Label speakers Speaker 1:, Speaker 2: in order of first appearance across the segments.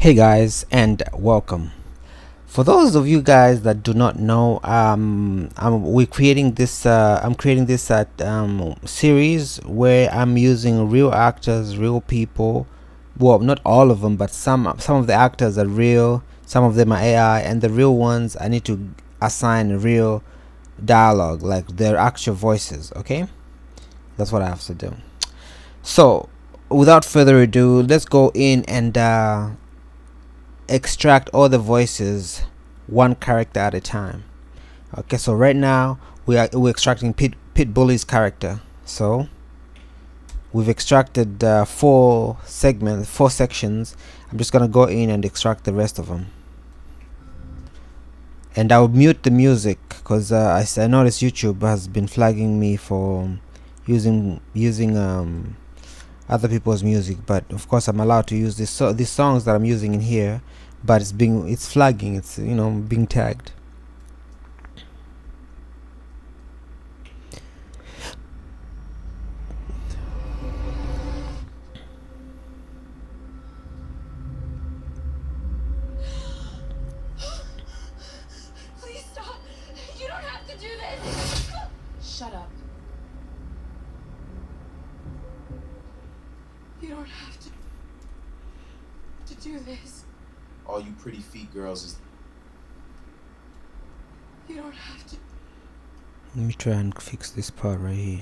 Speaker 1: Hey guys, and welcome. For those of you guys that do not know, we're creating this. I'm creating this series where I'm using real actors, real people. Well, not all of them, but some of the actors are real. Some of them are AI, and the real ones I need to assign real dialogue, like their actual voices. Okay, that's what I have to do. So, without further ado, let's go in and extract all the voices one character at a time. Okay, so right now we're extracting Pit Bully's character. So we've extracted four sections. I'm just gonna go in and extract the rest of them, and I'll mute the music because I noticed YouTube has been flagging me for using other people's music, but of course I'm allowed to use this. So these songs that I'm using in here, but it's flagging, it's being tagged.
Speaker 2: Please stop. You don't have to do this. Shut up. You don't have to do this.
Speaker 3: All you pretty feet girls is...
Speaker 2: You don't have to.
Speaker 1: Let me try and fix this part right here.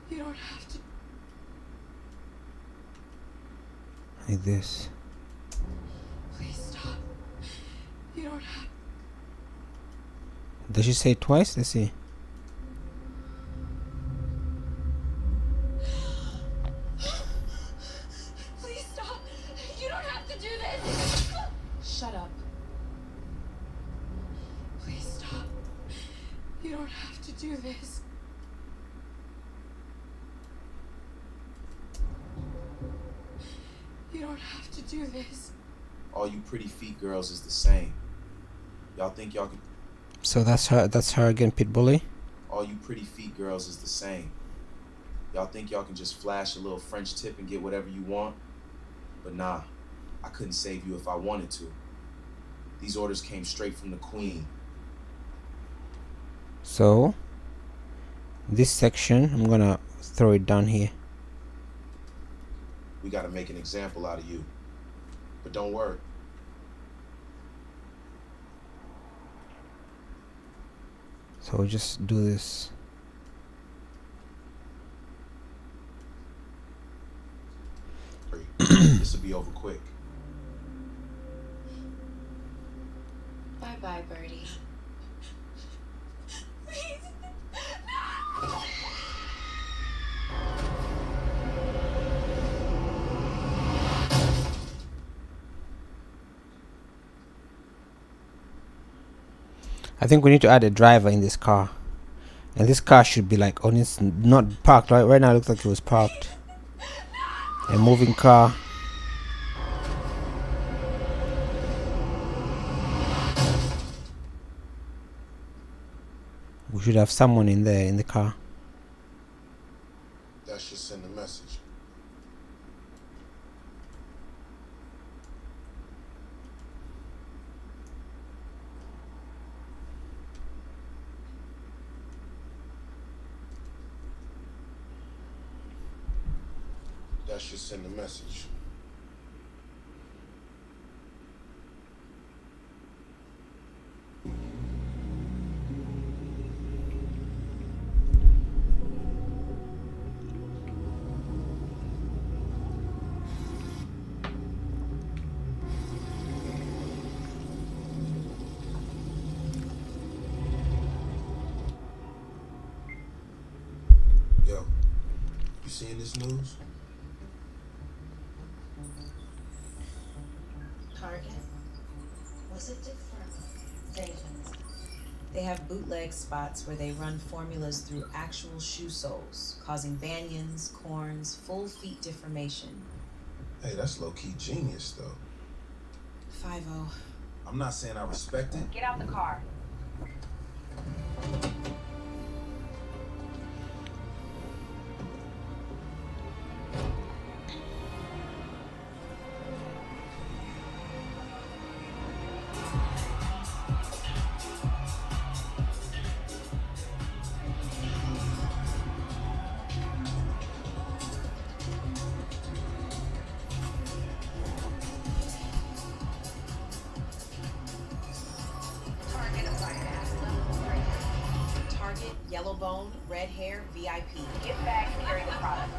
Speaker 2: You don't have to.
Speaker 1: Like this.
Speaker 2: Please stop. You don't have.
Speaker 1: Does she say it twice? Let's see.
Speaker 2: Please stop. You don't have to do this. Shut up. Please stop. You don't have to do this. You don't have to do this.
Speaker 3: All you pretty feet girls is the same. Y'all think y'all can...
Speaker 1: So that's her again, Pit Bully.
Speaker 3: All you pretty feet girls is the same. Y'all think y'all can just flash a little French tip and get whatever you want? But nah, I couldn't save you if I wanted to. These orders came straight from the Queen.
Speaker 1: So this section, I'm gonna throw it down here.
Speaker 3: We gotta make an example out of you. But don't worry.
Speaker 1: So we'll just do this.
Speaker 3: This will be over quick.
Speaker 2: Bye-bye, Birdie. Please. No!
Speaker 1: I think we need to add a driver in this car, and this car should be like on its not parked. Right now it looks like it was parked. A moving car. We should have someone in there in the car.
Speaker 3: That should send a message. That should send a message. Yo, you seeing this news?
Speaker 4: Target? Was it different? They have bootleg spots where they run formulas through actual shoe soles, causing bunions, corns, full feet deformation.
Speaker 3: Hey, that's low-key genius, though.
Speaker 4: 5-0.
Speaker 3: I'm not saying I respect it.
Speaker 2: Get out the car.
Speaker 4: bone, red hair, VIP.
Speaker 5: Get back and carry the product.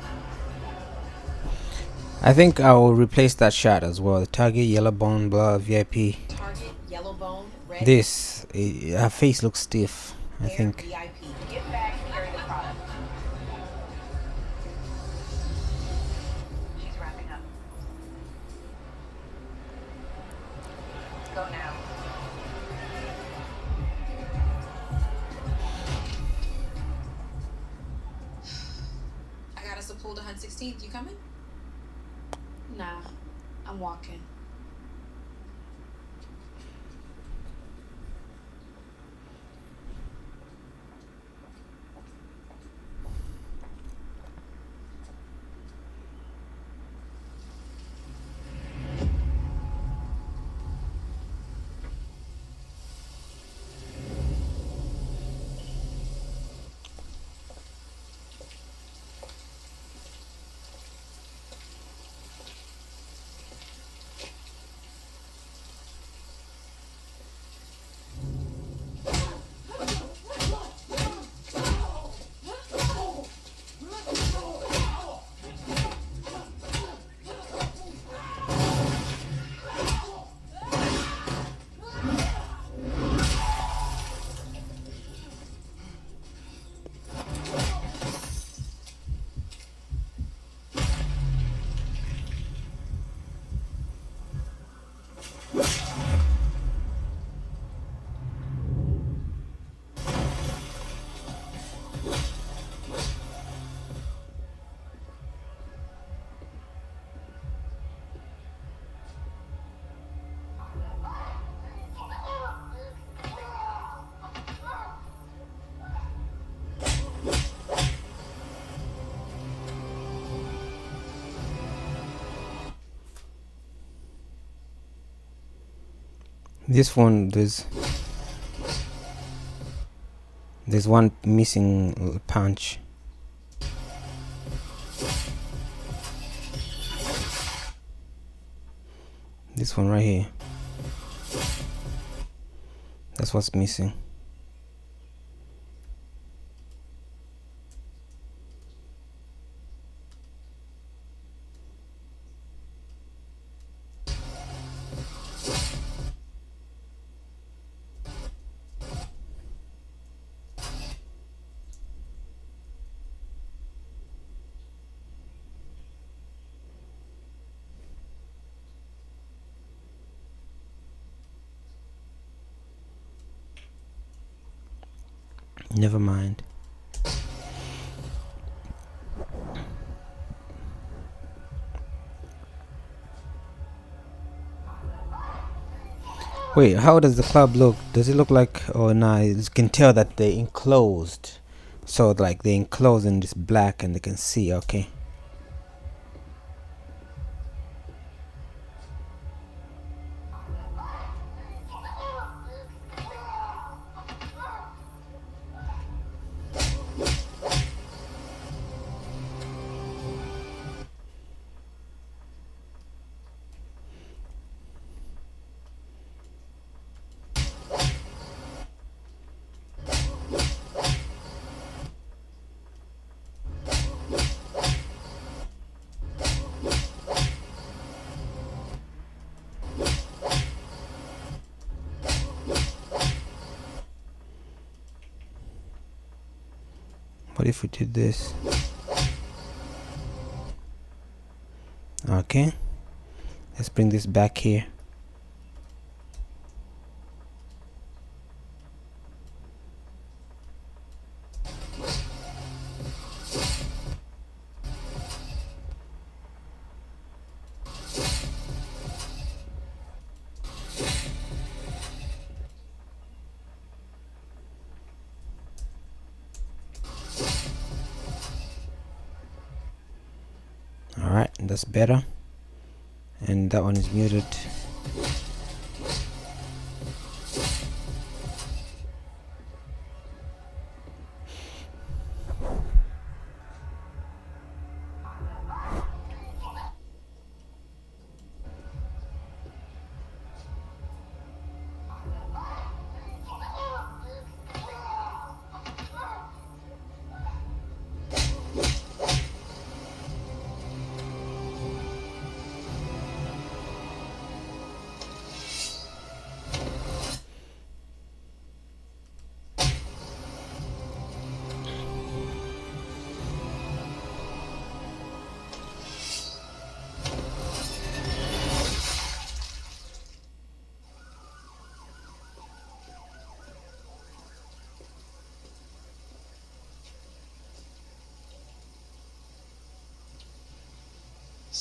Speaker 1: I think I will replace that shot as well. Target, yellow bone, blah, VIP.
Speaker 4: Target, yellow bone, red
Speaker 1: This, her face looks stiff, I
Speaker 4: hair,
Speaker 1: think.
Speaker 4: VIP.
Speaker 5: Get back and carry the product. She's wrapping up. Go now.
Speaker 2: I got us a pool to hunt 16th. You coming? Nah, I'm walking.
Speaker 1: This one, there's one missing punch. This one right here. That's what's missing. Never mind. Wait, how does the club look? Does it look like, oh nah, you can tell that they're enclosed. So like they're enclosed in this black and they can see, okay. What if we did this? Okay, let's bring this back here. Alright, that's better. And that one is muted.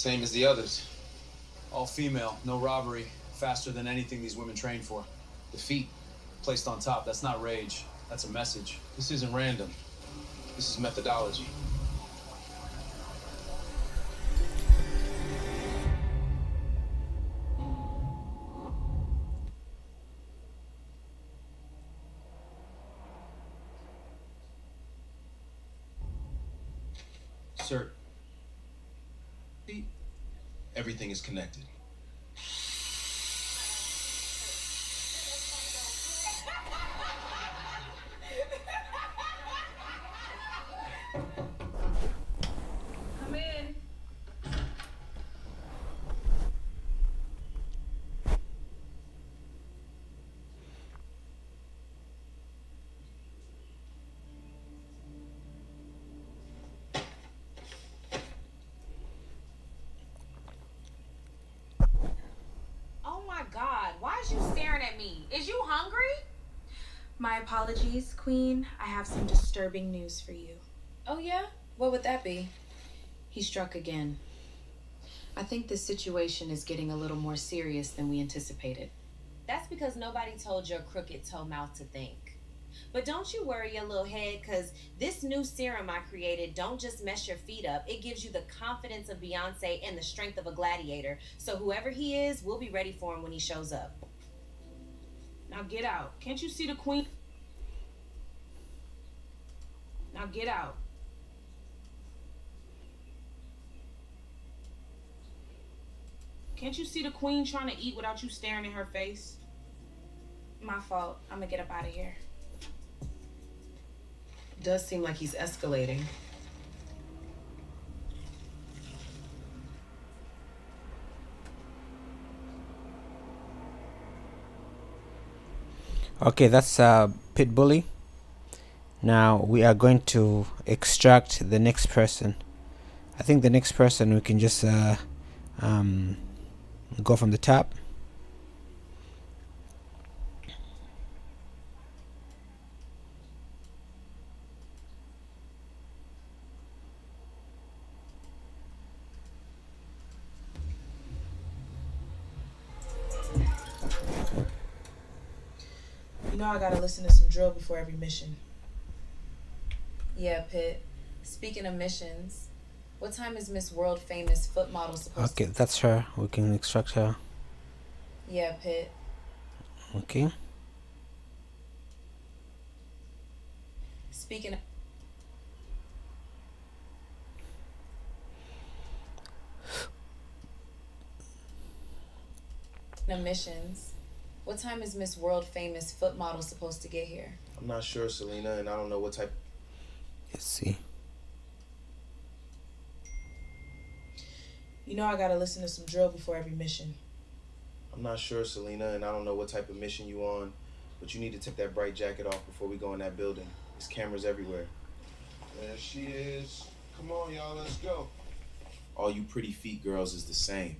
Speaker 6: Same as the others. All female, no robbery, faster than anything these women train for. The feet placed on top, that's not rage, that's a message. This isn't random. This is methodology.
Speaker 3: Sir, everything is connected.
Speaker 5: Come in.
Speaker 4: Oh my God, why is you staring at me? Is you hungry?
Speaker 2: My apologies, Queen. I have some disturbing news for you.
Speaker 4: Oh yeah? What would that be?
Speaker 2: He struck again. I think this situation is getting a little more serious than we anticipated.
Speaker 4: That's because nobody told your crooked toe mouth to think. But don't you worry your little head, cause this new serum I created don't just mess your feet up. It gives you the confidence of Beyonce and the strength of a gladiator. So whoever he is, we'll be ready for him when he shows up.
Speaker 7: Now get out. Can't you see the queen? Now get out. Can't you see the queen trying to eat without you staring in her face?
Speaker 2: My fault. I'm gonna get up out of here.
Speaker 7: Does seem like he's escalating.
Speaker 1: Okay, that's Pit Bully. Now we are going to extract the next person. I think the next person we can just go from the top.
Speaker 7: You know I gotta listen to some drill before every mission.
Speaker 2: Yeah, Pitt. Speaking of missions, what time is Miss World famous foot model supposed
Speaker 1: Okay, that's her. We can extract her.
Speaker 2: to? Yeah, Pitt.
Speaker 1: Okay.
Speaker 2: Speaking of missions, what time is Miss World famous foot model supposed to get here?
Speaker 3: I'm not sure, Selena, and I don't know what type.
Speaker 1: Let's see.
Speaker 7: You know I gotta listen to some drill before every mission.
Speaker 3: I'm not sure, Selena, and I don't know what type of mission you on, but you need to take that bright jacket off before we go in that building. There's cameras everywhere.
Speaker 8: There she is. Come on, y'all, let's go.
Speaker 3: All you pretty feet girls is the same.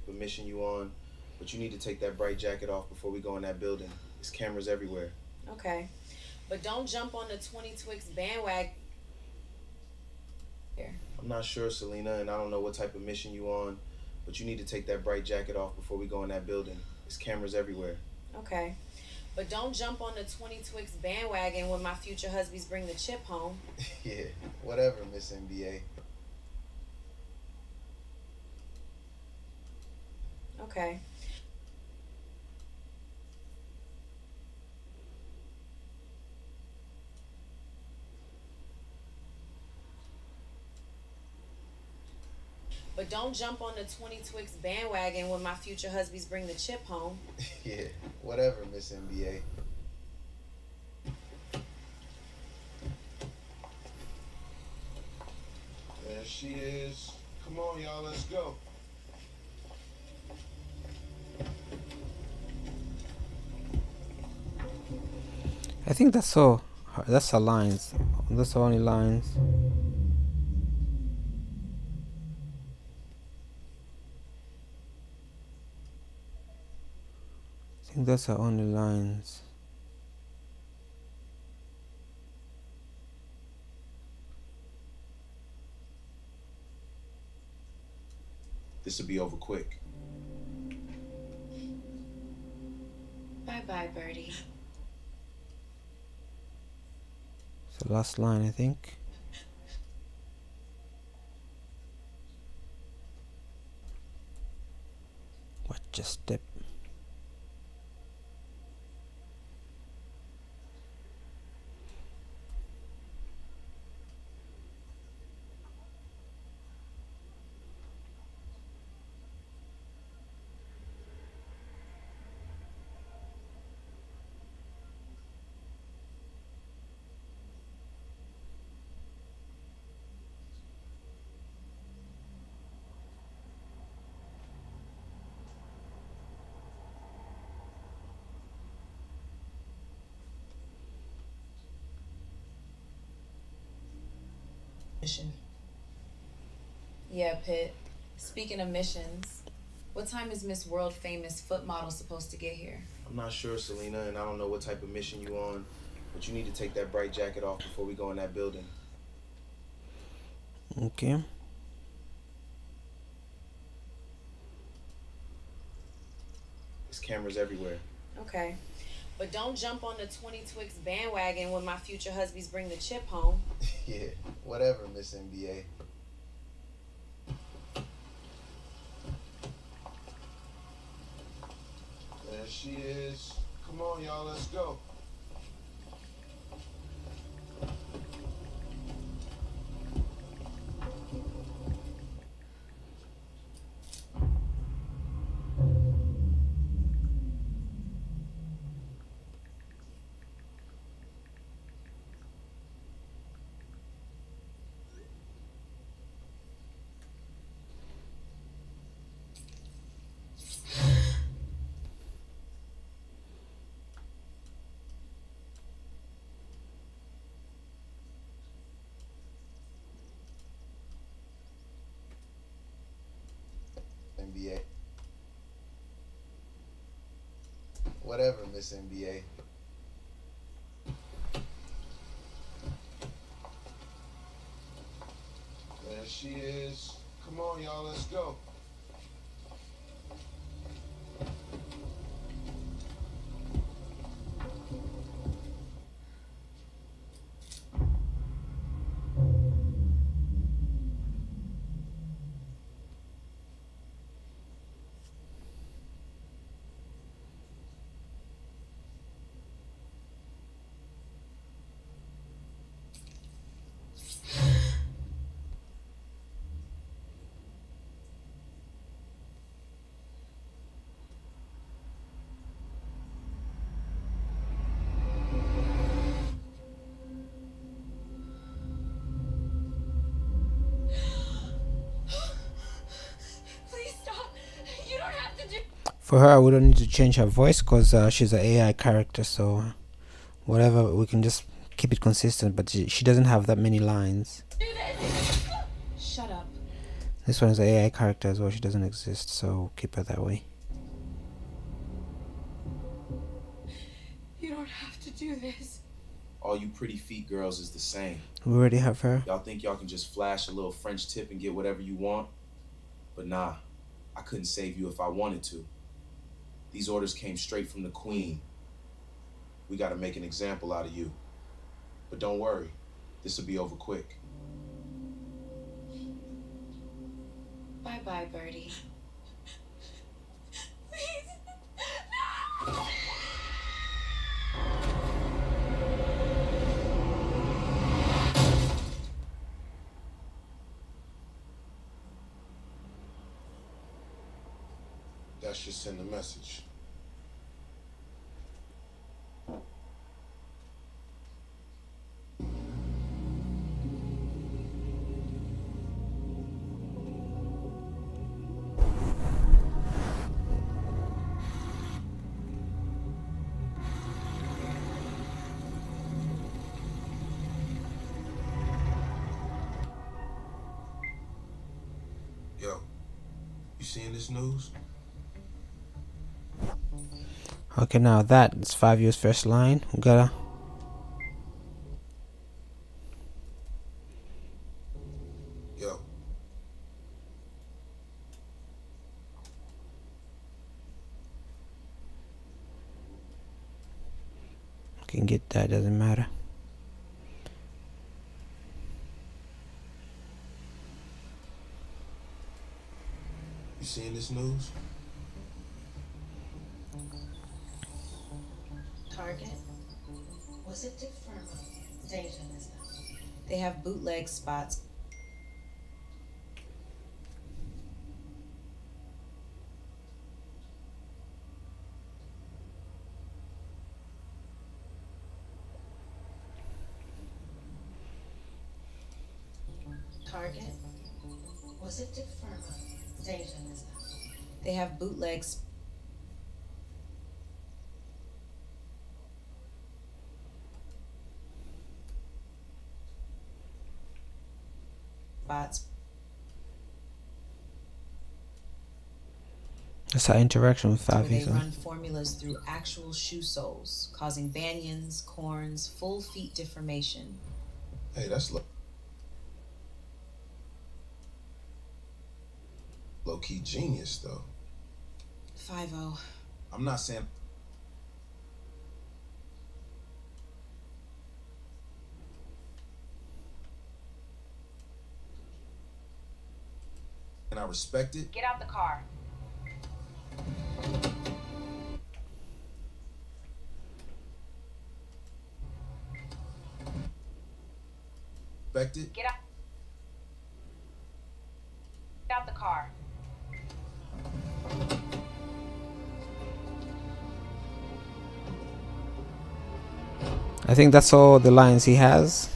Speaker 3: The mission you on, but you need to take that bright jacket off before we go in that building. There's cameras everywhere.
Speaker 4: Okay. But don't jump on the 20 Twix bandwagon. Here.
Speaker 3: I'm not sure, Selena, and I don't know what type of mission you on, but you need to take that bright jacket off before we go in that building. There's cameras everywhere.
Speaker 4: Okay. But don't jump on the 20 Twix bandwagon when my future husbands bring the chip home.
Speaker 3: Yeah, whatever, Miss NBA.
Speaker 4: Okay. But don't jump on the 20 Twix bandwagon when my future husbands bring the chip home.
Speaker 3: Yeah, whatever, Miss NBA.
Speaker 8: There she is. Come on, y'all, let's go.
Speaker 1: I think that's all. That's her lines. That's the only lines. I think that's her only lines.
Speaker 3: This'll be over quick.
Speaker 2: Bye-bye, Birdie.
Speaker 1: It's the last line, I think. Watch a step.
Speaker 2: Mission. Yeah, Pitt. Speaking of missions, what time is Miss World famous foot model supposed to get here?
Speaker 3: I'm not sure, Selena, and I don't know what type of mission you on, but you need to take that bright jacket off before we go in that building.
Speaker 1: Okay.
Speaker 3: There's cameras everywhere.
Speaker 2: Okay. But don't jump on the 20 Twix bandwagon when my future husbands bring the chip home.
Speaker 3: Yeah, whatever, Miss NBA.
Speaker 8: There she is. Come on, y'all, let's go.
Speaker 3: NBA. Whatever, Miss NBA.
Speaker 8: There she is. Come on, y'all, let's go.
Speaker 2: Please stop. You don't have to do.
Speaker 1: For her, we don't need to change her voice because she's an AI character, so whatever, we can just keep it consistent, but she doesn't have that many lines.
Speaker 2: Shut up.
Speaker 1: This one is an AI character as well, she doesn't exist, so keep her that way.
Speaker 2: You don't have to do this.
Speaker 3: All you pretty feet girls is the same.
Speaker 1: We already have her.
Speaker 3: Y'all think y'all can just flash a little French tip and get whatever you want? But nah, I couldn't save you if I wanted to. These orders came straight from the Queen. We gotta make an example out of you. But don't worry, this'll be over quick.
Speaker 2: Bye-bye, Birdie. Please. No!
Speaker 8: That should send a message. Yo, you seeing this news?
Speaker 1: Okay, now that's 5 years first line. We gotta
Speaker 8: Yo.
Speaker 1: can get that, doesn't matter.
Speaker 8: You seeing this news?
Speaker 4: Target? Was it different? Dangerous.
Speaker 2: They have bootleg spots.
Speaker 4: Target? Was it different? Dangerous.
Speaker 2: They have bootleg spots.
Speaker 1: That's our interaction with
Speaker 2: Where
Speaker 1: 5
Speaker 2: they run formulas through actual shoe soles, causing bunions, corns, full feet deformation.
Speaker 8: Hey, that's low-key genius, though.
Speaker 2: 5-0.
Speaker 8: I'm not saying and I respect it.
Speaker 4: Get out the car.
Speaker 8: Respect it.
Speaker 4: Get out. Get out the car.
Speaker 1: I think that's all the lines he has.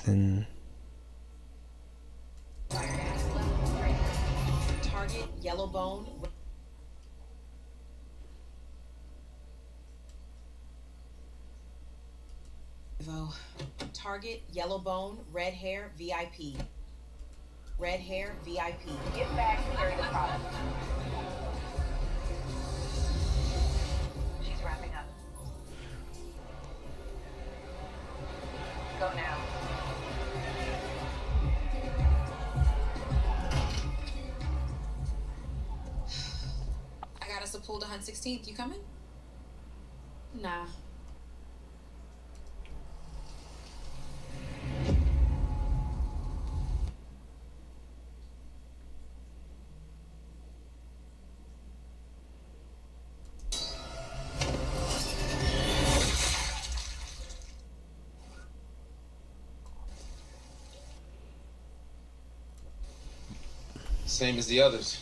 Speaker 1: Then
Speaker 2: Target, yellow bone. Target, yellow bone, red hair, VIP. Red hair, VIP.
Speaker 4: Get back and carry the product. She's wrapping up. Go now.
Speaker 2: I got us a pool to hunt 16th. You coming? Nah.
Speaker 3: Same as the others.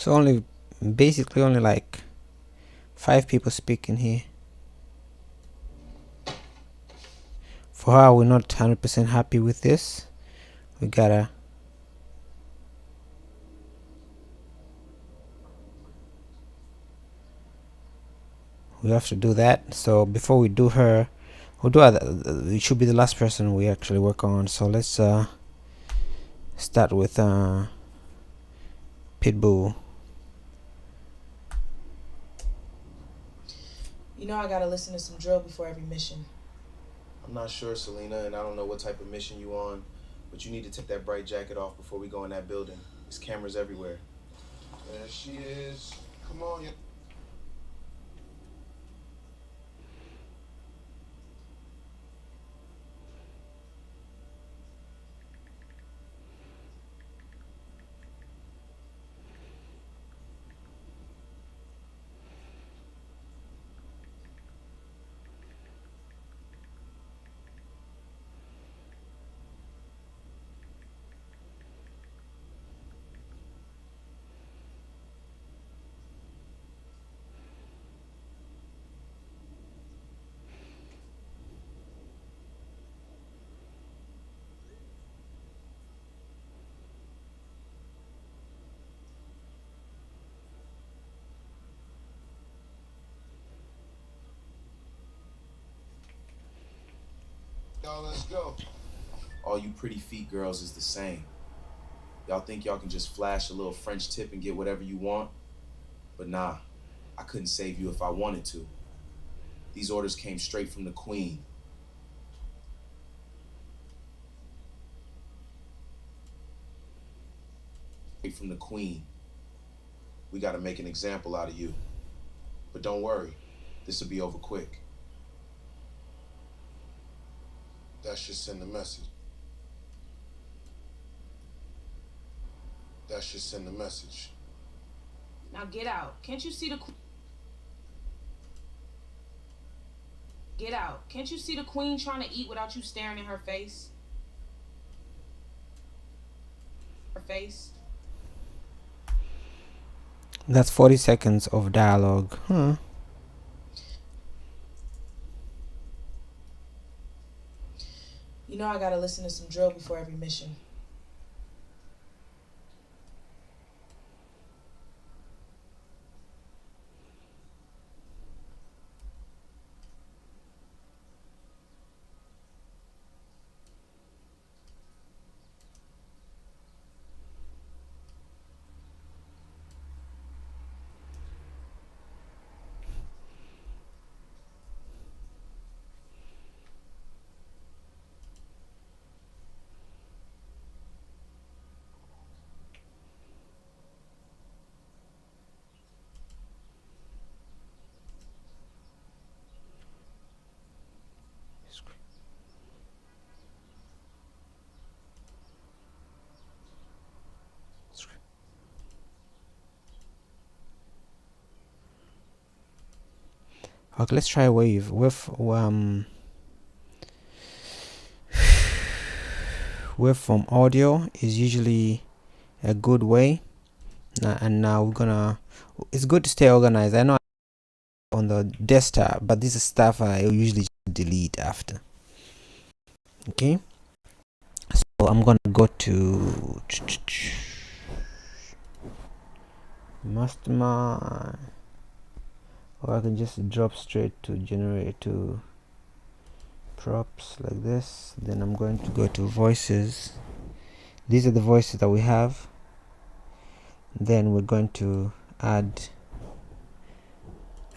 Speaker 1: so basically only like 5 people speaking here. For her, we're not 100% happy with this. We gotta we have to do that. So before we do her, we'll do it should be the last person we actually work on. So let's start with Pitbull.
Speaker 5: You know I gotta listen to some drill before every mission.
Speaker 3: I'm not sure, Selena, and I don't know what type of mission you on, but you need to take that bright jacket off before we go in that building. There's cameras everywhere.
Speaker 8: There she is. Come on, y'all. Y'all, let's go.
Speaker 3: All you pretty feet girls is the same. Y'all think y'all can just flash a little French tip and get whatever you want? But nah, I couldn't save you if I wanted to. These orders came straight from the Queen. from the queen. We gotta make an example out of you. But don't worry, this'll be over quick.
Speaker 8: That should send a message. That should send a message.
Speaker 7: Now get out. Can't you see the Get out. Can't you see the queen trying to eat without you staring in her face? Her face.
Speaker 1: That's 40 seconds of dialogue. Huh.
Speaker 5: You know I gotta listen to some drill before every mission.
Speaker 1: Okay, let's try wave. Wave from audio is usually a good way. And now we're gonna. It's good to stay organized. I know on the desktop, but this is stuff I usually delete after. Okay, so I'm gonna go to mastermind, or I can just drop straight to generate to props like this. Then I'm going to go to voices. These are the voices that we have. Then we're going to add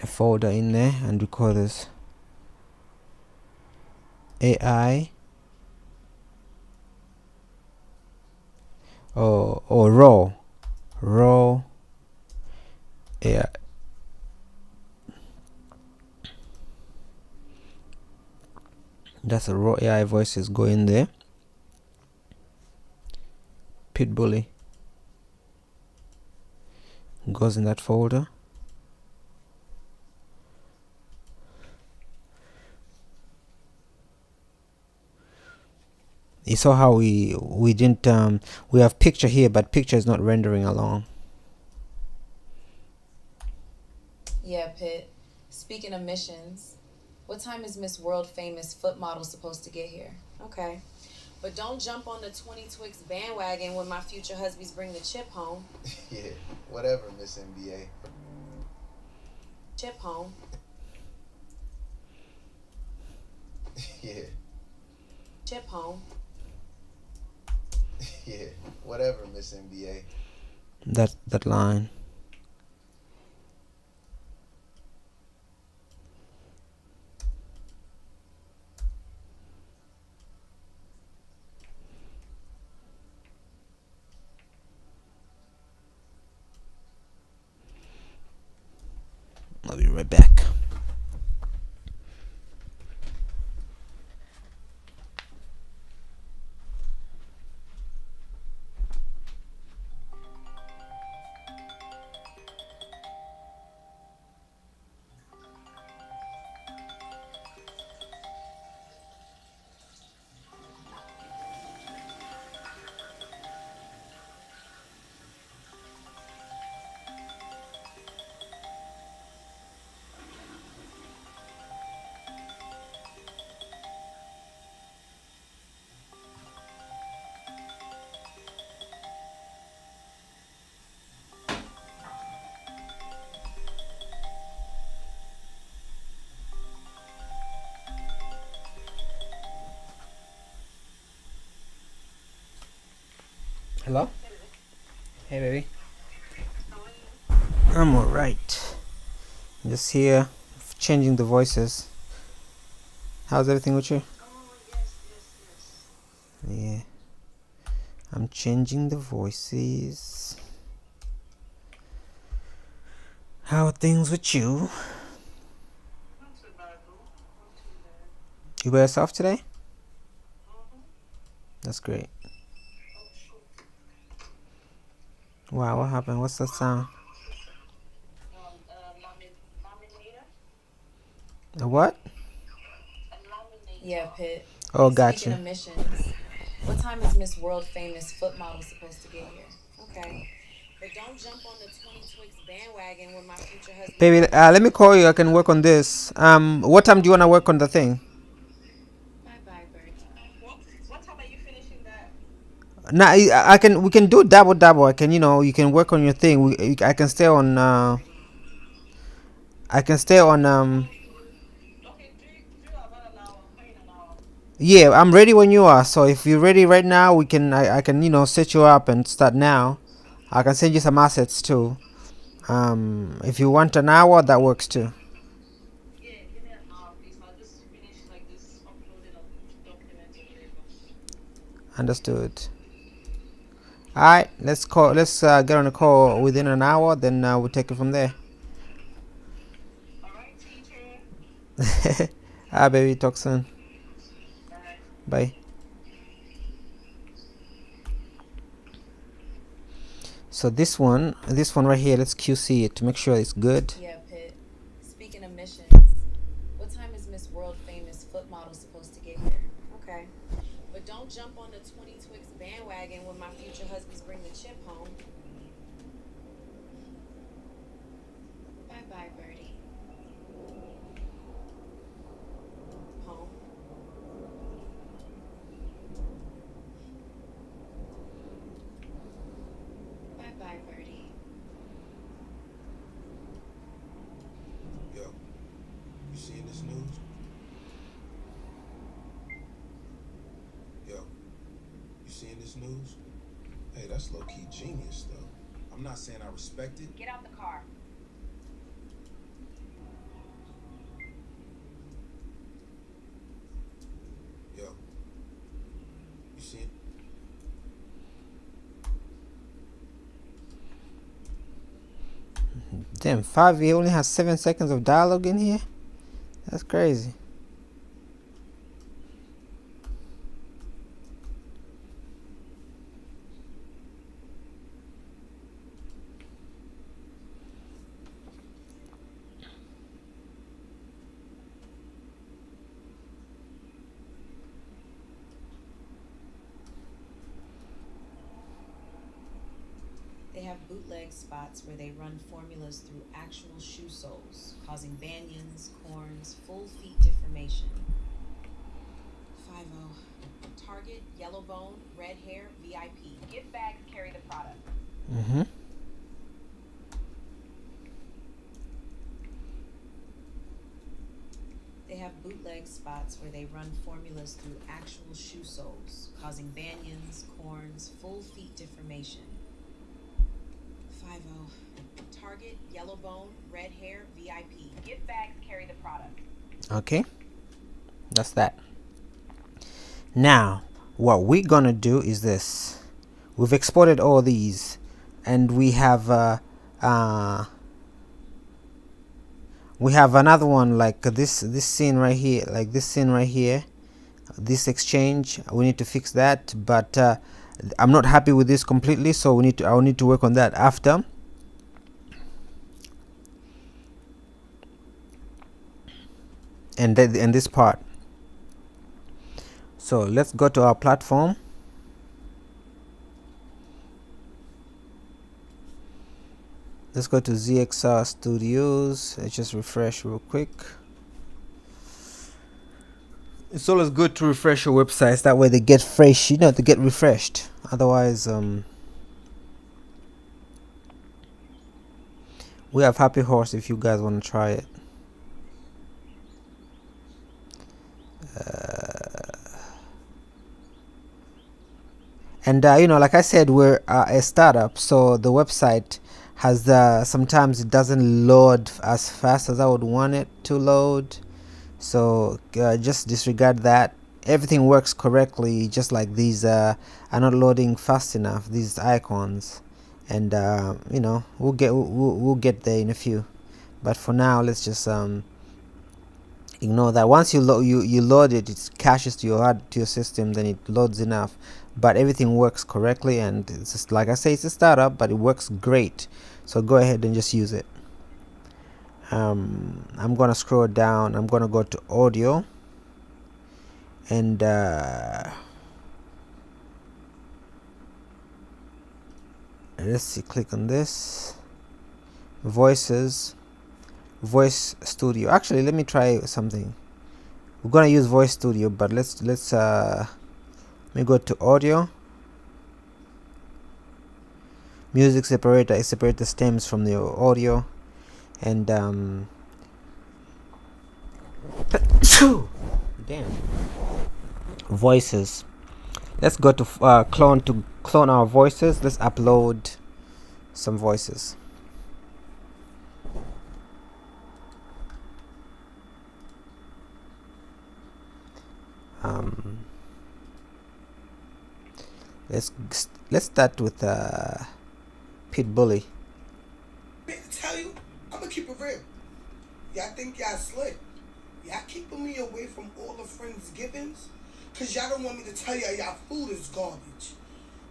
Speaker 1: a folder in there, and we call this AI or raw AI. That's a raw AI voices. Go in there. Pitbully goes in that folder. You saw how we didn't we have picture here, but picture is not rendering along.
Speaker 2: Yeah, Pitt. Speaking of missions, what time is Miss World famous foot model supposed to get here? Okay. But don't jump on the 20 Twix bandwagon when my future husbands bring the chip home.
Speaker 3: Yeah, whatever, Miss NBA.
Speaker 2: Chip home.
Speaker 3: Yeah,
Speaker 2: Chip home.
Speaker 3: yeah, whatever, Miss NBA.
Speaker 1: That line. I'll be right back. Hello? Hey, baby. I'm alright. Just here, changing the voices. How's everything with you? Yeah. I'm changing the voices. How are things with you? You by yourself today? That's great. Wow, what happened? What's that sound? A what?
Speaker 2: Yeah, Pitt.
Speaker 1: Oh,
Speaker 2: Speaking
Speaker 1: gotcha.
Speaker 2: of missions, what time is Miss World famous foot model supposed to get here? Okay. But don't jump on the 20 Twix bandwagon with my future husband.
Speaker 1: Baby, let me call you. I can work on this. What time do you want to work on the thing?
Speaker 2: Bye bye, Birdie.
Speaker 7: What time are you finishing that?
Speaker 1: Nah, I can. We can do double. I can. You can work on your thing. I can stay on. I can stay on.
Speaker 7: Okay, do about an hour. I'm in an hour.
Speaker 1: Yeah, I'm ready when you are. So if you're ready right now, we can. I can. Set you up and start now. I can send you some assets too. If you want an hour, that works too.
Speaker 7: Yeah, give me an hour, please. I'll just finish like this uploading of documents or whatever.
Speaker 1: Understood. All right, let's call. Let's get on a call within an hour. Then we'll take it from there.
Speaker 7: All right, teacher.
Speaker 1: Alright, baby. Talk soon.
Speaker 7: Bye.
Speaker 1: Bye. So this one right here, let's QC it to make sure it's good.
Speaker 2: Yeah, Pitt. Speaking of missions, what time is Miss World famous foot model supposed to get here? Okay. But don't jump on the 20 Twix bandwagon when my future husbands bring the chip home. Bye bye, Birdie. Home. Bye bye, Birdie.
Speaker 8: Yo, you seeing this news? Yo, you seeing this news? Hey, that's low-key genius, though. I'm not saying I respect it.
Speaker 4: Get out the car.
Speaker 8: Yo, you see it?
Speaker 1: Damn, 5 only has 7 seconds of dialogue in here. That's crazy.
Speaker 2: They have bootleg spots where they run formulas through actual shoe soles, causing bunions, corns, full feet deformation. 50. Target, yellow bone, red hair, VIP.
Speaker 4: Gift bags carry the product.
Speaker 1: Mm-hmm.
Speaker 2: They have bootleg spots where they run formulas through actual shoe soles, causing bunions, corns, full feet deformation. 50. Target, yellow bone, red hair, VIP.
Speaker 4: Gift bags carry the product.
Speaker 1: Okay, that's that. Now, what we're gonna do is this. We've exported all these, and we have another one like this scene right here, this exchange. We need to fix that, but I'm not happy with this completely, so I'll need to work on that after. And this part. So let's go to our platform. Let's go to ZXR Studios. Let's just refresh real quick. It's always good to refresh your websites, that way they get fresh, they get refreshed. Otherwise, we have Happy Horse if you guys want to try it. And like I said, we're a startup, so the website has sometimes it doesn't load as fast as I would want it to load, so just disregard that. Everything works correctly, just like these are not loading fast enough, these icons, and we'll get there in a few. but for now let's just ignore that. Once you load it, it caches to your system, then it loads enough. But everything works correctly, and it's just like I say, it's a startup, but it works great. So go ahead and just use it. I'm gonna scroll down. I'm gonna go to audio, and let's see, click on this, voice studio. Actually, let me try something. We're gonna use voice studio, but let's let me go to audio, music separator. I separate the stems from the audio, and damn, voices. Let's go to clone our voices. Let's upload some voices. Let's start with Pit Bully.
Speaker 9: To tell you, I'm gonna keep it real. Y'all think y'all slick. Y'all keeping me away from all the Friendsgivings because y'all don't want me to tell y'all food is garbage.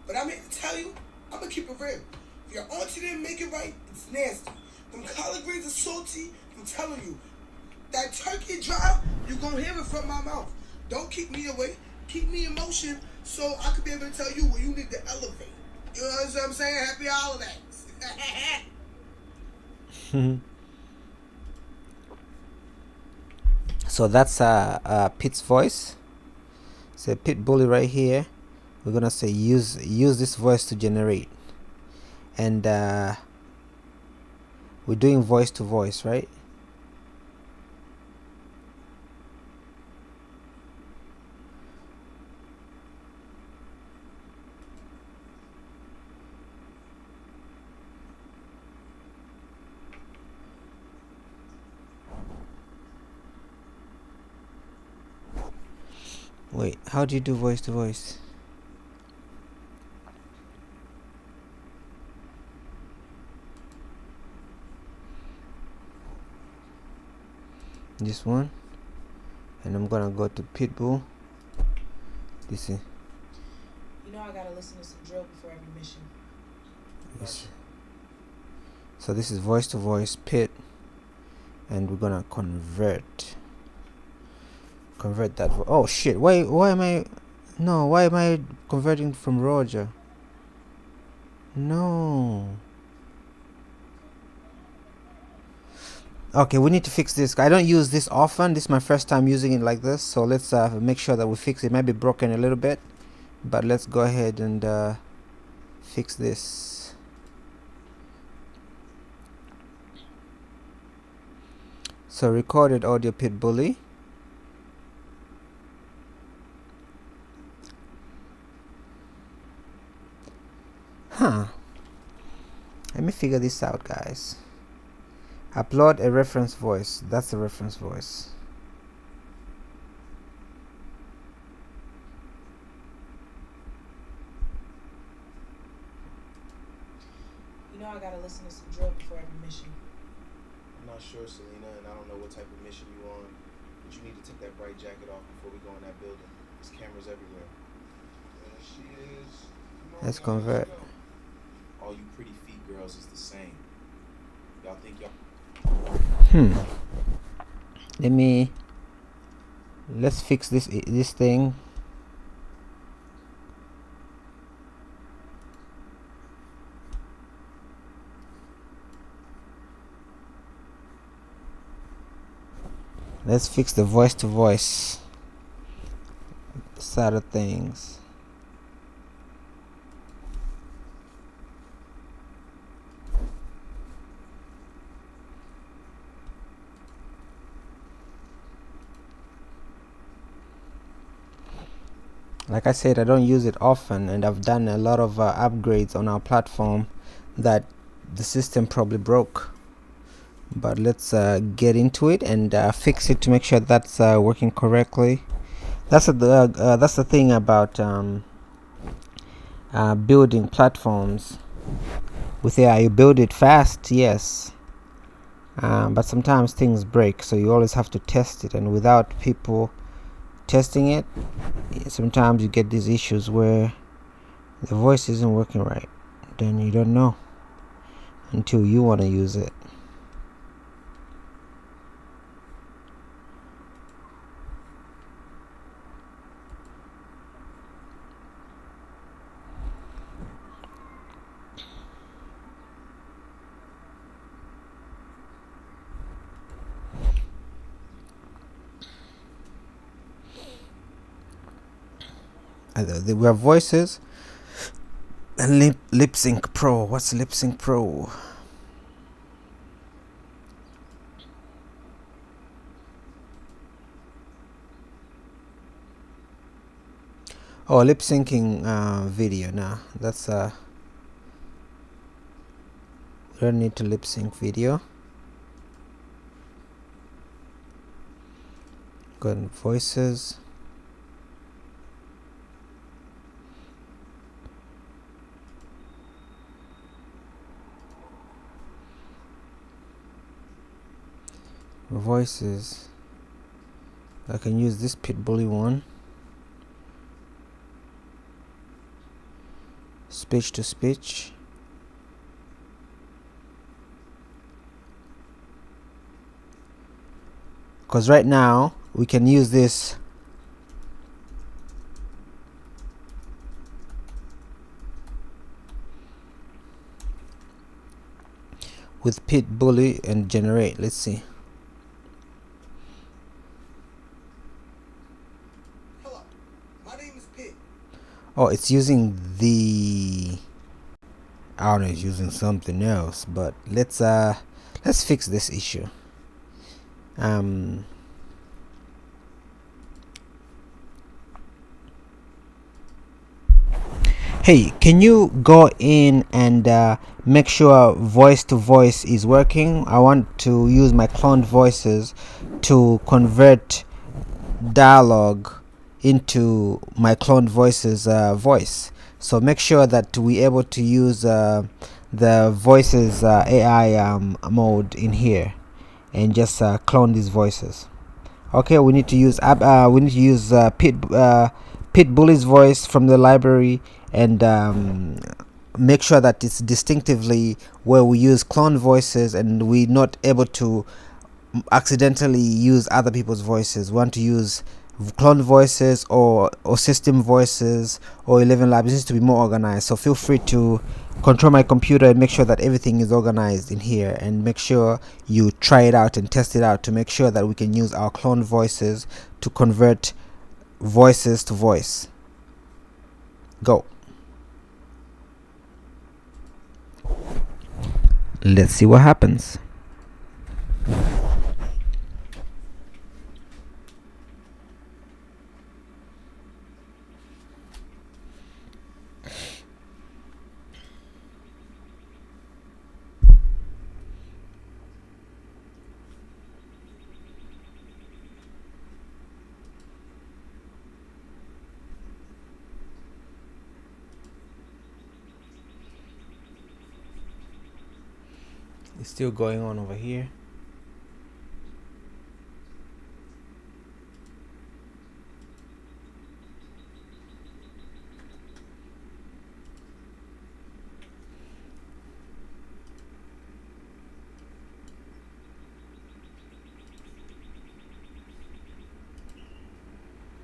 Speaker 9: But I'm here to tell you, I'm gonna keep it real. If your auntie didn't make it right, it's nasty. Them collard greens are salty, I'm telling you. That turkey dry, you gonna hear it from my mouth. Don't keep me away, keep me in motion so I could be able to tell you where you need to elevate. You know what I'm saying? Happy holidays.
Speaker 1: So that's Pit's voice. So Pit Bully right here. We're gonna say use this voice to generate, and we're doing voice to voice, right? Wait, how do you do voice to voice? This one, and I'm gonna go to Pitbull. This is.
Speaker 5: You know I gotta listen to some drill before every mission.
Speaker 1: Yes. So this is voice to voice Pit, and we're gonna convert that. Oh shit! Why am I? No, why am I converting from Roger? No. Okay, we need to fix this. I don't use this often. This is my first time using it like this, so let's make sure that we fix it. It might be broken a little bit, but let's go ahead and fix this. So recorded audio Pit Bully. Let me figure this out, guys. Upload a reference voice. That's the reference voice.
Speaker 5: You know I gotta listen to some drill before every mission.
Speaker 8: I'm not sure, Selena, and I don't know what type of mission you on, but you need to take that bright jacket off before we go in that building. There's cameras everywhere. There she is.
Speaker 1: Let's convert.
Speaker 3: All you pretty feet girls is the same. Y'all think y'all...
Speaker 1: Let's fix this thing. Let's fix the voice to voice side of things. Like I said, I don't use it often, and I've done a lot of upgrades on our platform that the system probably broke. But let's get into it and fix it to make sure that's working correctly. That's the thing about building platforms with AI. You build it fast, yes, but sometimes things break, so you always have to test it, and without people testing it, sometimes you get these issues where the voice isn't working right. Then you don't know until you want to use it. We have voices and lip sync pro. What's lip sync pro? Oh, lip syncing video. Nah, that's we don't need to lip sync video. Go in voices. Voices. I can use this Pitbully one. Speech to speech. Because right now we can use this with Pitbully and generate. Let's see.
Speaker 9: Hello, my name is Pit.
Speaker 1: Oh, it's using the, I don't know, it's using something else, but let's fix this issue. Hey, can you go in and make sure voice to voice is working? I want to use my cloned voices to convert dialogue into my cloned voices voice. So make sure that we able to use the voices AI mode in here and just clone these voices. Okay, we need to use Pitbully's voice from the library and make sure that it's distinctively where we use clone voices and we're not able to accidentally use other people's voices. We want to use clone voices or system voices or 11 labs. It needs to be more organized, so feel free to control my computer and make sure that everything is organized in here, and make sure you try it out and test it out to make sure that we can use our clone voices to convert voices to voice. Go. Let's see what happens. It's still going on over here. Still going on over here.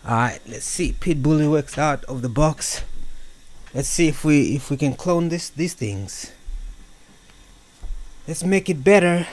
Speaker 1: Alright, let's see. Pit Bully works out of the box. Let's see if we can clone these things. Let's make it better.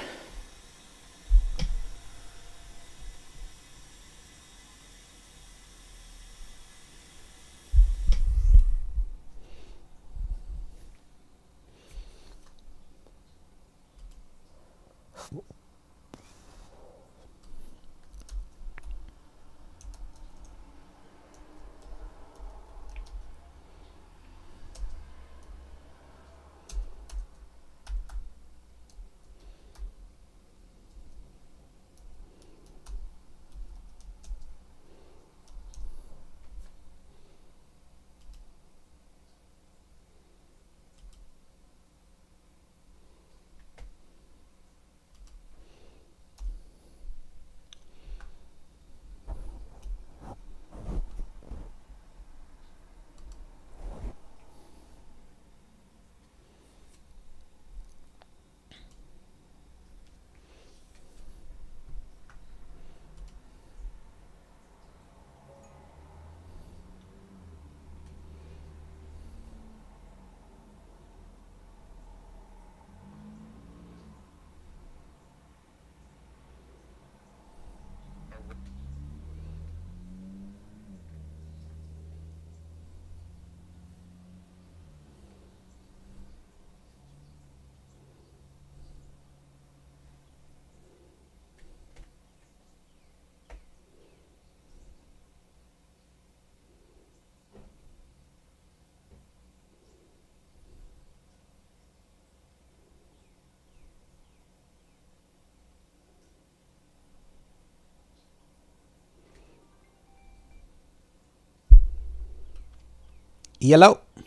Speaker 1: Yellow.
Speaker 10: Hey,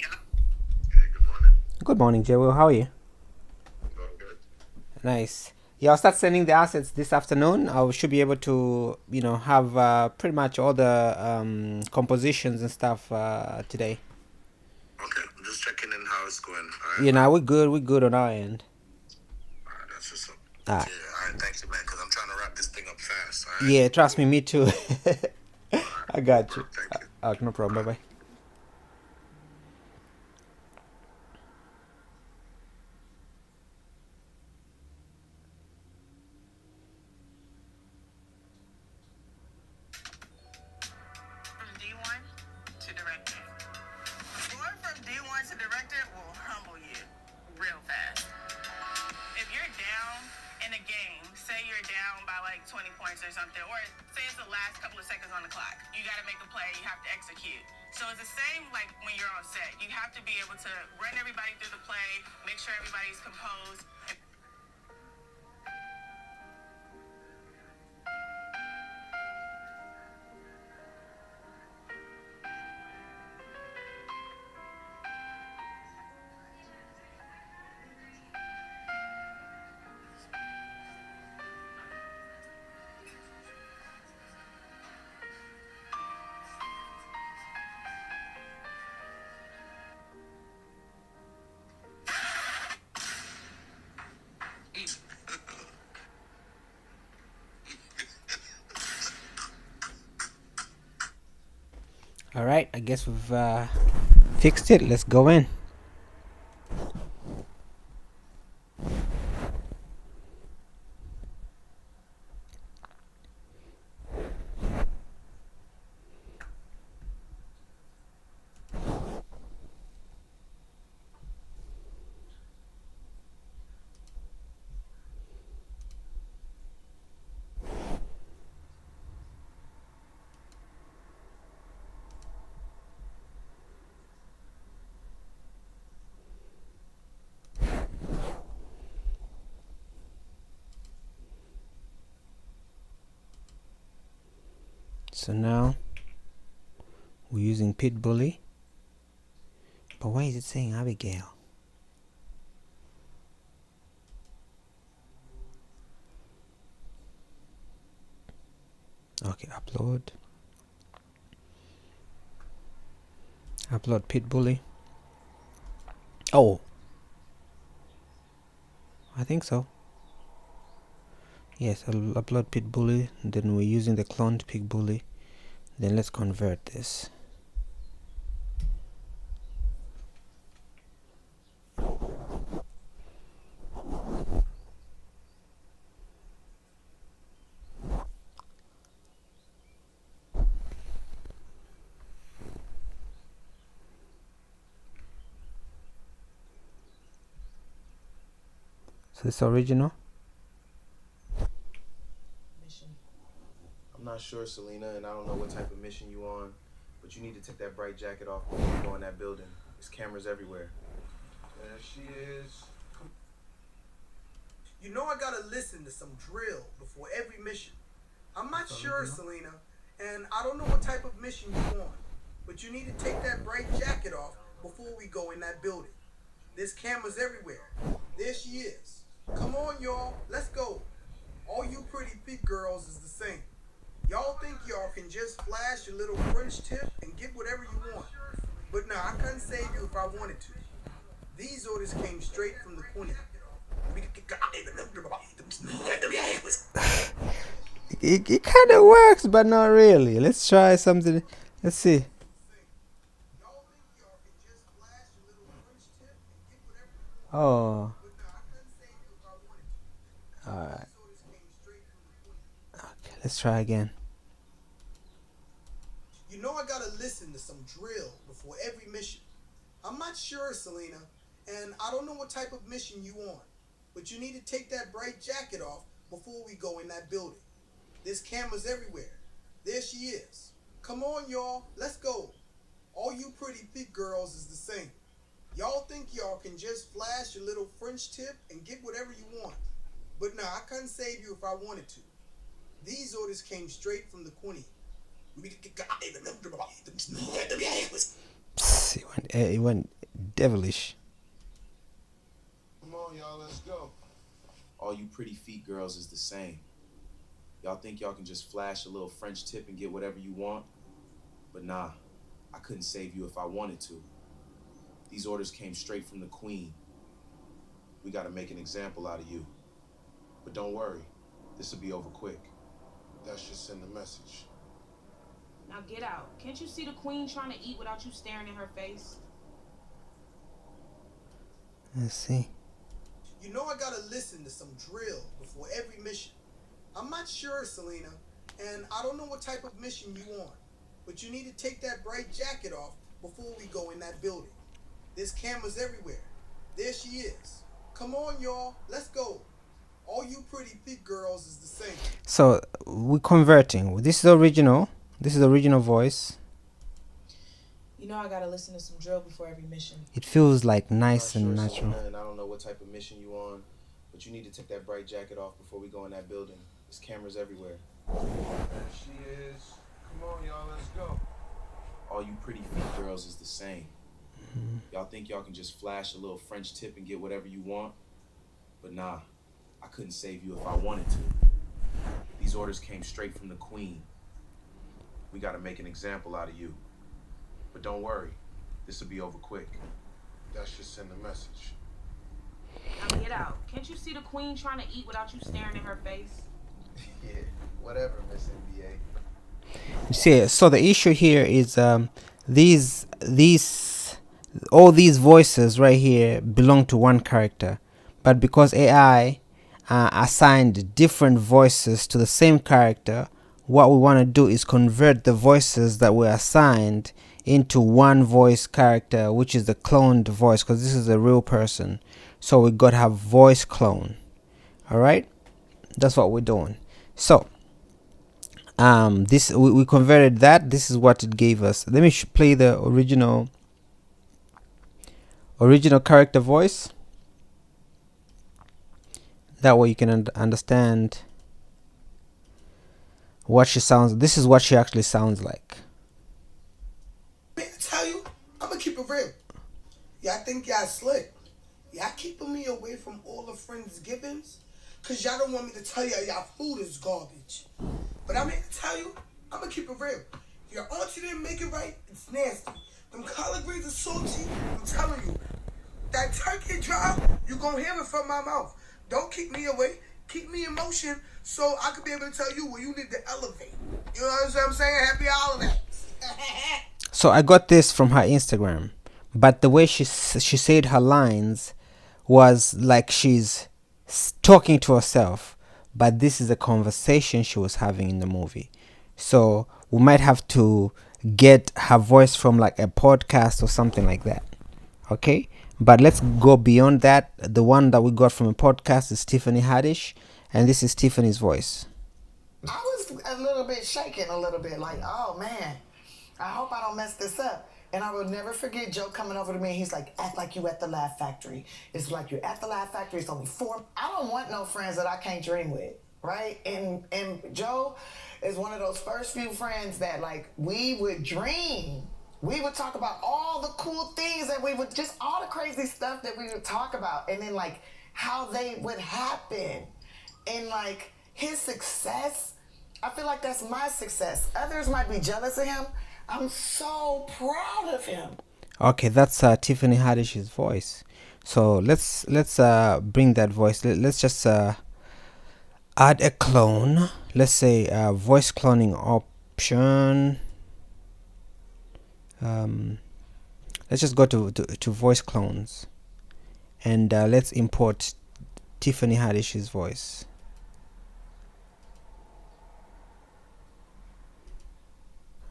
Speaker 10: good morning.
Speaker 1: Good morning, Joel. How are you?
Speaker 10: Doing good.
Speaker 1: Nice. Yeah, I'll start sending the assets this afternoon. I should be able to, have pretty much all the compositions and stuff today.
Speaker 10: Okay, I'm just checking in how it's going. All right.
Speaker 1: We're good. We're good on our end.
Speaker 10: All right, that's what's up.
Speaker 1: All right.
Speaker 10: Yeah, all right, thank you, man, because I'm trying to wrap this thing up fast. All right?
Speaker 1: Yeah, trust me too. I got you.
Speaker 10: Thank you.
Speaker 1: No problem. Bye bye.
Speaker 11: From D1 to director. Going from D1 to director will humble you real fast. If you're down in a game, say you're down by like 20 points or something, or say it's the last couple of seconds on the clock, you got to make a play, you have to execute. So it's the same like when you're on set. You have to be able to run everybody through the play, make sure everybody's composed.
Speaker 1: All right. I guess we've fixed it. Let's go in. So now we're using Pit Bully. But why is it saying Abigail? Okay, upload Pit Bully. Oh, I think so. Yes, I'll upload Pit Bully. Then we're using the cloned Pit Bully. Then let's convert this. So it's original.
Speaker 8: I'm not sure, Selena, and I don't know what type of mission you on, but you need to take that bright jacket off before you go in that building. There's cameras everywhere.
Speaker 9: There she is. You know I gotta listen to some drill before every mission. I'm not sure, Selena, and I don't know what type of mission you on, but you need to take that bright jacket off before we go in that building. There's cameras everywhere. There she is. Come on, y'all. Let's go. All you pretty thick girls is the same. Y'all think y'all can just flash your little French tip and get whatever you want. But nah, I couldn't save you if I wanted to. These orders came straight from the queen.
Speaker 1: It kind of works, but not really. Let's try something. Let's see. Oh. Alright. Okay, let's try again.
Speaker 9: You know I gotta listen to some drill before every mission. I'm not sure, Selena, and I don't know what type of mission you on, but you need to take that bright jacket off before we go in that building. There's cameras everywhere. There she is. Come on, y'all. Let's go. All you pretty thick girls is the same. Y'all think y'all can just flash your little French tip and get whatever you want. But nah, I couldn't save you if I wanted to. These orders came straight from the queen.
Speaker 1: Psst, it went devilish.
Speaker 8: Come on, y'all, let's go.
Speaker 3: All you pretty feet girls is the same. Y'all think y'all can just flash a little French tip and get whatever you want? But nah, I couldn't save you if I wanted to. These orders came straight from the queen. We gotta make an example out of you. But don't worry, this'll be over quick.
Speaker 8: That should send a message.
Speaker 7: Now get out. Can't you see the queen trying to eat without you staring in her face?
Speaker 1: Let's see.
Speaker 9: You know I gotta listen to some drill before every mission. I'm not sure, Selena, and I don't know what type of mission you on, but you need to take that bright jacket off before we go in that building. There's cameras everywhere. There she is. Come on, y'all. Let's go. All you pretty thick girls is the same.
Speaker 1: So we're converting. This is original. This is the original voice.
Speaker 5: You know I gotta listen to some drill before every mission.
Speaker 1: It feels like nice and
Speaker 8: Sure,
Speaker 1: natural.
Speaker 8: Selena, and I don't know what type of mission you on, but you need to take that bright jacket off before we go in that building. There's cameras everywhere.
Speaker 9: There she is. Come on, y'all. Let's go.
Speaker 3: All you pretty feet girls is the same. Y'all think y'all can just flash a little French tip and get whatever you want? But nah, I couldn't save you if I wanted to. These orders came straight from the queen. We gotta make an example out of you. But don't worry, this'll be over quick.
Speaker 8: That should send a message.
Speaker 7: Now get out. Can't you see the queen trying to eat without you staring in her face?
Speaker 8: Yeah, whatever, Miss NBA.
Speaker 1: You see, so the issue here is all these voices right here belong to one character, but because AI assigned different voices to the same character, what we want to do is convert the voices that were assigned into one voice character, which is the cloned voice, because this is a real person. So we got to have voice clone. All right, that's what we're doing. So this we converted that. This is what it gave us. Let me play the original character voice. That way you can understand what she sounds. This is what she actually sounds like.
Speaker 9: Man, I tell you, I'm gonna keep it real. Y'all think y'all slick. Y'all keeping me away from all the Friendsgivings because y'all don't want me to tell y'all food is garbage. But I'm here to tell you, I'm gonna keep it real. Your auntie didn't make it right, it's nasty. Them collard greens are salty, I'm telling you. That turkey job, you gonna hear it from my mouth. Don't keep me away, keep me in motion so I can be able to tell you where you need to elevate. You know what I'm saying? Happy holidays.
Speaker 1: So I got this from her Instagram, but the way she said her lines was like she's talking to herself, but this is a conversation she was having in the movie. So we might have to get her voice from like a podcast or something like that. Okay, but let's go beyond that. The one that we got from a podcast is Tiffany Haddish, and this is Tiffany's voice.
Speaker 12: I was a little bit shaken, a little bit like, oh man, I hope I don't mess this up. And I will never forget Joe coming over to me and he's like, act like you at the Laugh Factory. It's like you're at the Laugh Factory. It's only 4. I don't want no friends that I can't dream with, right? And Joe is one of those first few friends that like we would dream. We would talk about all the cool things that we would, just all the crazy stuff that we would talk about. And then like how they would happen. And like his success, I feel like that's my success. Others might be jealous of him. I'm so proud of him.
Speaker 1: Okay, that's Tiffany Haddish's voice. So let's bring that voice. Let's just add a clone. Let's say voice cloning option. Let's just go to voice clones, and let's import Tiffany Haddish's voice.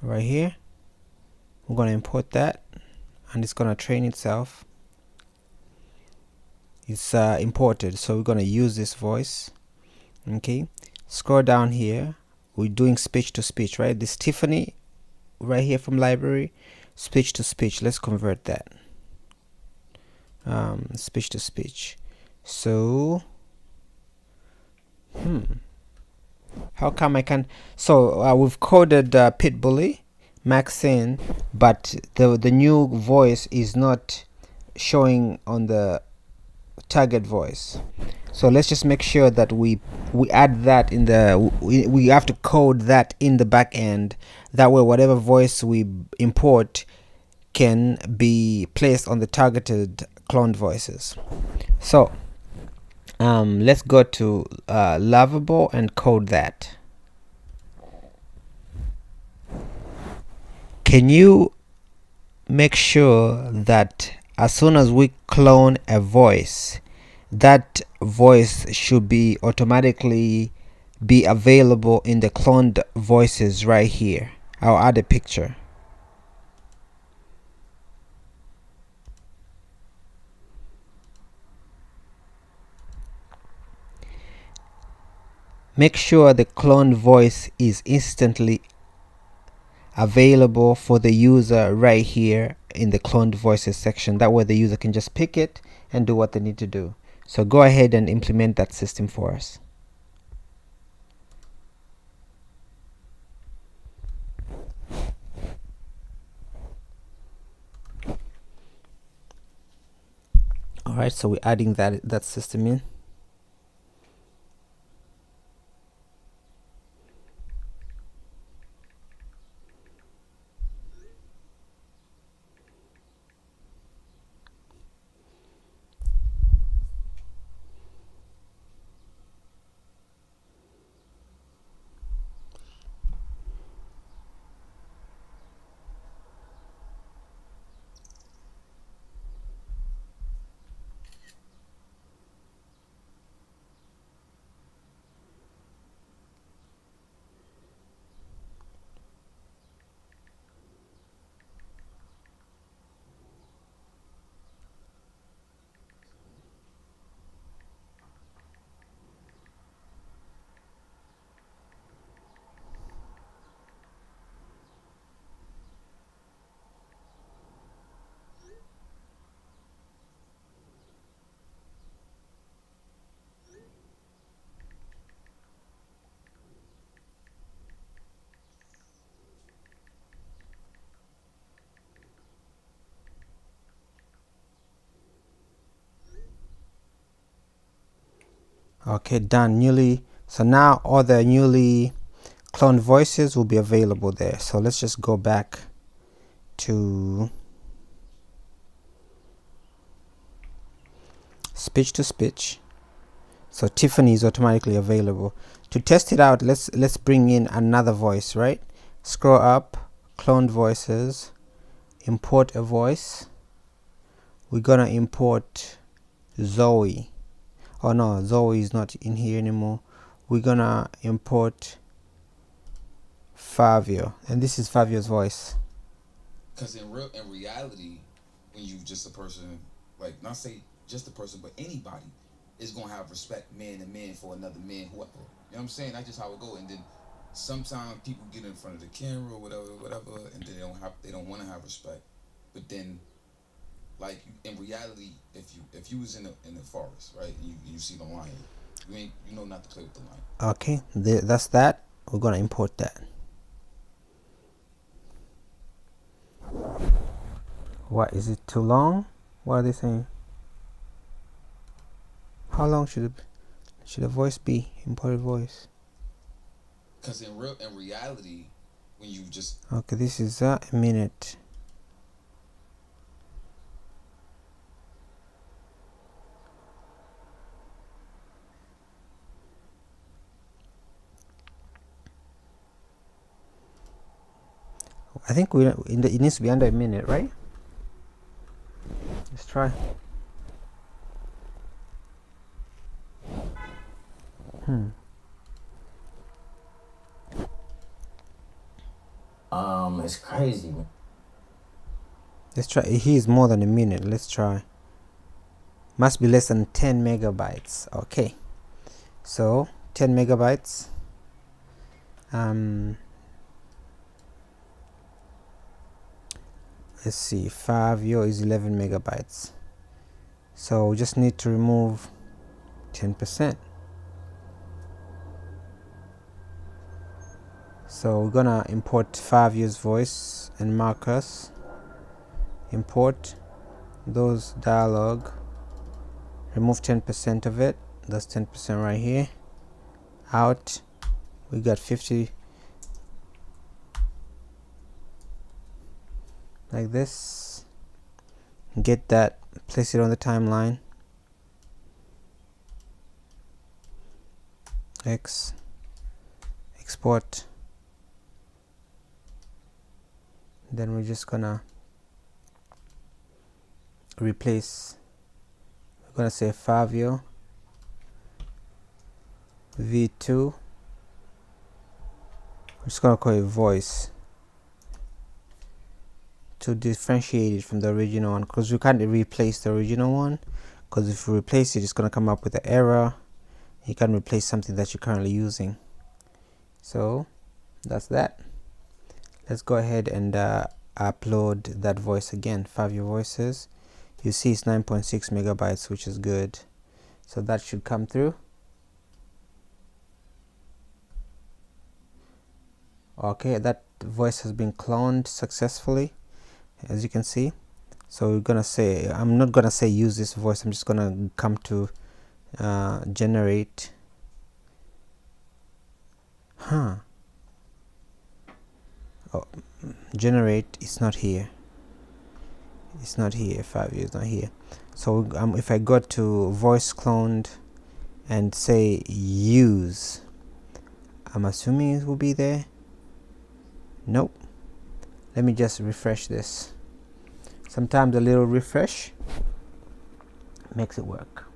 Speaker 1: Right here, we're going to import that, and it's going to train itself. It's imported, so we're going to use this voice. Okay, scroll down here, we're doing speech to speech, right? This Tiffany right here from library, speech to speech. Let's convert that, speech to speech. So how come I can? So we've coded Pitbully, Maxine, but the new voice is not showing on the target voice. So let's just make sure that we add that in the we have to code that in the back end. That way whatever voice we import can be placed on the targeted cloned voices. So let's go to Lovable and code that. Can you make sure that as soon as we clone a voice, that voice should be automatically be available in the cloned voices right here? I'll add a picture. Make sure the cloned voice is instantly available for the user right here in the cloned voices section. That way the user can just pick it and do what they need to do. So go ahead and implement that system for us. Alright, so we're adding that system in. Okay, done. So now all the newly cloned voices will be available there. So let's just go back to speech to speech. So Tiffany is automatically available. To test it out, let's bring in another voice, right? Scroll up, clone voices, import a voice. We're gonna import Zoe. Oh no, Zoe is not in here anymore. We're gonna import Fabio, and this is Fabio's voice.
Speaker 13: Because in reality, when you just a person, like, not say just a person, but anybody is gonna have respect, man to man, for another man, whoever. You know what I'm saying? That's just how it go. And then sometimes people get in front of the camera or whatever, and they don't want to have respect. But then, like, in reality, if you was in the forest, right, and you see the lion, you know not to play with the lion.
Speaker 1: Okay, that's that. We're gonna import that. What, is it too long? What are they saying? How long should a voice be? Imported voice.
Speaker 13: Because in reality, when you just
Speaker 1: Okay, this is a minute. I think it needs to be under a minute, right? Let's try.
Speaker 14: It's crazy, man.
Speaker 1: Let's try. He is more than a minute. Let's try. Must be less than 10 megabytes. Okay, so 10 megabytes. Let's see, Fabio is 11 megabytes, so we just need to remove 10%. So we're gonna import Fabio's voice and Marcus. Import those dialogue, remove 10% of it. That's 10% right here. Out, we got 50, like this. Get that, place it on the timeline. Export. Then we're just gonna replace. We're gonna say Fabio v2. I'm just gonna call it voice to differentiate it from the original one, because we can't replace the original one, because if you replace it, it's gonna come up with an error. You can replace something that you're currently using. So that's that. Let's go ahead and upload that voice again. Fabio voices. You see it's 9.6 megabytes, which is good. So that should come through. Okay, that voice has been cloned successfully, as you can see. So we're gonna say, I'm not gonna say use this voice, I'm just gonna come to generate. Generate, it's not here. Fabio is not here. So if I go to voice cloned and say use, I'm assuming it will be there. Nope. Let me just refresh this. Sometimes a little refresh makes it work.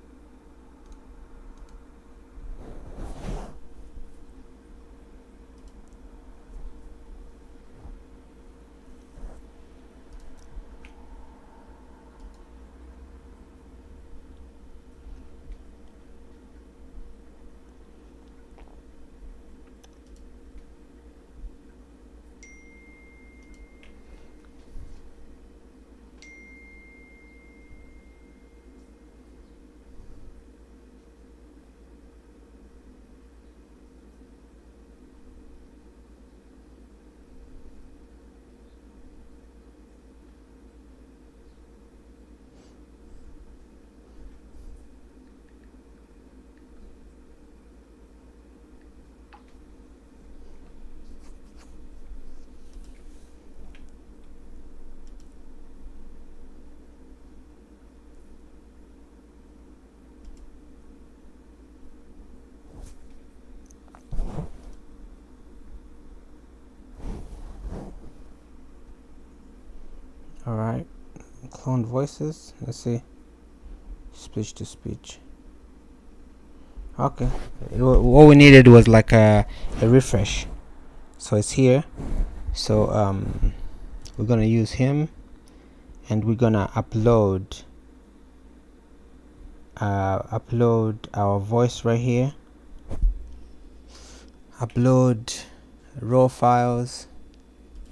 Speaker 1: Clone voices. Let's see. Speech to speech. Okay. All we needed was like a refresh. So it's here. So we're gonna use him, and we're gonna upload our voice right here. Upload raw files.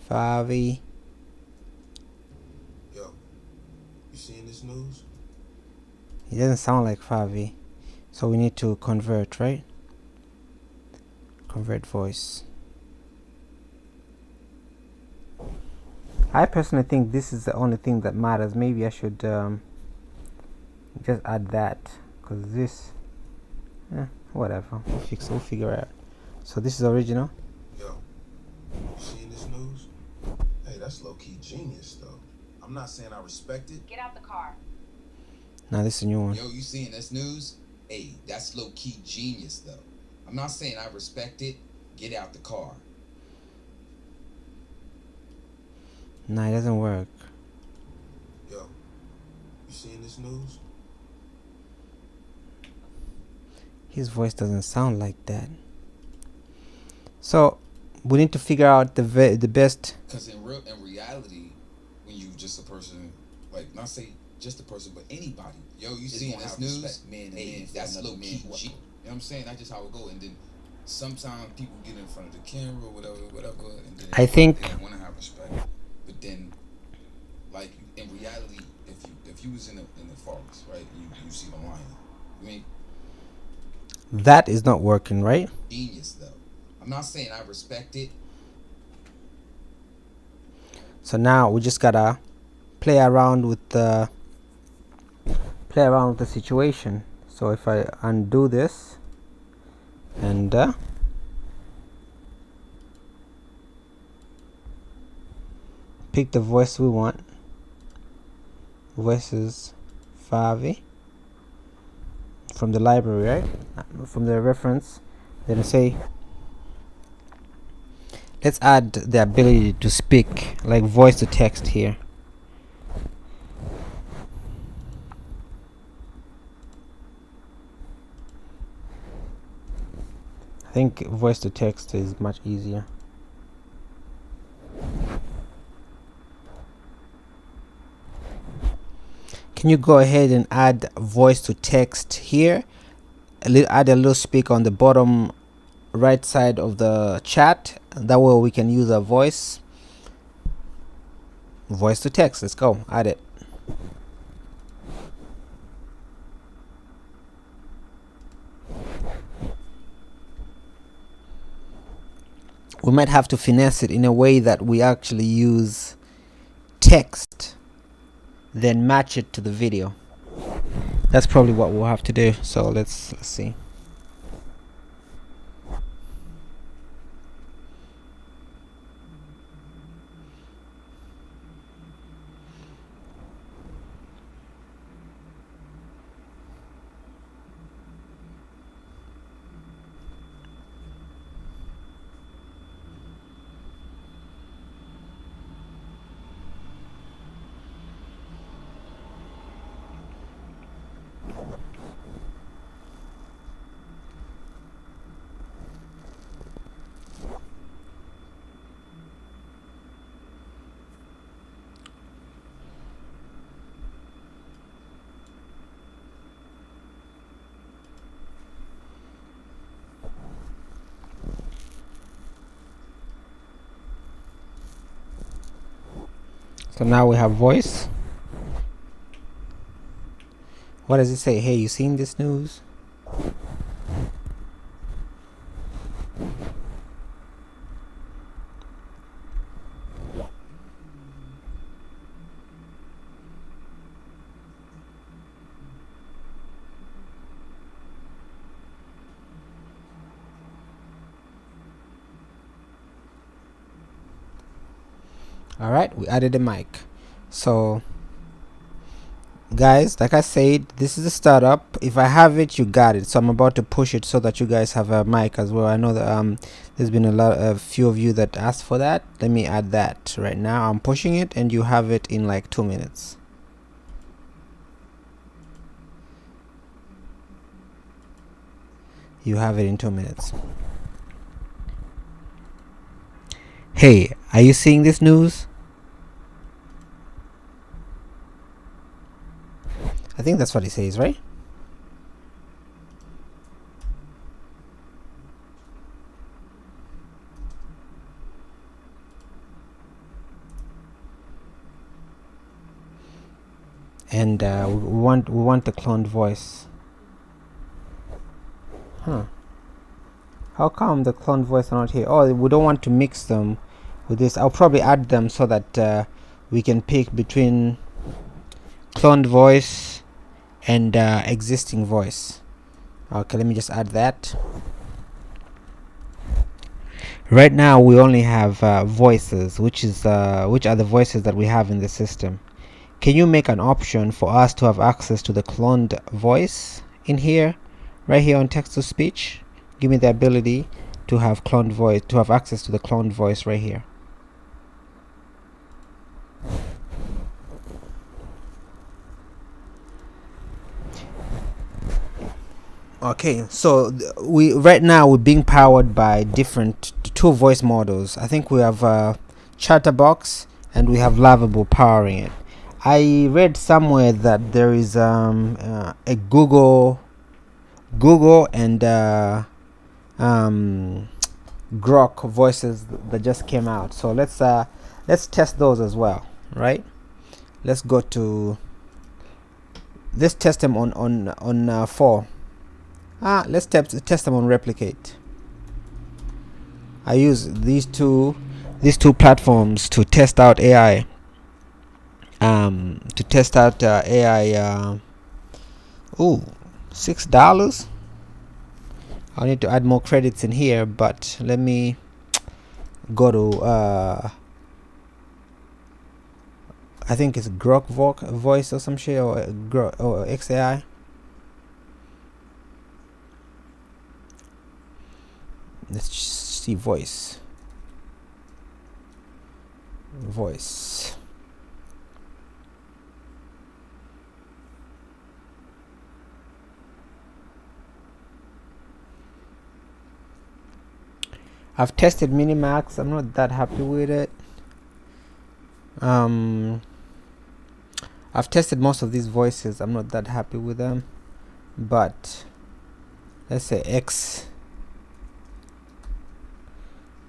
Speaker 1: Favi.
Speaker 8: Yo, you seeing this news?
Speaker 1: It doesn't sound like Favi, so we need to convert, right? Convert voice. I personally think this is the only thing that matters. Maybe I should just add that, because this, whatever, we'll figure out. So this is original.
Speaker 8: Yo, you seeing this news? Hey, that's low-key genius, though. I'm not saying I respect it.
Speaker 4: Get out the car.
Speaker 1: Now this is a new one.
Speaker 13: Yo, you seeing this news? Hey, that's low-key genius, though. I'm not saying I respect it. Get out the car.
Speaker 1: Nah, it doesn't work.
Speaker 8: Yo, you seeing this news?
Speaker 1: His voice doesn't sound like that. So we need to figure out the best.
Speaker 13: Because in reality, when you just a person, like, not say just a person, but anybody. Yo, you seeing this news? Man, hey, that's low key. You know what I'm saying? That's just how it go. And then sometimes people get in front of the camera or whatever, and then
Speaker 1: I think
Speaker 13: they want to have respect. But then, like, in reality, if you was in the forest, right, you see the lion. I mean,
Speaker 1: that is not working, right?
Speaker 13: Genius, though. I'm not saying I respect it.
Speaker 1: So now we just gotta play around with the situation. So if I undo this and pick the voice we want, voices Favi from the library, right? From the reference, then say let's add the ability to speak, like voice to text here. I think voice to text is much easier. Can you go ahead and add voice to text here? Add a little speak on the bottom right side of the chat. That way we can use a voice to text. Let's go. Add it. We might have to finesse it in a way that we actually use text, then match it to the video. That's probably what we'll have to do. So let's see. So now we have voice. What does it say? Hey, you seen this news? Alright, we added a mic. So guys, like I said, this is a startup. If I have it, you got it. So I'm about to push it so that you guys have a mic as well. I know that there's been a few of you that asked for that. Let me add that right now. I'm pushing it and you have it in like 2 minutes. You have it in 2 minutes. Hey, are you seeing this news? I think that's what he says, right? And we want the cloned voice. Huh? How come the cloned voice are not here? Oh, we don't want to mix them with this. I'll probably add them so that we can pick between cloned voice and existing voice. Okay, let me just add that. Right now we only have voices, which are the voices that we have in the system. Can you make an option for us to have access to the cloned voice in here, right here on text to speech? Give me the ability to have cloned voice, to have access to the cloned voice right here. Okay, so right now we're being powered by different two voice models. I think we have Chatterbox and we have Lovable powering it. I read somewhere that there is a Google and Grok voices that just came out. So let's test those as well, right? Let's test them on 4. Let's test them on Replicate. I use these two platforms to test out AI. AI. Ooh, $6. I'll need to add more credits in here, but let me go to I think it's Grok voice or some shit, or XAI. Let's see voice. I've tested Minimax. I'm not that happy with it. I've tested most of these voices. I'm not that happy with them. But let's say X.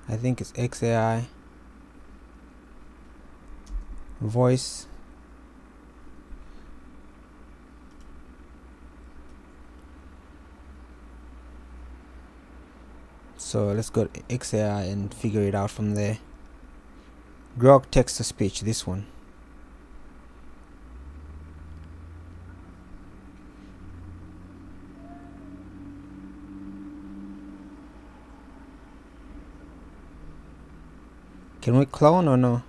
Speaker 1: I think it's XAI voice. So let's go to XAI and figure it out from there. Grok text to speech, this one. Can we clone or no?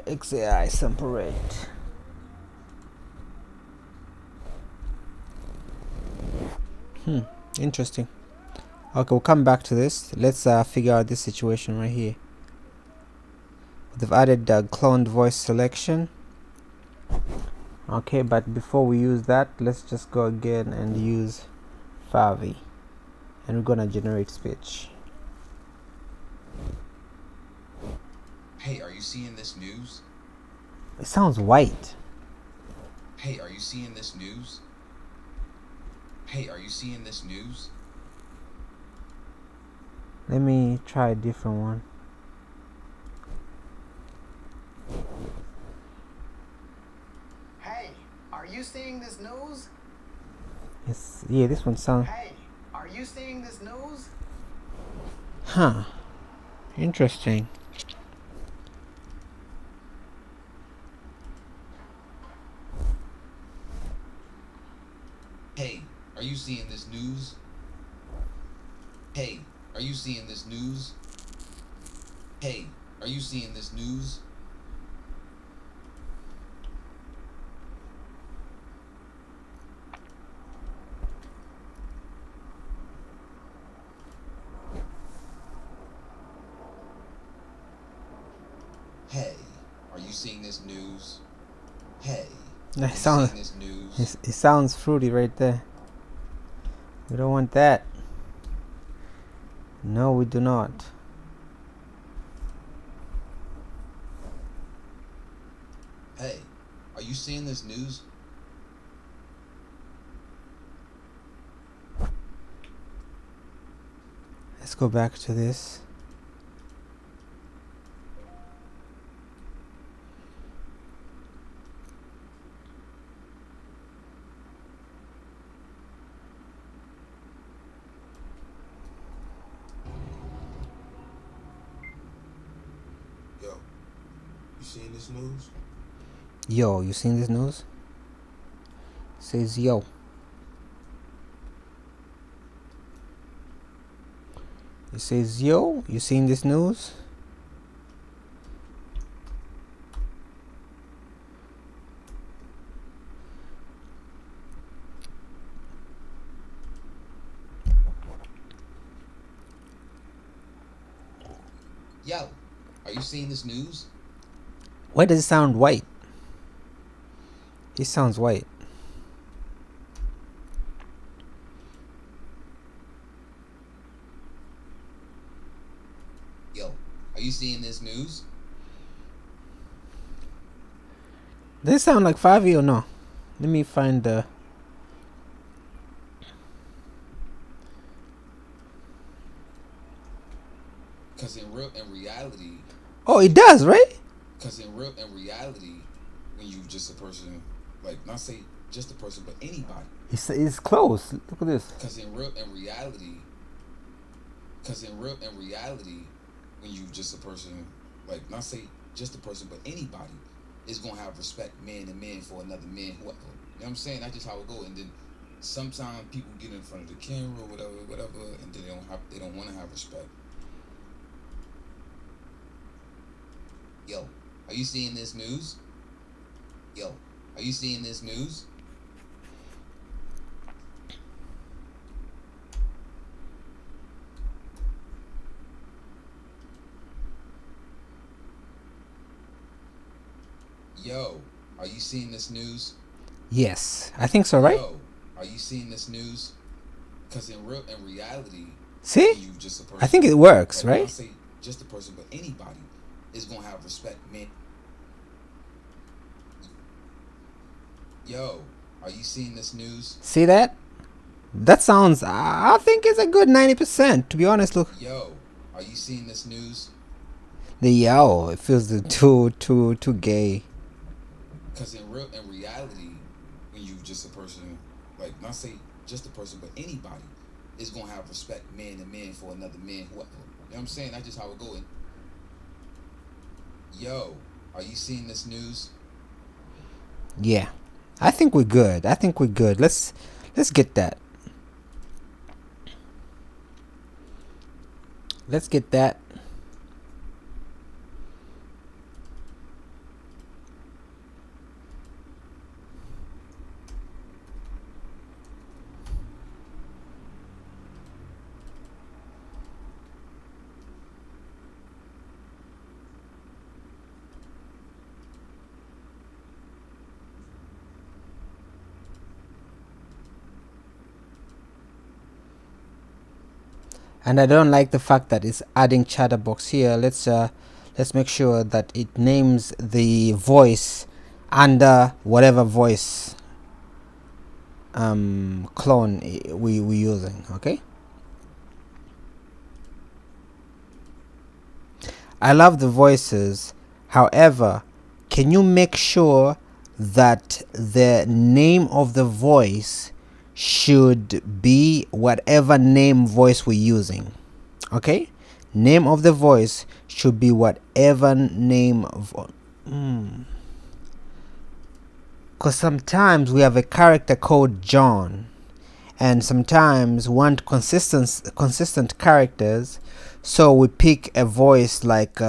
Speaker 1: XAI sample rate. Interesting. Okay, we'll come back to this. Let's figure out this situation right here. They've added the cloned voice selection. Okay, but before we use that, let's just go again and use Favi, and we're gonna generate speech.
Speaker 13: Hey, are you seeing this news?
Speaker 1: It sounds white.
Speaker 13: Hey, are you seeing this news? Hey, are you seeing this news?
Speaker 1: Let me try a different one.
Speaker 12: Hey, are you seeing this news?
Speaker 1: Yeah, this one sounds.
Speaker 12: Hey, are you seeing this news?
Speaker 1: Huh. Interesting.
Speaker 13: Hey, are you seeing this news? Hey, are you seeing this news? Hey, are you seeing this news? Hey, are you seeing this news? Hey,
Speaker 1: It sounds fruity right there. We don't want that. No, we do not.
Speaker 13: Hey, are you seeing this news?
Speaker 1: Let's go back to this.
Speaker 8: Yo, you seen this news?
Speaker 1: Yo, you seen this news? Says yo. It says yo, you seen this news?
Speaker 13: Yo, are you seeing this news?
Speaker 1: Why does it sound white? It sounds white.
Speaker 13: Yo, are you seeing this news?
Speaker 1: Does it sound like 5e or no? Let me find the...
Speaker 13: Cause in reality.
Speaker 1: Oh, it does, right?
Speaker 13: Cause in reality, when you just a person, like not say just a person, but anybody.
Speaker 1: It's close. Look at this.
Speaker 13: Cause in reality. Cause in reality, when you just a person, like not say just a person, but anybody is gonna have respect, man to man, for another man, whoever. You know what I'm saying? That's just how it go. And then sometimes people get in front of the camera, whatever, and then they don't want to have respect. Yo, are you seeing this news? Yo, are you seeing this news? Yo, are you seeing this news?
Speaker 1: Yes, I think so, right?
Speaker 13: Yo, are you seeing this news? Because in reality,
Speaker 1: see,
Speaker 13: you just a person,
Speaker 1: I think it works,
Speaker 13: like,
Speaker 1: right?
Speaker 13: Not say just a person, but anybody is gonna have respect, man. Yo, are you seeing this news?
Speaker 1: See that? That sounds, I think it's a good 90%, to be honest. Look.
Speaker 13: Yo, are you seeing this news?
Speaker 1: The yo, it feels too gay.
Speaker 13: Because in reality, when you just a person, like not say just a person, but anybody is gonna have respect, man to man, for another man, whoever. You know what I'm saying? That's just how it goes. Yo, are you seeing this news?
Speaker 1: Yeah, I think we're good. Let's get that. Let's get that. And I don't like the fact that it's adding chatterbox here. Let's make sure that it names the voice under whatever voice clone we're using. Okay, I love the voices. However, can you make sure that the name of the voice should be whatever name voice we're using? Okay, name of the voice should be whatever name because sometimes we have a character called John, and sometimes want consistent characters, so we pick a voice like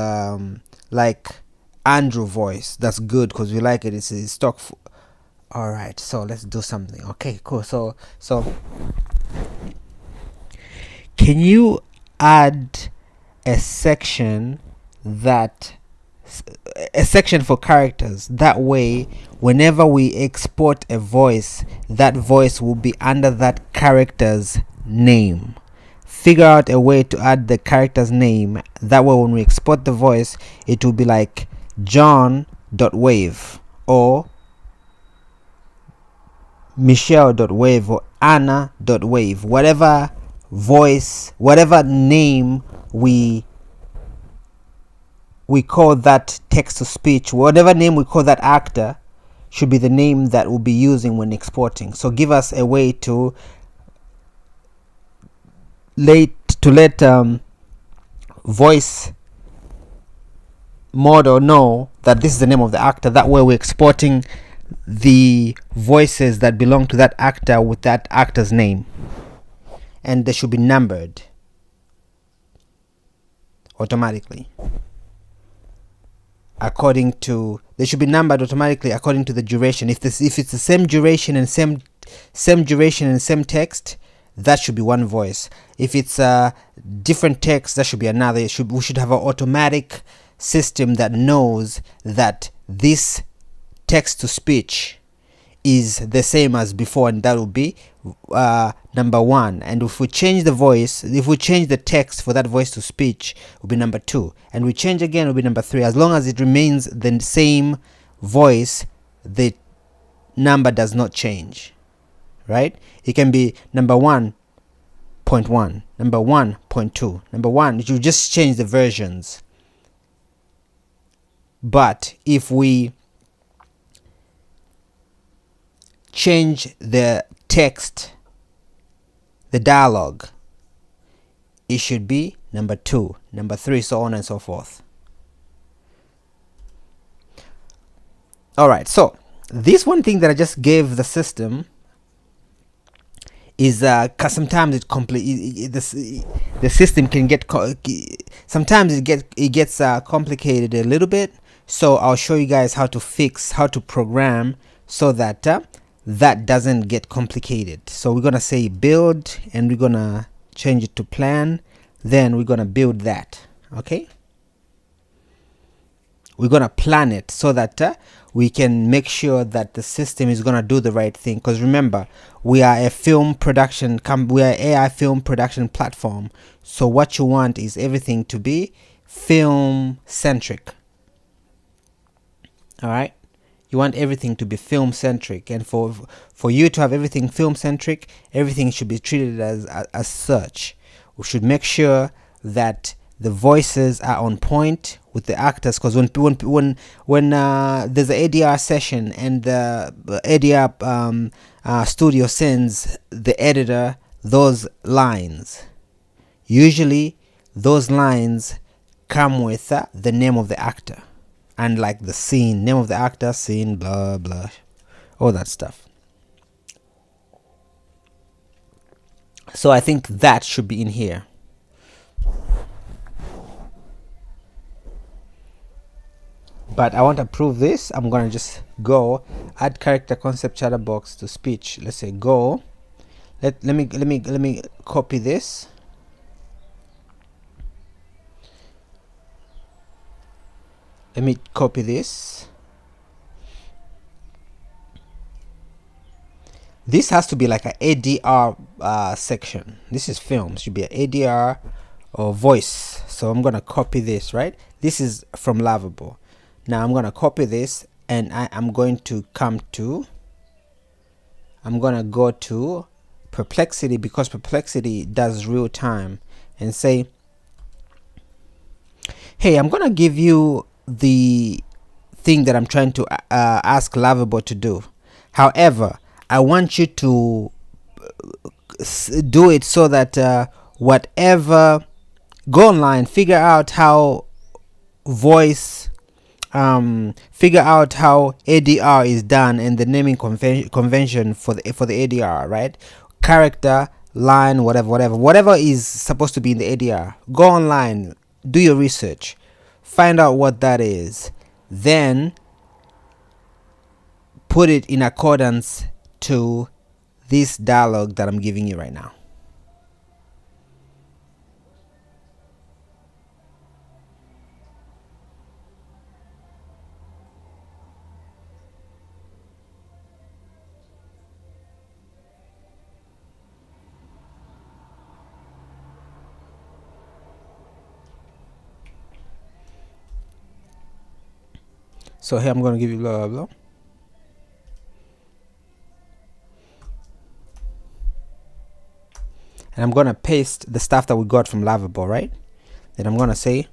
Speaker 1: Andrew voice. That's good because we like it. It's a stock. All right, so let's do something. Okay, cool. So can you add a section for characters? That way, whenever we export a voice, that voice will be under that character's name. Figure out a way to add the character's name. That way when we export the voice, it will be like John.wave or Michelle.wave or Anna.wave. Whatever voice, whatever name we call that text to speech, whatever name we call that actor, should be the name that we'll be using when exporting. So give us a way to let voice model know that this is the name of the actor. That way we're exporting the voices that belong to that actor with that actor's name, and they should be numbered automatically they should be numbered automatically according to the duration. If it's the same duration and same text, that should be one voice. If it's a different text, that should be another. We should have an automatic system that knows that this text to speech is the same as before, and that will be number 1. And if we change the text for that voice to speech, it will be number 2, and we change again, it will be number 3. As long as it remains the same voice, the number does not change, right? It can be number 1.1, number 1.2, number 1. You just change the versions. But if we change the text, the dialogue, it should be number 2, number 3, so on and so forth. Alright, so this one thing that I just gave the system is cause sometimes the system can get sometimes it gets complicated a little bit. So I'll show you guys how to program so that that doesn't get complicated. So we're gonna say build, and we're gonna change it to plan, then we're gonna build that. Okay, we're gonna plan it so that we can make sure that the system is gonna do the right thing, because remember, we are a film production we are AI film production platform. So what you want is everything to be film centric. All right, you want everything to be film centric, and for you to have everything film centric, everything should be treated as such. We should make sure that the voices are on point with the actors, because when there's an ADR session and the ADR studio sends the editor those lines, usually those lines come with the name of the actor, and like the scene, name of the actor, scene, blah blah, all that stuff. So I think that should be in here. But I want to prove this. I'm gonna just go add character concept chatterbox to speech. Let's say go. Let me copy this. Let me copy this. This has to be like an ADR section. This is film. Should be an ADR or voice. So I'm gonna copy this, right? This is from Lovable. Now I'm gonna copy this, and I'm going to go to Perplexity, because Perplexity does real time, and say, hey, I'm gonna give you the thing that I'm trying to ask Lovable to do. However, I want you to do it so that whatever, go online, figure out how figure out how ADR is done and the naming convention for the ADR, right? Character, line, whatever is supposed to be in the ADR. Go online, do your research, find out what that is, then put it in accordance to this dialogue that I'm giving you right now. So here I'm going to give you blah blah blah. And I'm going to paste the stuff that we got from Lovable, right? Then I'm going to say,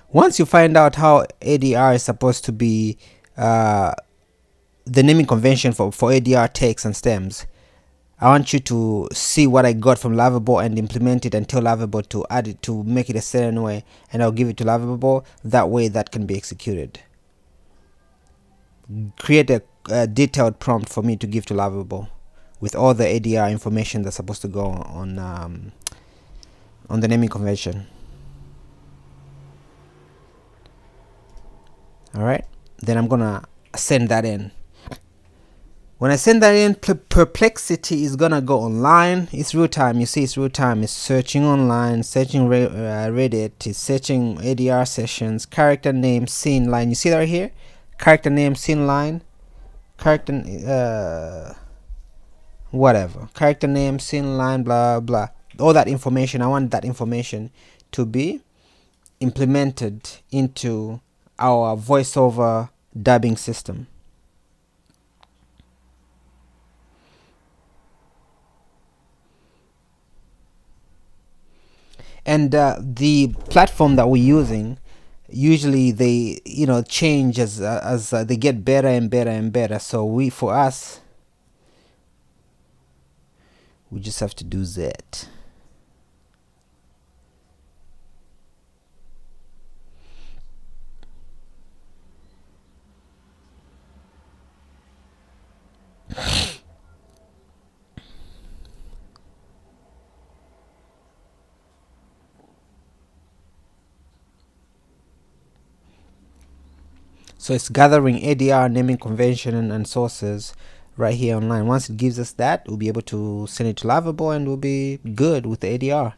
Speaker 1: once you find out how ADR is supposed to be, the naming convention for ADR takes and stems, I want you to see what I got from Lovable and implement it and tell Lovable to add it, to make it a certain way, and I'll give it to Lovable. That way that can be executed. Create a detailed prompt for me to give to Lovable with all the ADR information that's supposed to go on the naming convention. Alright, then I'm gonna send that in. When I send that in, Perplexity is gonna go online. It's real time. You see, it's real time. It's searching online, searching Reddit, it's searching ADR sessions, character name, scene line. You see that right here? Character name, scene line, character whatever. Character name, scene line, blah blah. All that information. I want that information to be implemented into our voiceover dubbing system. And the platform that we're using, usually they change as they get better and better and better. So for us, we just have to do that. So it's gathering ADR naming convention and sources right here online. Once it gives us that, we'll be able to send it to Lovable and we'll be good with the ADR.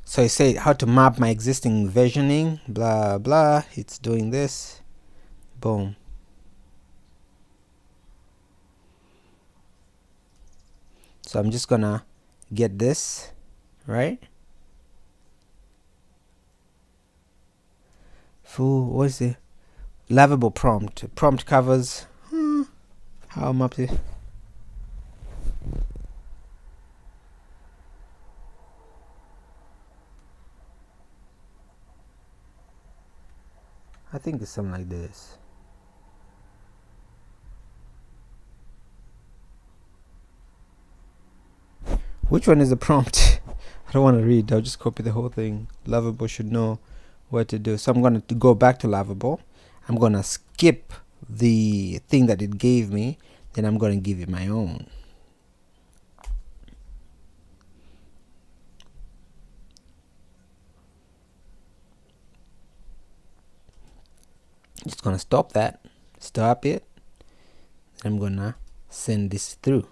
Speaker 1: So I say how to map my existing versioning, blah blah. It's doing this. Boom. So I'm just gonna get this, right? What is it? Lovable prompt. Prompt covers how I'm up to. I think it's something like this. Which one is the prompt? I don't want to read. I'll just copy the whole thing. Lovable should know what to do. So I'm going to go back to Lovable. I'm going to skip the thing that it gave me. Then I'm going to give it my own. Just going to stop that. Stop it. I'm going to send this through.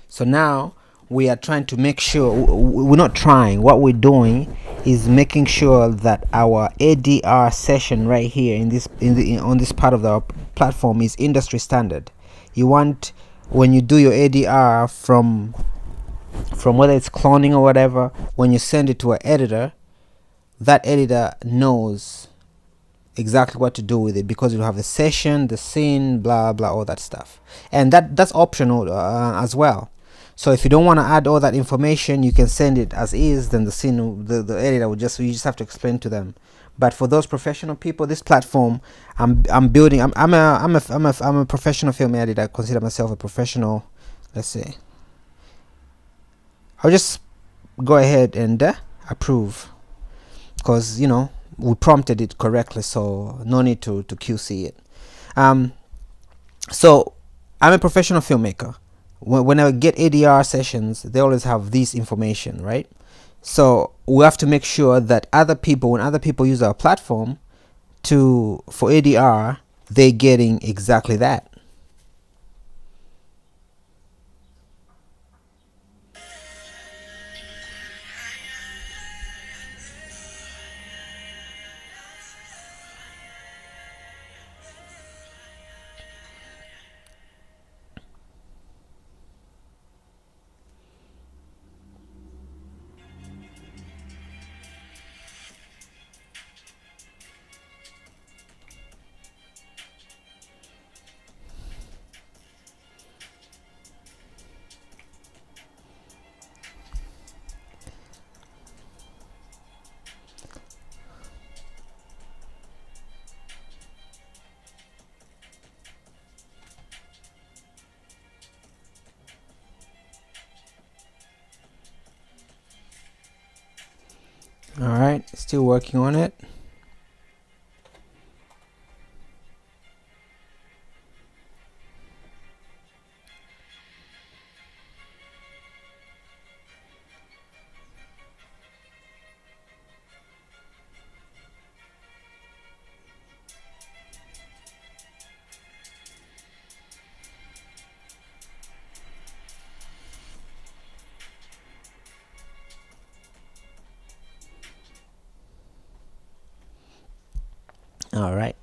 Speaker 1: So now we are trying to make sure, we're not trying, what we're doing is making sure that our ADR session right here on this part of the platform is industry standard. You want, when you do your ADR from whether it's cloning or whatever, when you send it to an editor, that editor knows exactly what to do with it, because you'll have the session, the scene, blah blah, all that stuff. And that's optional as well. So if you don't want to add all that information, you can send it as is. Then the scene, the editor will you just have to explain to them. But for those professional people, this platform I'm building. I'm a professional film editor. I consider myself a professional. Let's see. I'll just go ahead and approve, because we prompted it correctly, so no need to QC it. So I'm a professional filmmaker. When I get ADR sessions, they always have this information, right? So we have to make sure that when other people use our platform for ADR, they're getting exactly that. All right, still working on it. All right.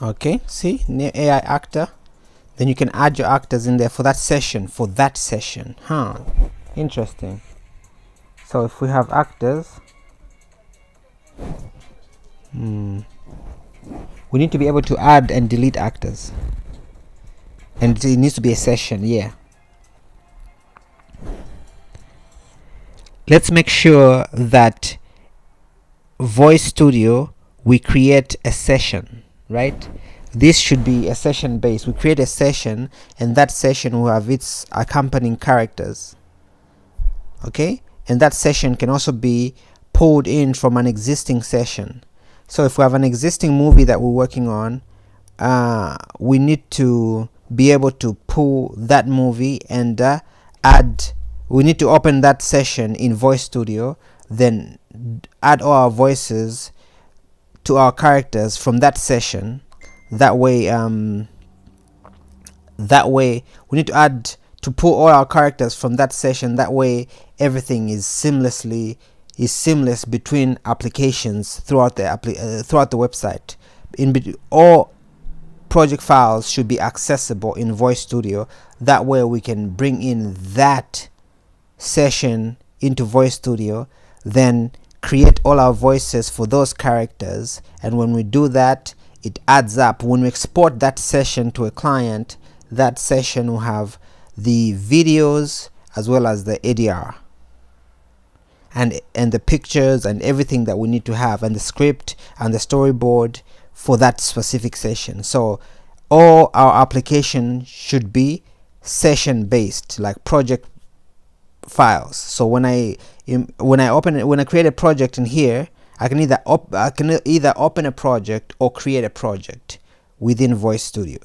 Speaker 1: Okay, see, near AI actor. Then you can add your actors in there for that session. Huh, interesting. So if we have actors, we need to be able to add and delete actors, and it needs to be a session. Yeah, let's make sure that Voice Studio, we create a session, right? This should be a session based. We create a session, and that session will have its accompanying characters. Okay, and that session can also be pulled in from an existing session. So if we have an existing movie that we're working on, we need to be able to pull that movie and we need to open that session in Voice Studio, then add all our voices to our characters from that session. That way we need to add to pull all our characters from that session. That way everything is seamless between applications throughout the website. All project files should be accessible in Voice Studio. That way we can bring in that session into Voice Studio, then create all our voices for those characters, and when we do that, it adds up. When we export that session to a client, that session will have the videos as well as the ADR and the pictures and everything that we need to have, and the script and the storyboard for that specific session. So all our application should be session based, like project files. So when I create a project in here, I can either open a project or create a project within Voice Studio,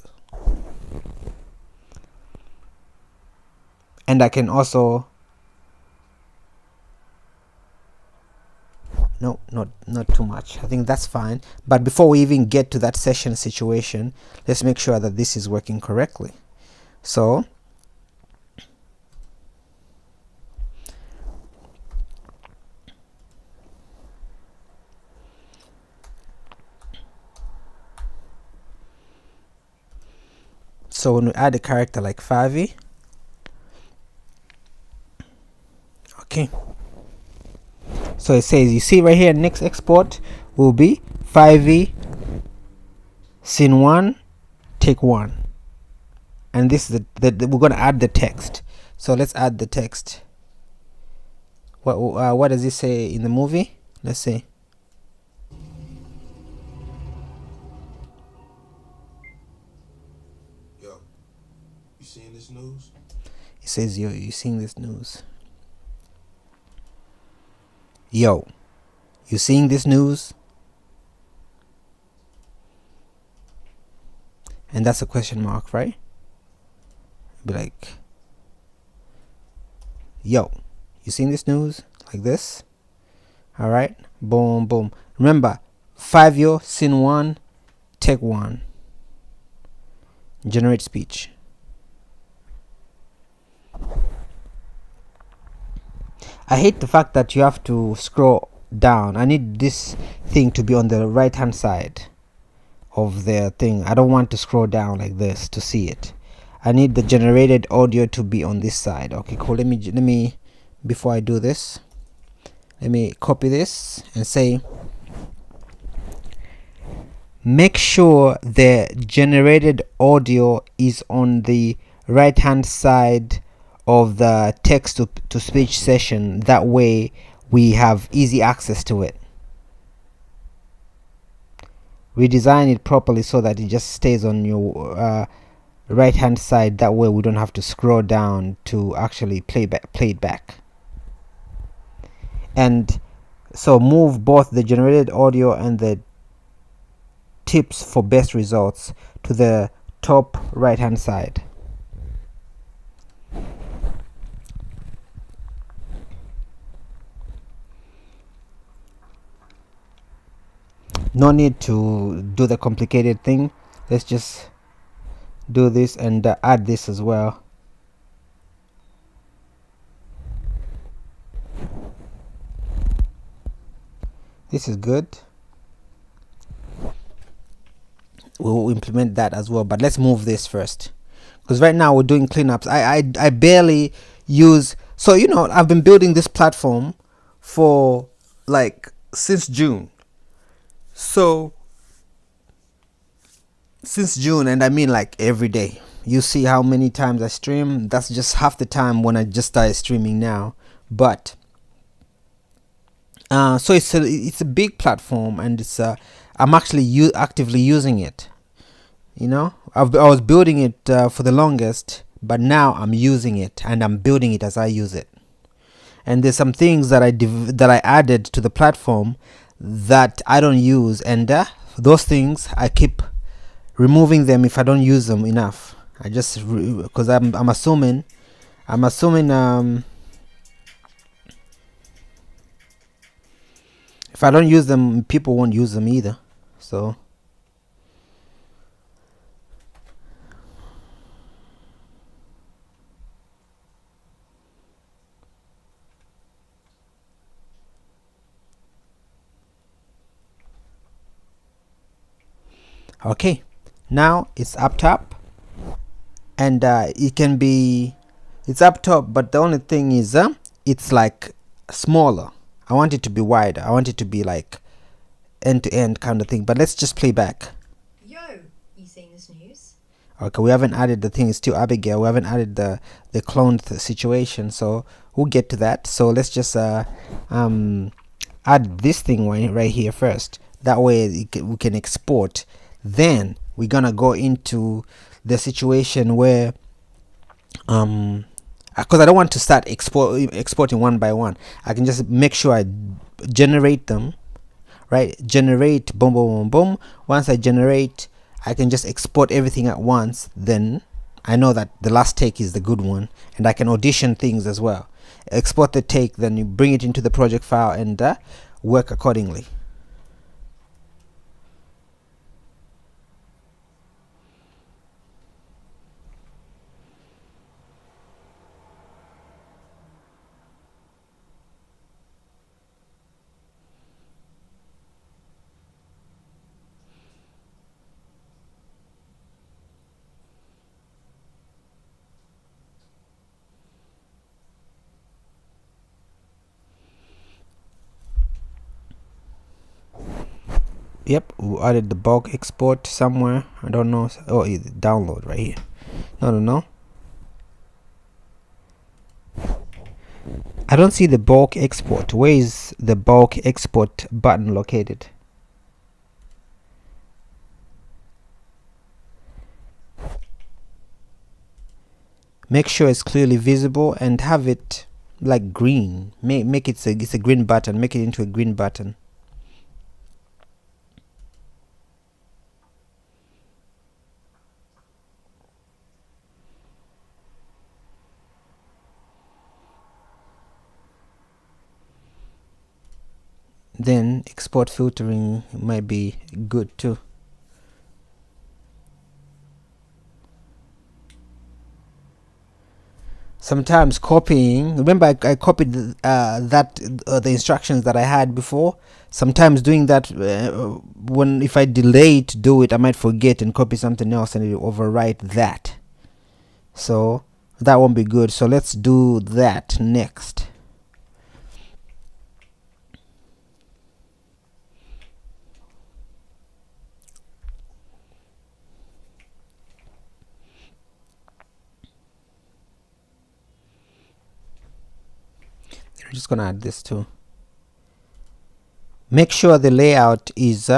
Speaker 1: and I can also no, not too much. I think that's fine. But before we even get to that session situation, let's make sure that this is working correctly. So when we add a character like Favi, okay, so it says, you see right here, next export will be 5V scene 1 take 1, and this is the we're going to add the text. So let's add the text. What does it say in the movie? Let's see.
Speaker 8: Yo, you seeing this news?
Speaker 1: It says, yo, you seeing this news? Yo, you seeing this news? And that's a question mark, right? Be like, yo, you seeing this news? Like this. All right. Boom, boom. Remember, 5 scene 1, take 1. Generate speech. I hate the fact that you have to scroll down. I need this thing to be on the right hand side of the thing. I don't want to scroll down like this to see it. I need the generated audio to be on this side. Okay, cool. Let me before I do this, let me copy this and say, make sure the generated audio is on the right hand side of the text to speech session. That way we have easy access to it. Redesign it properly so that it just stays on your right hand side. That way we don't have to scroll down to actually play it back. And so move both the generated audio and the tips for best results to the top right hand side. No need to do the complicated thing. Let's just do this and add this as well. This is good. We'll implement that as well, but let's move this first, because right now we're doing cleanups. I barely use, so you know, I've been building this platform for like since June. So since June, and I mean like every day. You see how many times I stream. That's just half the time when I just started streaming now. But so it's a big platform, and it's I'm actually actively using it. You know, I was building it for the longest, but now I'm using it and I'm building it as I use it. And there's some things that I added to the platform that I don't use, and those things I keep removing them if I don't use them enough. I just because I'm assuming if I don't use them, people won't use them either. So okay, now it's up top, and it's up top, but the only thing is it's like smaller. I want it to be wider. I want it to be like end to end kind of thing. But let's just play back.
Speaker 14: Yo, you seeing this news?
Speaker 1: Okay, we haven't added the thing. It's still Abigail. We haven't added the cloned situation, so we'll get to that. So let's just add this thing right here first. That way we can export. Then we're gonna go into the situation where because I don't want to start exporting one by one. I can just make sure I generate them, right? Generate, boom, boom, boom, boom. Once I generate, I can just export everything at once. Then I know that the last take is the good one, and I can audition things as well. Export the take, then you bring it into the project file and work accordingly. Yep, we added the bulk export somewhere. I don't know. Oh, download right here. No. I don't see the bulk export. Where is the bulk export button located? Make sure it's clearly visible and have it like green. Make it it's a green button. Make it into a green button. Then export filtering might be good too. Sometimes copying, remember I copied the instructions that I had before. Sometimes doing that, if I delay to do it, I might forget and copy something else and it will overwrite that. So that won't be good. So let's do that next. I'm just gonna add this too. Make sure the layout is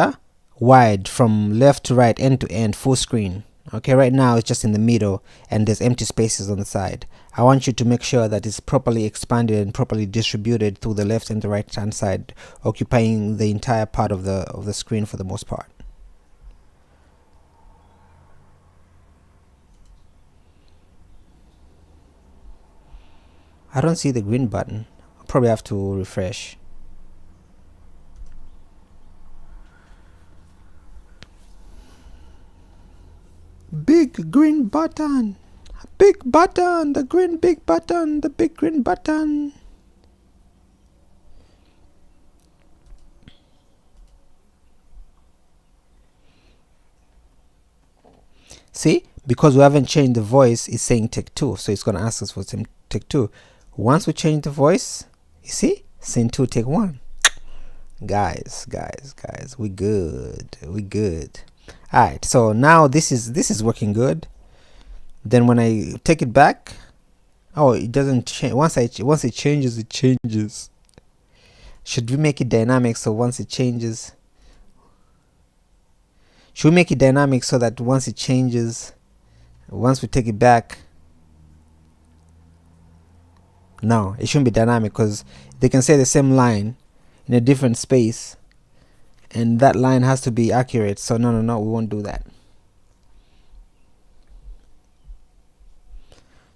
Speaker 1: wide from left to right, end to end, full screen. Okay, right now it's just in the middle and there's empty spaces on the side. I want you to make sure that it's properly expanded and properly distributed to the left and the right hand side, occupying the entire part of the screen for the most part. I don't see the green button. I'll probably have to refresh. Big green button. Big button. The green big button. The big green button. See, because we haven't changed the voice, it's saying take two, so it's going to ask us for some take two. Once we change the voice, you see, scene two, take one. Guys, we good. All right, so now this is working good. Then when I take it back, oh, it doesn't change. Once it changes, it changes. Should we make it dynamic so once it changes? Should we make it dynamic so that once it changes, once we take it back? No, it shouldn't be dynamic because they can say the same line in a different space and that line has to be accurate. So no, we won't do that.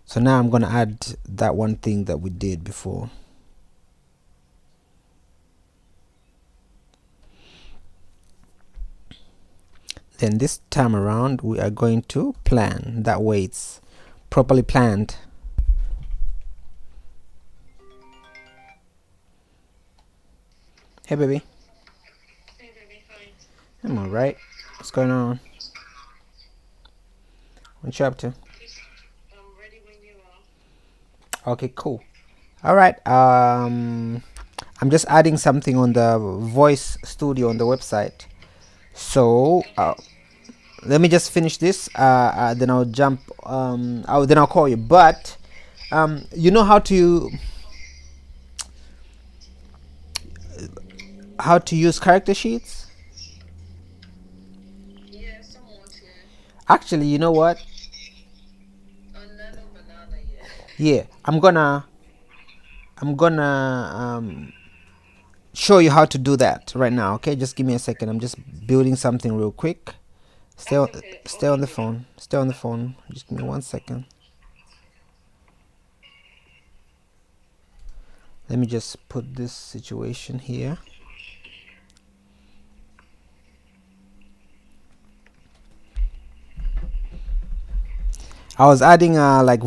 Speaker 1: So now I'm going to add that one thing that we did before. Then this time around we are going to plan. That way it's properly planned. Hey baby.
Speaker 11: Hey baby, hi.
Speaker 1: I'm alright. What's going on? What you up to?
Speaker 11: I'm ready when you are.
Speaker 1: Okay, cool. Alright, I'm just adding something on the voice studio on the website. So let me just finish this, then I'll jump, then I'll call you. But you know how to use character sheets?
Speaker 11: Yeah, somewhat, yeah.
Speaker 1: Actually, you know what?
Speaker 11: On Nano Banana, yeah.
Speaker 1: Yeah, I'm gonna show you how to do that right now. Okay, just give me a second. I'm just building something real quick. Stay on the phone. Stay on the phone. Just give me 1 second. Let me just put this situation here. I was adding like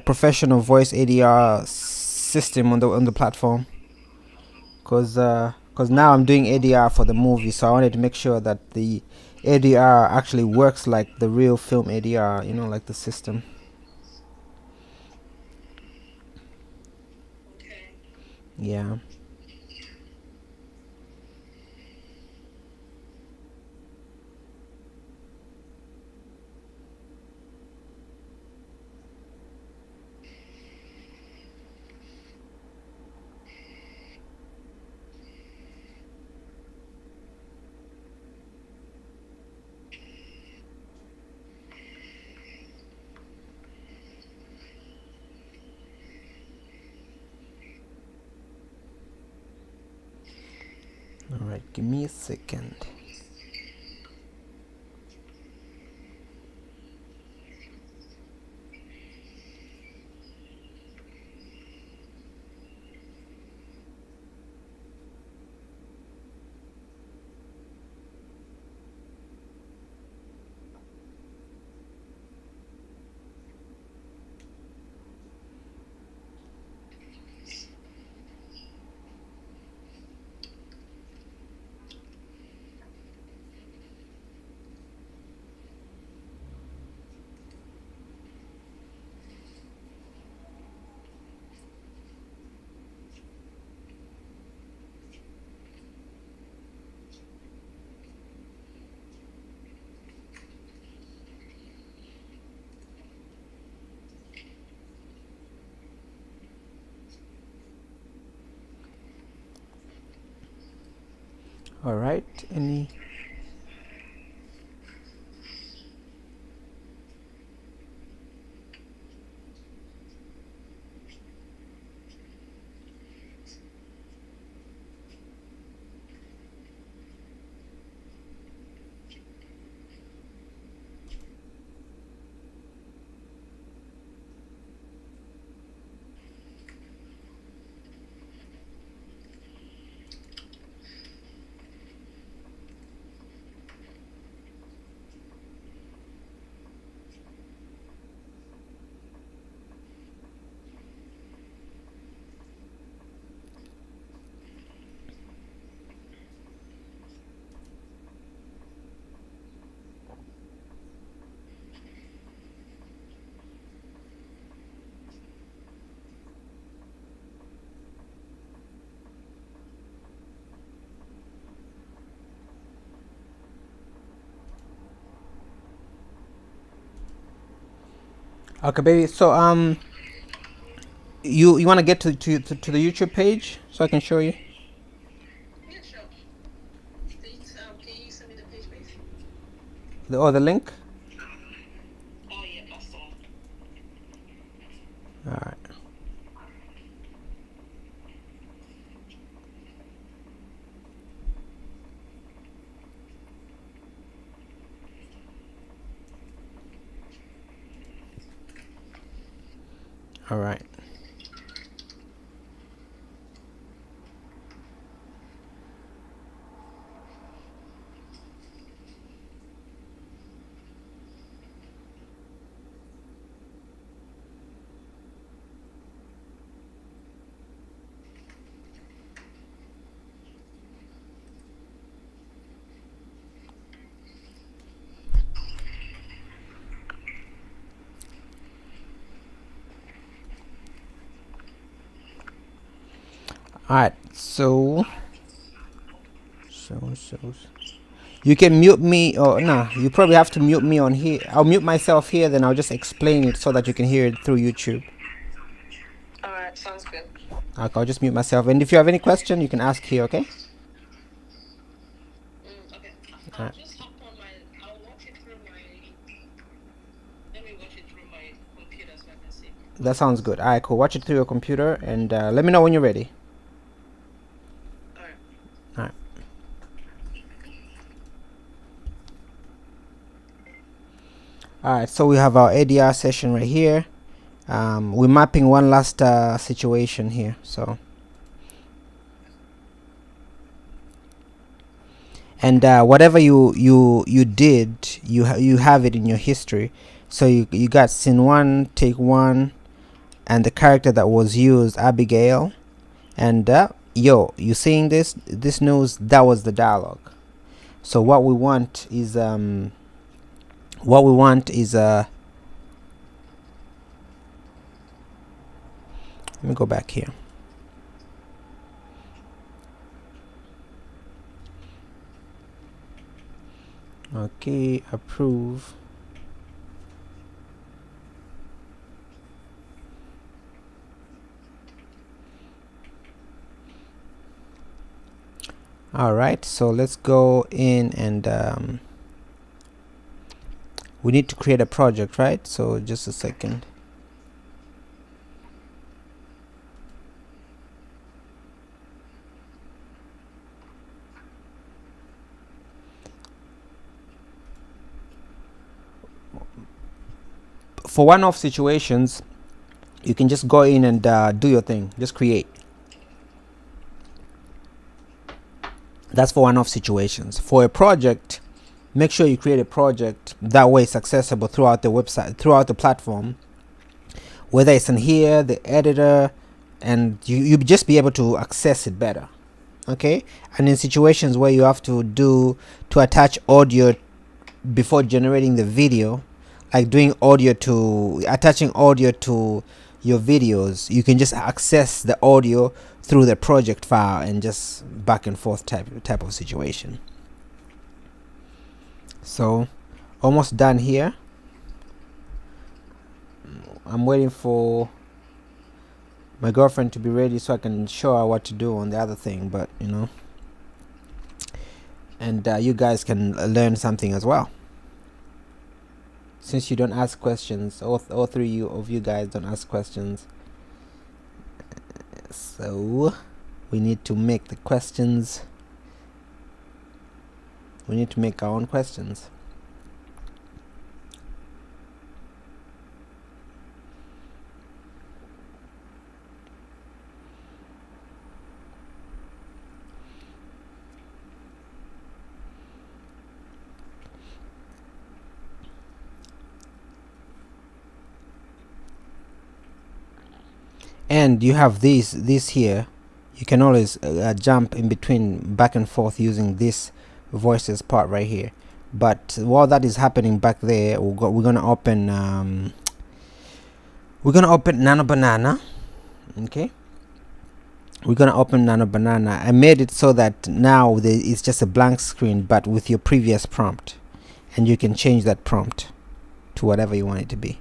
Speaker 1: professional voice ADR system on the platform, cause now I'm doing ADR for the movie, so I wanted to make sure that the ADR actually works like the real film ADR, you know, like the system.
Speaker 11: Okay.
Speaker 1: Yeah. All right, give me a second. All right, any okay, baby. So you want to get to the YouTube page so I can show you?
Speaker 11: Yeah, sure. Please, can you send me the page, please?
Speaker 1: The link?
Speaker 11: Oh, yeah, that's the one.
Speaker 1: All right. All right. All right. So you can mute me, or nah, you probably have to mute me on here. I'll mute myself here, then I'll just explain it so that you can hear it through YouTube.
Speaker 11: All right, sounds good.
Speaker 1: Okay, I'll just mute myself, and if you have any question, you can ask here, okay?
Speaker 11: Okay.
Speaker 1: All right.
Speaker 11: Just hop on I'll watch it through let me watch it through my computer so I can see.
Speaker 1: That sounds good. All right, cool. Watch it through your computer, and let me know when you're ready.
Speaker 11: All right.
Speaker 1: All right. All right, so we have our ADR session right here. We're mapping one last situation here. So, and whatever you did, you have it in your history. So you got scene 1, take 1, and the character that was used, Abigail. And yo, you seeing this news? That was the dialogue. So what we want is let me go back here. Okay, approve. All right, so let's go in, and we need to create a project, right? So just a second. for one-off situations, you can just go in and do your thing, just create. That's for one-off situations. For a project, make sure you create a project, that way it's accessible throughout the website, throughout the platform, whether it's in here, the editor, and you just be able to access it better. Okay, and in situations where you have to attach audio before generating the video, like doing attaching audio to your videos, you can just access the audio through the project file and just back and forth type of situation. So almost done here. I'm waiting for my girlfriend to be ready so I can show her what to do on the other thing, but you know, and you guys can learn something as well, since you don't ask questions. All three of you guys don't ask questions, so we need to make the questions, we need to make our own questions. And you have this here, you can always jump in between, back and forth, using this voices part right here. But while that is happening back there, we're gonna open Nano Banana. Okay, we're gonna open Nano Banana. I made it so that now it's just a blank screen, but with your previous prompt, and you can change that prompt to whatever you want it to be.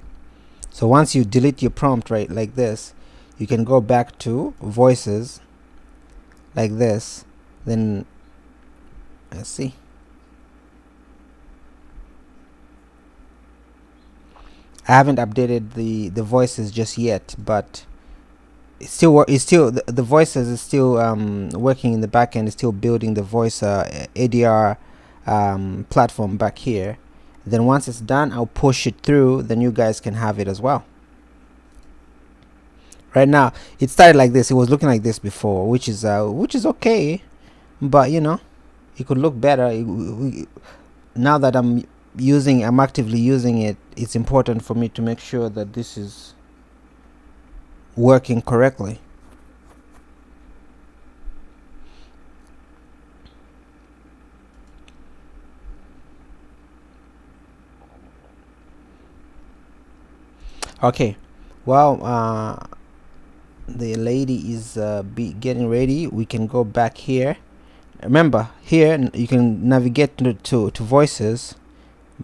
Speaker 1: So once you delete your prompt, right, like this, you can go back to voices like this. Then let's see, I haven't updated the voices just yet, but it's still the voices is still working in the back end. It's still building the voice ADR platform back here. Then once it's done, I'll push it through, then you guys can have it as well. Right now it started like this, it was looking like this before, which is okay, but you know, it could look better. Now that I'm actively using it, it's important for me to make sure that this is working correctly. Okay, well, the lady is getting ready. We can go back here. Remember, here you can navigate to voices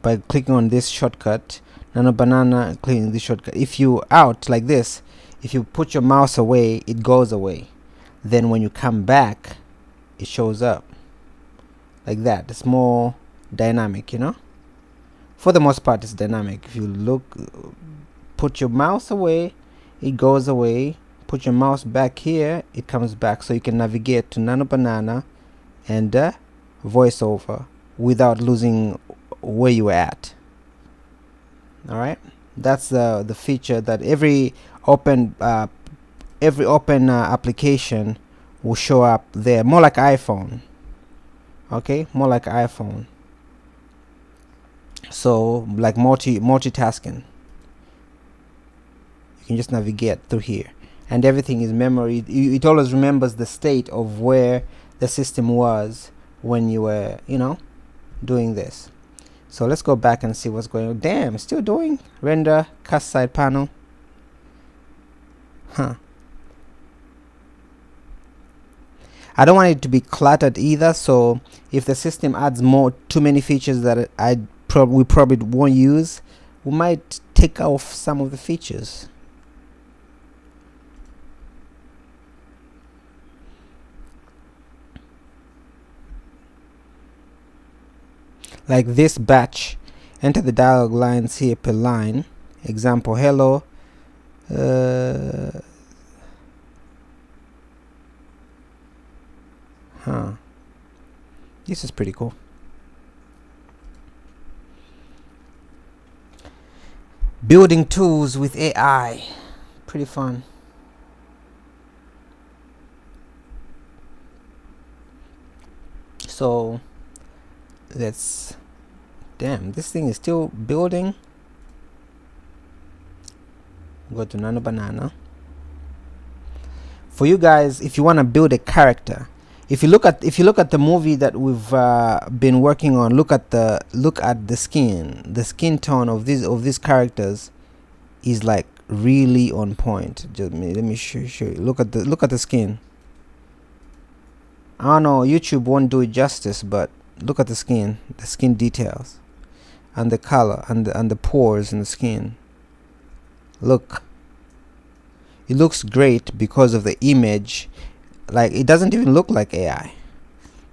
Speaker 1: by clicking on this shortcut, Nano Banana, clicking this shortcut. If you out like this, if you put your mouse away, it goes away. Then when you come back, it shows up like that. It's more dynamic, you know. For the most part, it's dynamic. If you look, put your mouse away, it goes away. Put your mouse back here, it comes back, so you can navigate to Nano Banana and voiceover without losing where you were at. All right, that's the feature that every open application will show up there, more like iPhone. Okay, more like iPhone. So like multitasking, you can just navigate through here, and everything is memory. It always remembers the state of where the system was when you were, you know, doing this. So let's go back and see what's going on. Damn, it's still doing render cast side panel. Huh. I don't want it to be cluttered either, so if the system adds too many features that we probably won't use, we might take off some of the features. Like this batch, enter the dialog lines here per line. Example, hello. This is pretty cool. building tools with AI. Pretty fun. So let's, damn, this thing is still building. Go to Nano Banana. For you guys, if you want to build a character, if you look at the movie that we've been working on, look at the skin tone of these characters is like really on point. Just let me show you. Look at the skin. I don't know, YouTube won't do it justice, but look at the skin details, and the color, and the pores in the skin. Look, it looks great because of the image. Like, it doesn't even look like AI,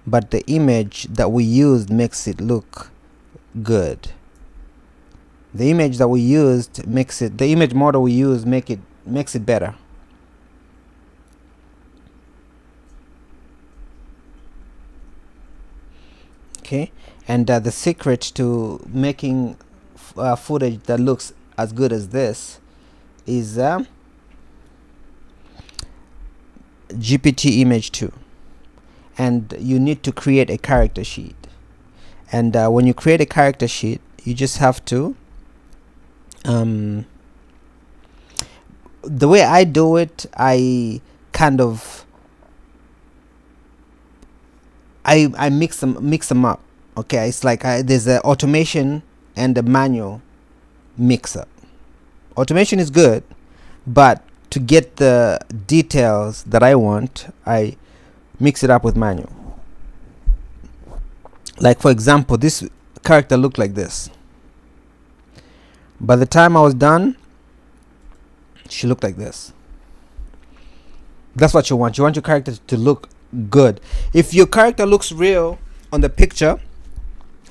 Speaker 1: but the image that we used makes it look good. The image that we used makes it, the image model we used makes it better. Okay, and the secret to making footage that looks as good as this is GPT image 2, and you need to create a character sheet. And when you create a character sheet, you just have to the way I do it, I kind of I mix them up. Okay, it's like there's an automation and a manual mix up. Automation is good, but to get the details that I want, I mix it up with manual. Like, for example, this character looked like this. By the time I was done, she looked like this. That's what you want. You want your character to look good. If your character looks real on the picture,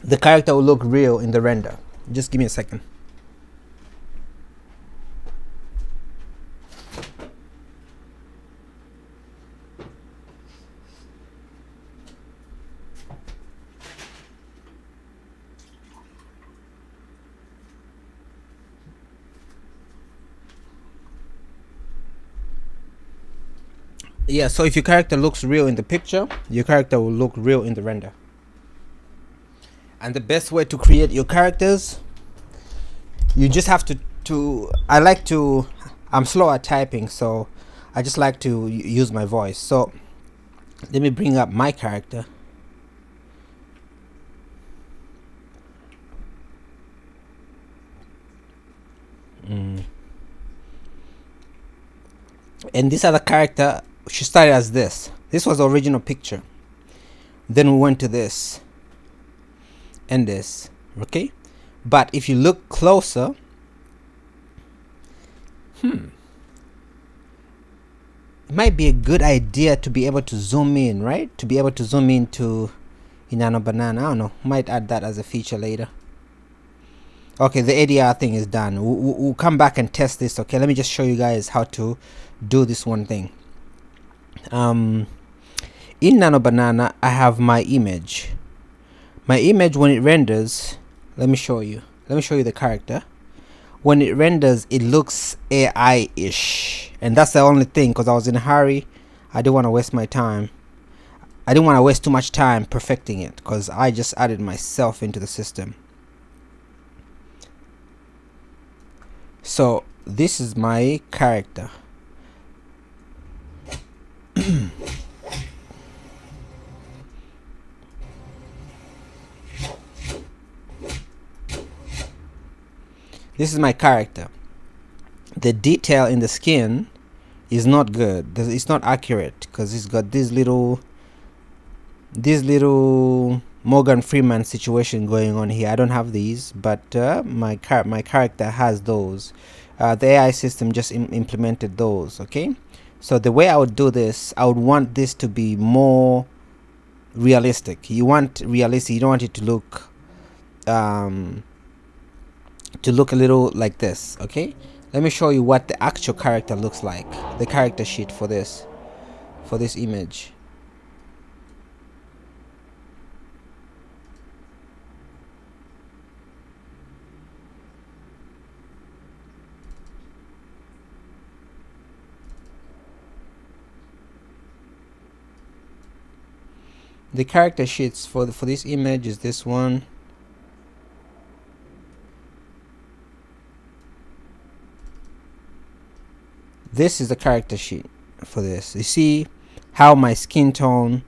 Speaker 1: the character will look real in the render. Just give me a second. Yeah, so if your character looks real in the picture, your character will look real in the render. And the best way to create your characters, you just have to I'm slow at typing, so I just like to use my voice. So let me bring up my character. And this other character, she started as this. This was the original picture. Then we went to this and this. Okay, but if you look closer, it might be a good idea to be able to zoom in, right? To be able to zoom into Nano Banana. I don't know, might add that as a feature later. Okay, the ADR thing is done. We'll come back and test this. Okay, let me just show you guys how to do this one thing. In Nano Banana, I have my image. My image, when it renders, let me show you the character. When it renders, it looks AI-ish, and that's the only thing, because I was in a hurry. I didn't want to waste my time. I didn't want to waste too much time perfecting it, because I just added myself into the system. So this is my character. This is my character. The detail in the skin is not good. It's not accurate, because it's got this little Morgan Freeman situation going on here. I don't have these, but my character has those. The AI system just implemented those. Okay, so the way I would do this, I would want this to be more realistic. You want realistic. You don't want it to look a little like this. Okay, let me show you what the actual character looks like, the character sheet for this image. The character sheets for this image is this one. This is the character sheet for this. You see how my skin tone,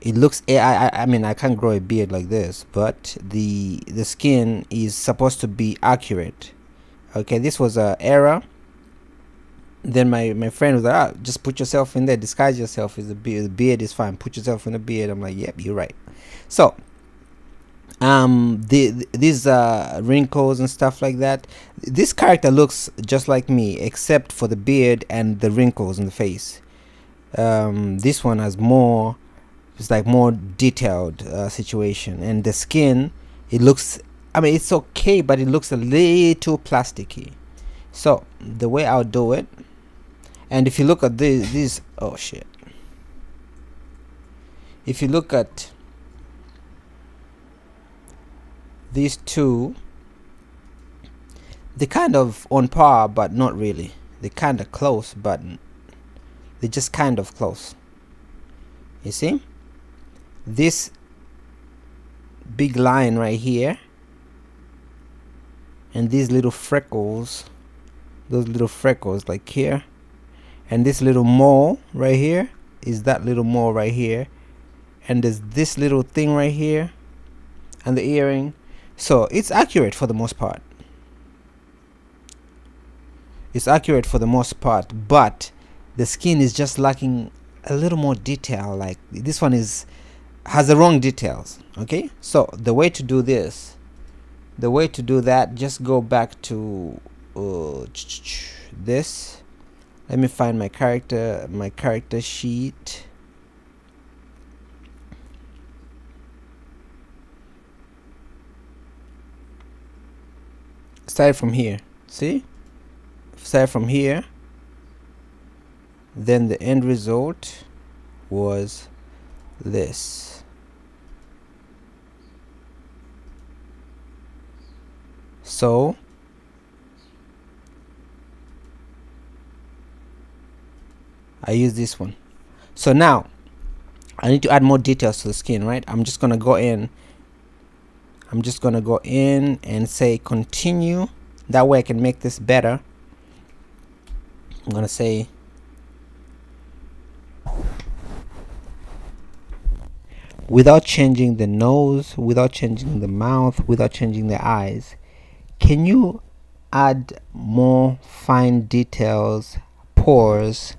Speaker 1: it looks, I mean, I can't grow a beard like this, but the skin is supposed to be accurate. Okay, this was a error. Then my friend was like, just put yourself in there, disguise yourself as a beard. The beard is fine, put yourself in a beard. I'm like, yep, you're right. So these wrinkles and stuff like that, this character looks just like me except for the beard and the wrinkles in the face. This one has more, it's like more detailed situation, and the skin, it looks, I mean, it's okay, but it looks a little plasticky. So the way I'll do it, and if you look at these, oh shit, if you look at these two, they're kind of on par, but not really. They're kind of close, but they're just kind of close. You see this big line right here, and these little freckles, those little freckles like here, and this little mole right here is that little mole right here, and there's this little thing right here, and the earring. So it's accurate for the most part. It's accurate for the most part, but the skin is just lacking a little more detail. Like this one has the wrong details. Okay, so the way to do this, the way to do that, just go back to this. Let me find my character sheet. Start from here. See, start from here, then the end result was this. So I use this one. So now I need to add more details to the skin, right? I'm just gonna go in and say continue. That way I can make this better. I'm gonna say without changing the nose, without changing the mouth, without changing the eyes, can you add more fine details, pores,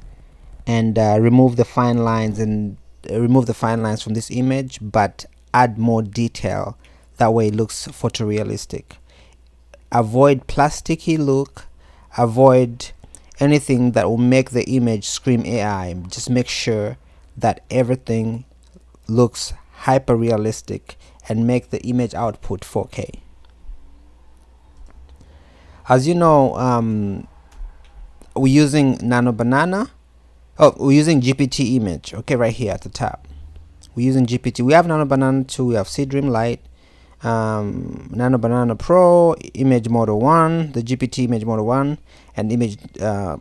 Speaker 1: and remove the fine lines, and remove the fine lines from this image, but add more detail? That way it looks photorealistic. Avoid plasticky look, avoid anything that will make the image scream AI. Just make sure that everything looks hyper realistic and make the image output 4K. As you know, we're using Nano Banana. Oh, we're using GPT image. Okay, right here at the top, we're using GPT. We have Nano Banana 2, we have Seedream Lite, Nano Banana Pro, Image Model 1, the GPT Image Model 1, and Image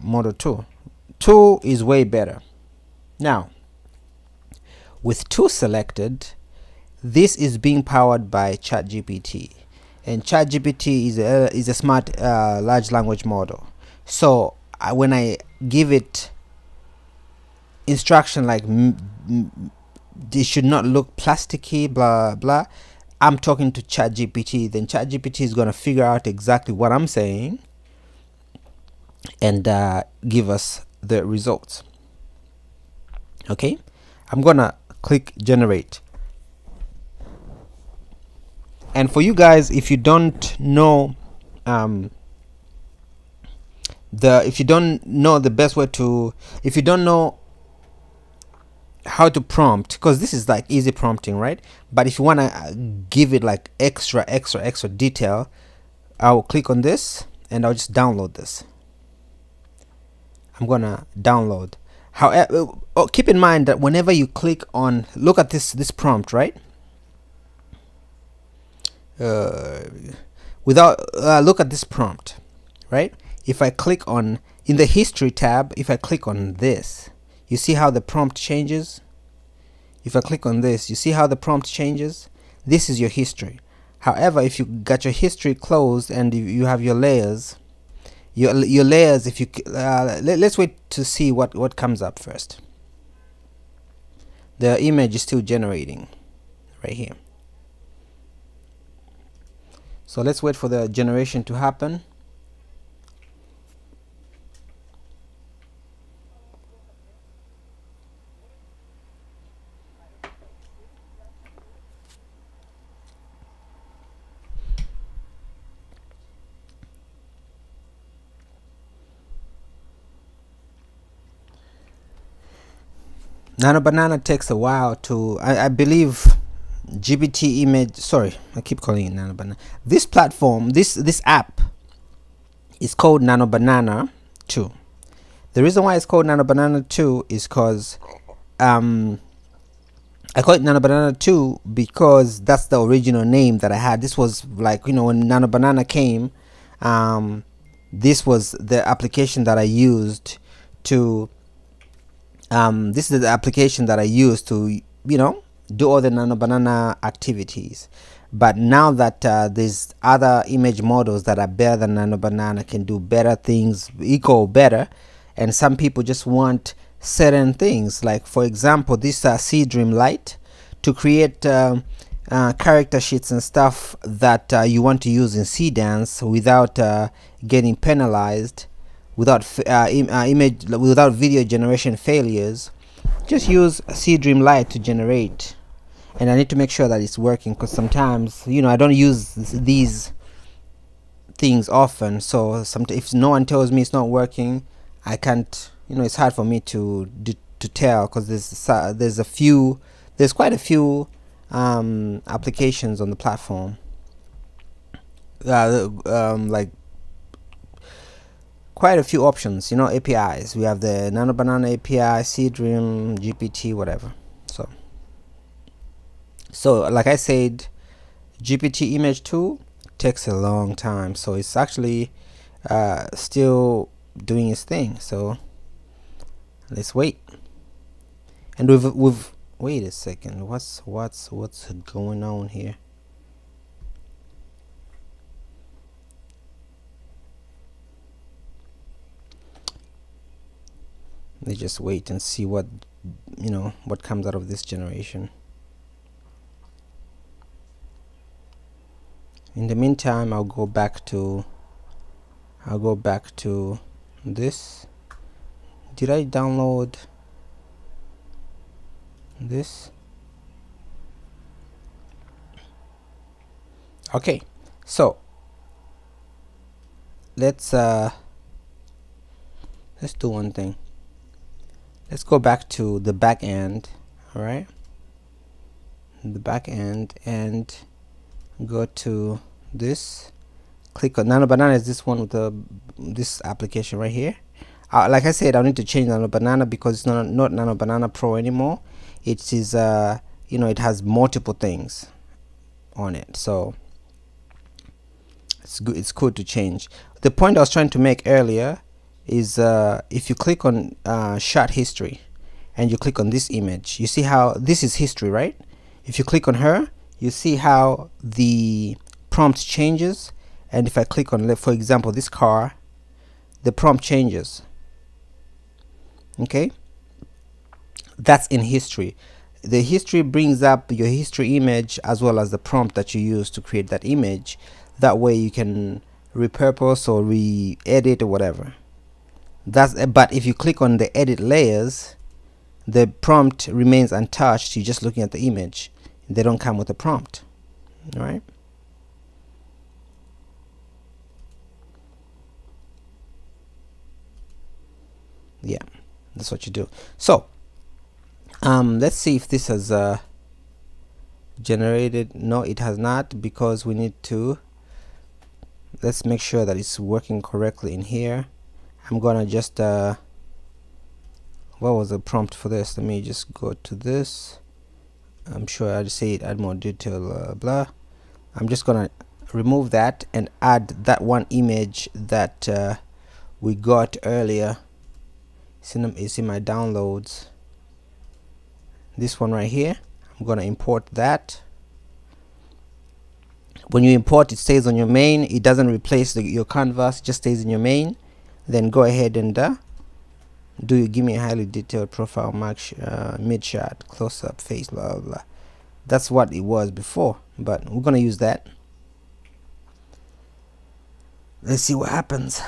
Speaker 1: Model 2. 2 is way better. Now, with 2 selected, this is being powered by ChatGPT, and ChatGPT is a smart large language model. So when I give it instruction like this should not look plasticky, blah blah, I'm talking to ChatGPT, then ChatGPT is going to figure out exactly what I'm saying and give us the results. Okay, I'm gonna click generate. And for you guys, if you don't know if you don't know the best way to, if you don't know how to prompt, because this is like easy prompting, right? But if you want to give it like extra detail, I'll click on this and I'll just download this. I'm gonna download. However, keep in mind that whenever you click on, look at this prompt, right? Look at this prompt, right? If I click on, in the history tab, if I click on this, you see how the prompt changes? if I click on this, you see how the prompt changes? This is your history. However, if you got your history closed and you have your layers, your layers, if you let's wait to see what comes up first. The image is still generating right here, so let's wait for the generation to happen. Nano Banana takes a while to, I believe GPT image, sorry, I keep calling it Nano Banana. This platform, this app is called Nano Banana 2. The reason why it's called Nano Banana 2 is because I call it Nano Banana 2 because that's the original name that I had. This was like, you know, when Nano Banana came, this was the application that I used to this is the application that I use to, you know, do all the Nano Banana activities. But now that there's other image models that are better than Nano Banana, can do better things, equal better, and some people just want certain things, like for example this Dream Lite, to create character sheets and stuff that you want to use in C-Dance without getting penalized, without image, without video generation failures. Just use Dream Lite to generate, and I need to make sure that it's working, because sometimes, you know, I don't use these things often, so if no one tells me it's not working, I can't, you know, it's hard for me to tell, because there's quite a few applications on the platform, like quite a few options, you know, APIs. We have the Nano Banana API, Dream, GPT, whatever. So like I said, GPT image 2 takes a long time, so it's actually still doing its thing. So let's wait. And we've wait a second. What's going on here? Let's just wait and see what, you know, what comes out of this generation. In the meantime, I'll go back to this. Did I download this? Okay, so let's do one thing. Let's go back to the back end. All right, the back end, and go to this, click on Nano Banana. Is this one with this application right here? Like I said, I need to change Nano Banana because it's not Nano Banana Pro anymore. It is you know, it has multiple things on it, so it's good to change. The point I was trying to make earlier is if you click on shot history and you click on this image, you see how this is history, right? If you click on her, you see how the prompt changes, and if I click on, for example, this car, the prompt changes. Okay, that's in history. The history brings up your history image as well as the prompt that you use to create that image. That way you can repurpose or re-edit or whatever. But if you click on the edit layers, the prompt remains untouched. You're just looking at the image. They don't come with a prompt. All right. Yeah, that's what you do. So let's see if this has generated. No, it has not, because we need to, let's make sure that it's working correctly in here. I'm gonna just what was the prompt for this? Let me just go to this. I'm sure I'd say it, add more detail, blah. I'm just gonna remove that and add that one image that we got earlier. It's in my downloads. this one right here. I'm gonna import that. When you import, it stays on your main. It doesn't replace your canvas, it just stays in your main. Then go ahead and give me a highly detailed profile, mid shot, close up, face, blah blah blah. That's what it was before, but we're gonna use that. Let's see what happens.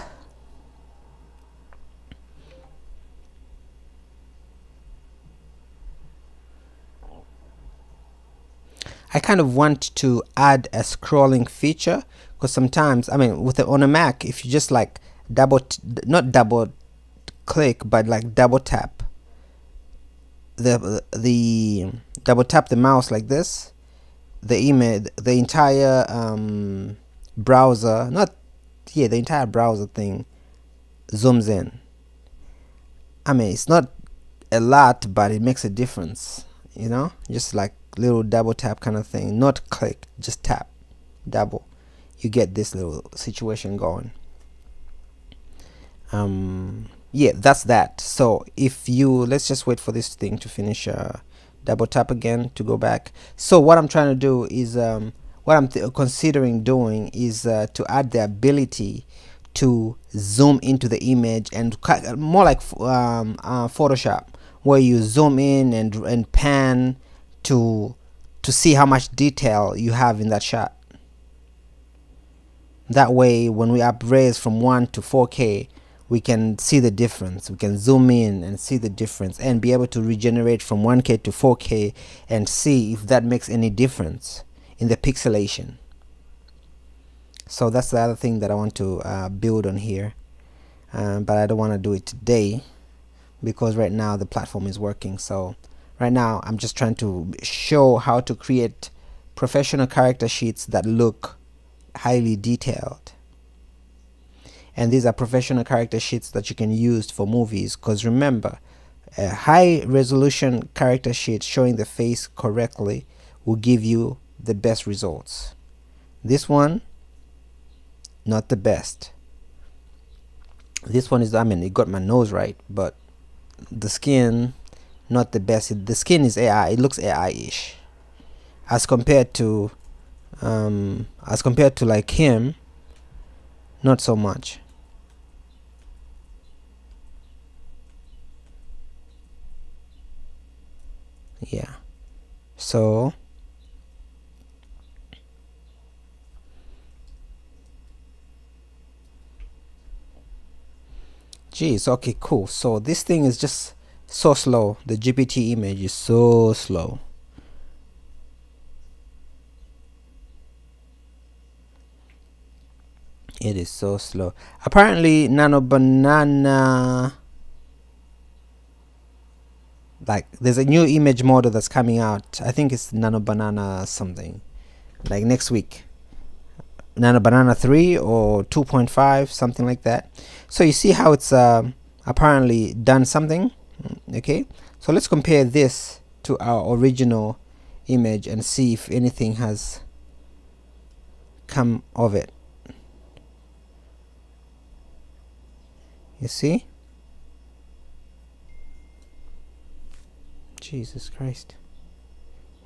Speaker 1: I kind of want to add a scrolling feature, because sometimes, I mean, on a Mac, if you just like not double click, but like double tap the double tap the mouse like this, the image, the entire browser, the entire browser thing zooms in. I mean, it's not a lot, but it makes a difference, you know, just like little double tap kind of thing, not click, just tap, double, you get this little situation going. Yeah, that's that. So if let's just wait for this thing to finish. Double tap again to go back. So what I'm trying to do is what I'm considering doing is to add the ability to zoom into the image, and more like Photoshop, where you zoom in and pan to see how much detail you have in that shot. That way, when we upraise from 1 to 4K, we can see the difference. We can zoom in and see the difference, and be able to regenerate from 1K to 4K and see if that makes any difference in the pixelation. So that's the other thing that I want to build on here, but I don't want to do it today because right now the platform is working. So right now I'm just trying to show how to create professional character sheets that look highly detailed. And these are professional character sheets that you can use for movies, because remember, a high resolution character sheet showing the face correctly will give you the best results. This one, not the best. This one is, I mean, it got my nose right, but the skin, not the best. The skin is AI, it looks AI-ish as compared to like him, not so much. Yeah, so geez, okay, cool. So this thing is just so slow. The GPT image is so slow. It is so slow. Apparently Nano Banana, like there's a new image model that's coming out. I think it's Nano Banana something, like next week. Nano Banana 3 or 2.5, something like that. So you see how it's apparently done something. Okay, so let's compare this to our original image and see if anything has come of it. You see? Jesus Christ,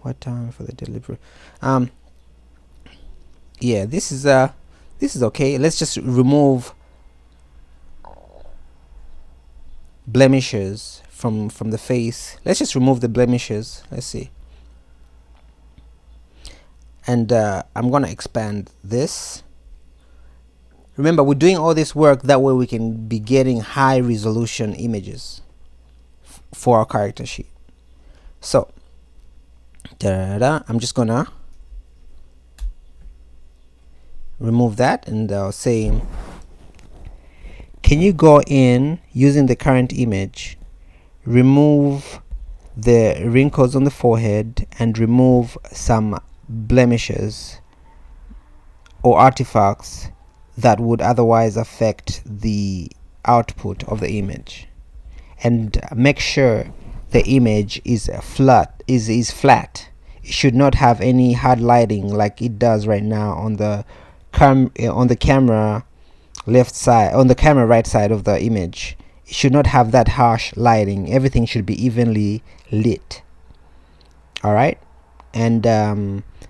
Speaker 1: what time for the delivery? Yeah, this is okay. Let's just remove blemishes from the face. Let's just remove the blemishes. Let's see. And I'm gonna expand this. Remember, we're doing all this work that way we can be getting high resolution images for our character sheet. So I'm just gonna remove that, and I'll say, can you go in using the current image, remove the wrinkles on the forehead and remove some blemishes or artifacts that would otherwise affect the output of the image, and make sure the image is flat. Is flat. It should not have any hard lighting like it does right now on the camera left side, on the camera right side of the image. It should not have that harsh lighting. Everything should be evenly lit. all right, and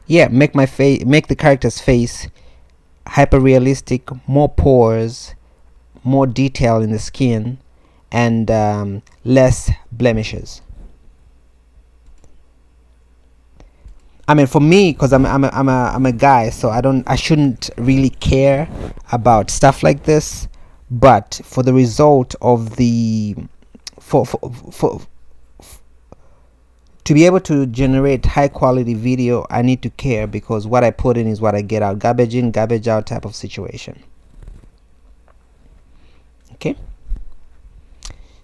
Speaker 1: yeah, make the character's face hyper realistic, more pores, more detail in the skin, and less blemishes. I mean, for me, because I'm a guy, so I shouldn't really care about stuff like this. But for the result of the for to be able to generate high quality video, I need to care, because what I put in is what I get out. Garbage in, garbage out type of situation. Okay,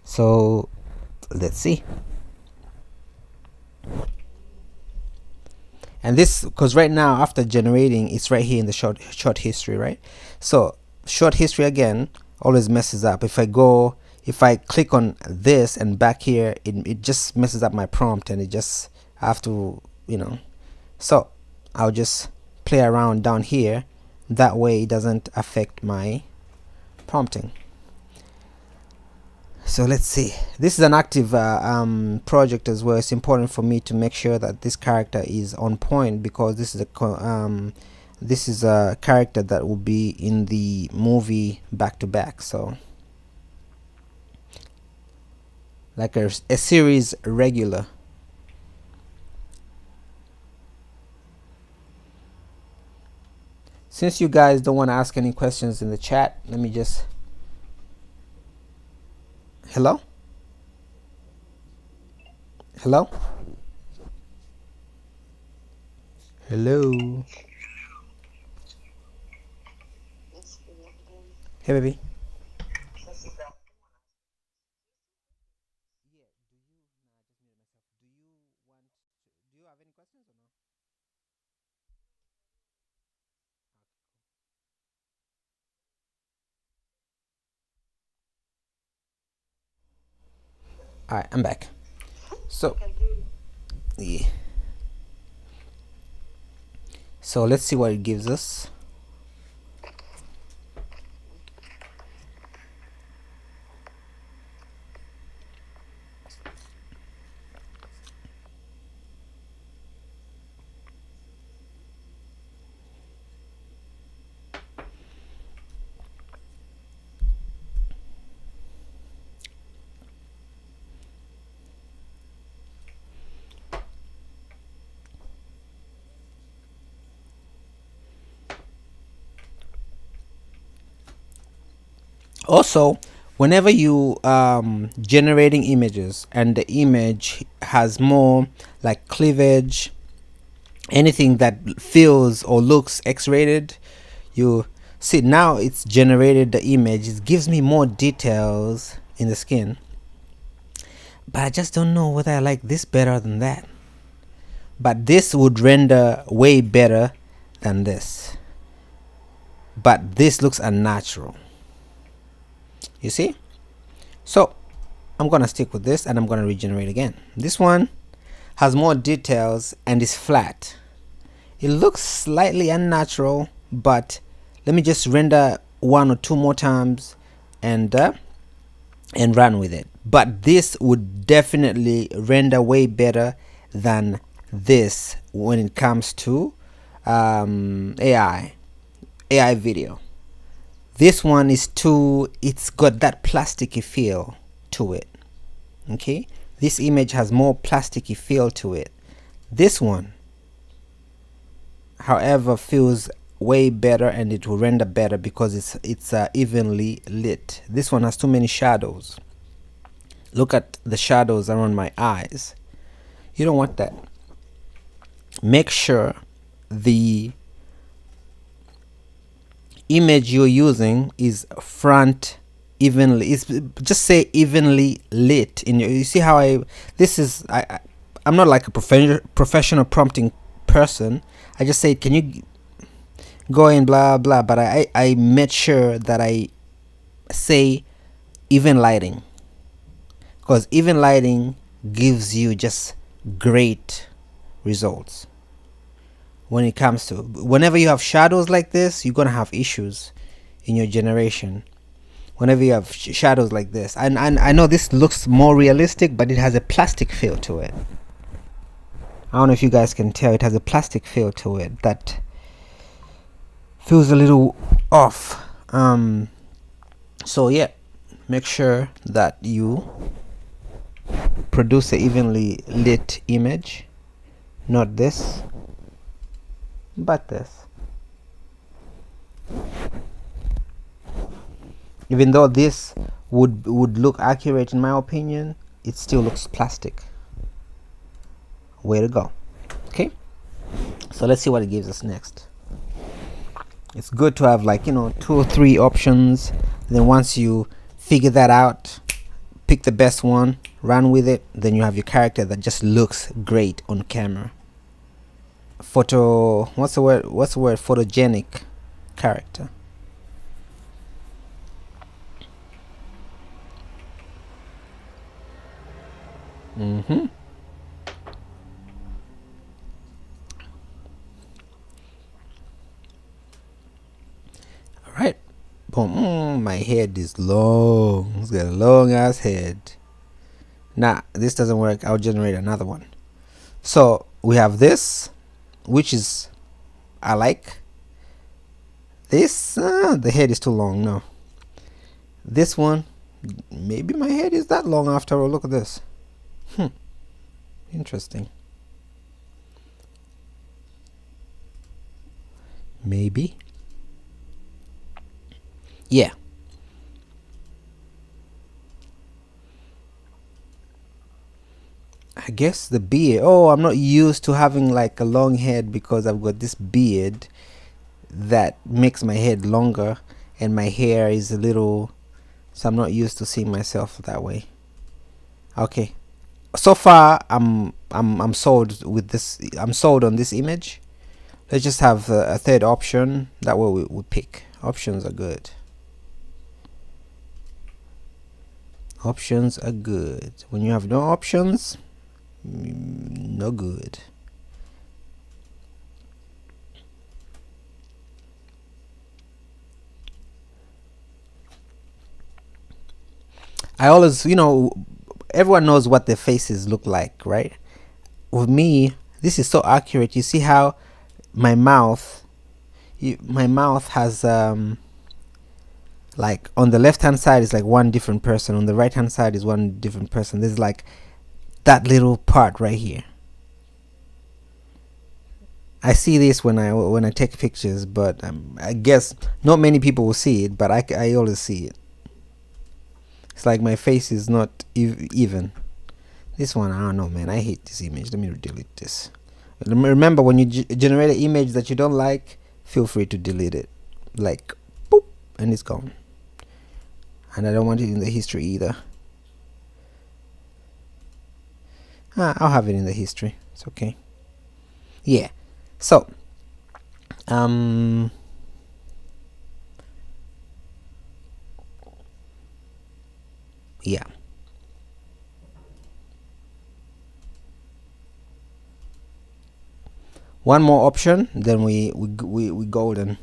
Speaker 1: so let's see. And this, because right now after generating, it's right here in the short history, right? So short history again always messes up. If I click on this and back here, it just messes up my prompt, and I have to, so I'll just play around down here, that way it doesn't affect my prompting. So let's see, this is an active project as well. It's important for me to make sure that this character is on point, because this is a character that will be in the movie back to back, so like a series regular. Since you guys don't want to ask any questions in the chat, let me just hello. Hey baby. Alright, I'm back. So yeah, so let's see what it gives us. Also, whenever you generating images and the image has more like cleavage, anything that feels or looks X-rated, you see now it's generated the image. It gives me more details in the skin, but I just don't know whether I like this better than that. But this would render way better than this, but this looks unnatural, you see. So I'm gonna stick with this, and I'm gonna regenerate again. This one has more details and is flat. It looks slightly unnatural, but let me just render one or two more times and run with it. But this would definitely render way better than this when it comes to AI video. This one is it's got that plasticky feel to it. Okay, this image has more plasticky feel to it. This one, however, feels way better, and it will render better because it's evenly lit. This one has too many shadows. Look at the shadows around my eyes. You don't want that. Make sure the image you're using is front evenly, just say evenly lit in your, you see how I'm not like a professional prompting person. I just say, can you go in blah blah, but I made sure that I say even lighting, because even lighting gives you just great results. When it comes to, whenever you have shadows like this, you're gonna have issues in your generation. Whenever you have shadows like this, and I know this looks more realistic, but it has a plastic feel to it. I don't know if you guys can tell, it has a plastic feel to it that feels a little off. So yeah, make sure that you produce an evenly lit image, not this but this. Even though this would look accurate in my opinion, it still looks plastic. Way to go. Okay, so let's see what it gives us next. It's good to have, like, 2 or 3 options. Then once you figure that out, pick the best one, run with it, then you have your character that just looks great on camera. What's the word? Photogenic character. Alright. Boom. My head is long. It's got a long ass head. Nah, this doesn't work. I'll generate another one. So we have this, which is, I like this. The head is too long. No, this one, maybe my head is that long after all. Look at this. Interesting. Maybe. Yeah. I guess the beard. Oh, I'm not used to having like a long head because I've got this beard that makes my head longer and my hair is a little, so I'm not used to seeing myself that way. Okay. So far I'm sold with this. I'm sold on this image. Let's just have a third option. That way we pick. Options are good. Options are good. When you have no options, no good. I always, everyone knows what their faces look like, right? With me, this is so accurate. You see how my mouth has like on the left hand side is like one different person, on the right hand side is one different person. There's like that little part right here. I see this when I take pictures, but I guess not many people will see it, but I always see it. It's like my face is not even. This one, I don't know, man. I hate this image. Let me delete this. Remember, when you generate an image that you don't like, feel free to delete it. Like, boop, and it's gone. And I don't want it in the history either. I'll have it in the history. It's okay. Yeah. So, yeah. One more option, then we golden.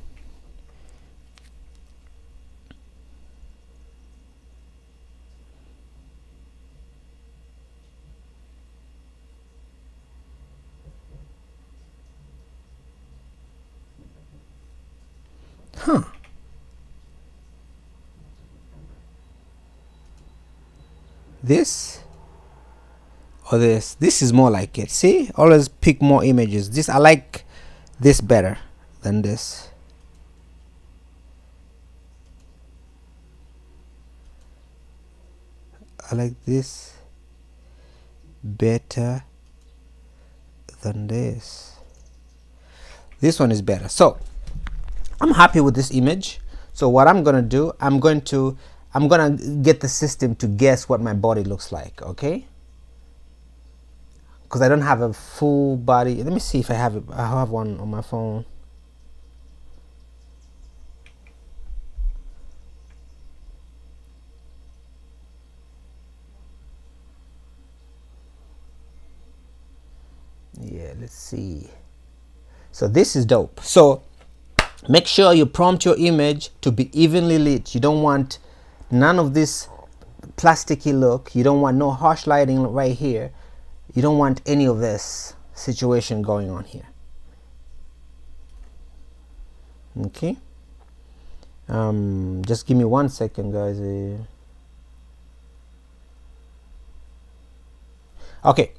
Speaker 1: Huh. This or this? This is more like it. See? Always pick more images. This, I like this better than this. I like this better than this. This one is better. So I'm happy with this image. So what I'm gonna do, I'm gonna get the system to guess what my body looks like, okay? Because I don't have a full body. Let me see if I have it. I have one on my phone. Yeah, let's see. So this is dope. So make sure you prompt your image to be evenly lit. You don't want none of this plasticky look. You don't want no harsh lighting right here. You don't want any of this situation going on here. Okay, just give me 1 second, guys. Okay,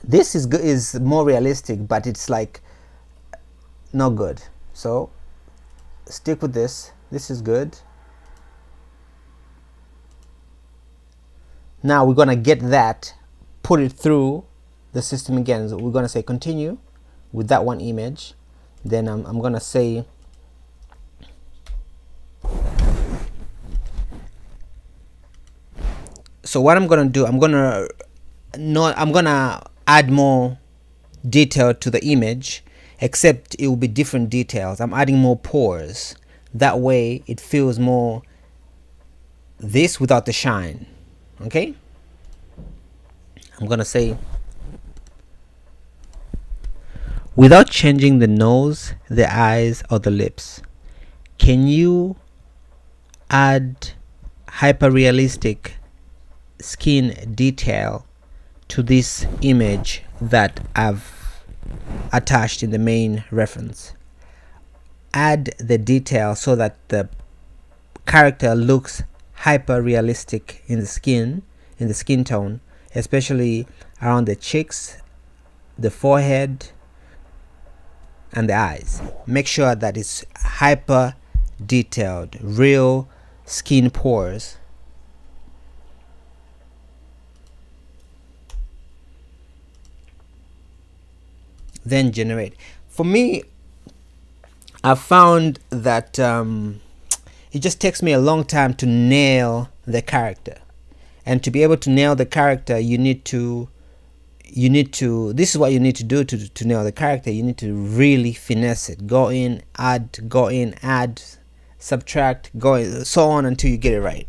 Speaker 1: this is good, is more realistic, but it's like not good, so stick with this. This is good. Now we're gonna get that, put it through the system again. So we're gonna say continue with that one image. Then I'm gonna say so what I'm gonna do, I'm gonna add more detail to the image, except it will be different details. I'm adding more pores, that way it feels more this without the shine. Okay, I'm gonna say without changing the nose, the eyes, or the lips, can you add hyper realistic skin detail to this image that I've attached in the main reference? Add the detail so that the character looks hyper realistic in the skin tone, especially around the cheeks, the forehead, and the eyes. Make sure that it's hyper detailed, real skin pores. Then generate. For me, I found that it just takes me a long time to nail the character, and to be able to nail the character, you need to this is what you need to do to nail the character. You need to really finesse it. Go in, add, subtract, go in, so on until you get it right.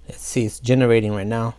Speaker 1: Let's see, it's generating right now.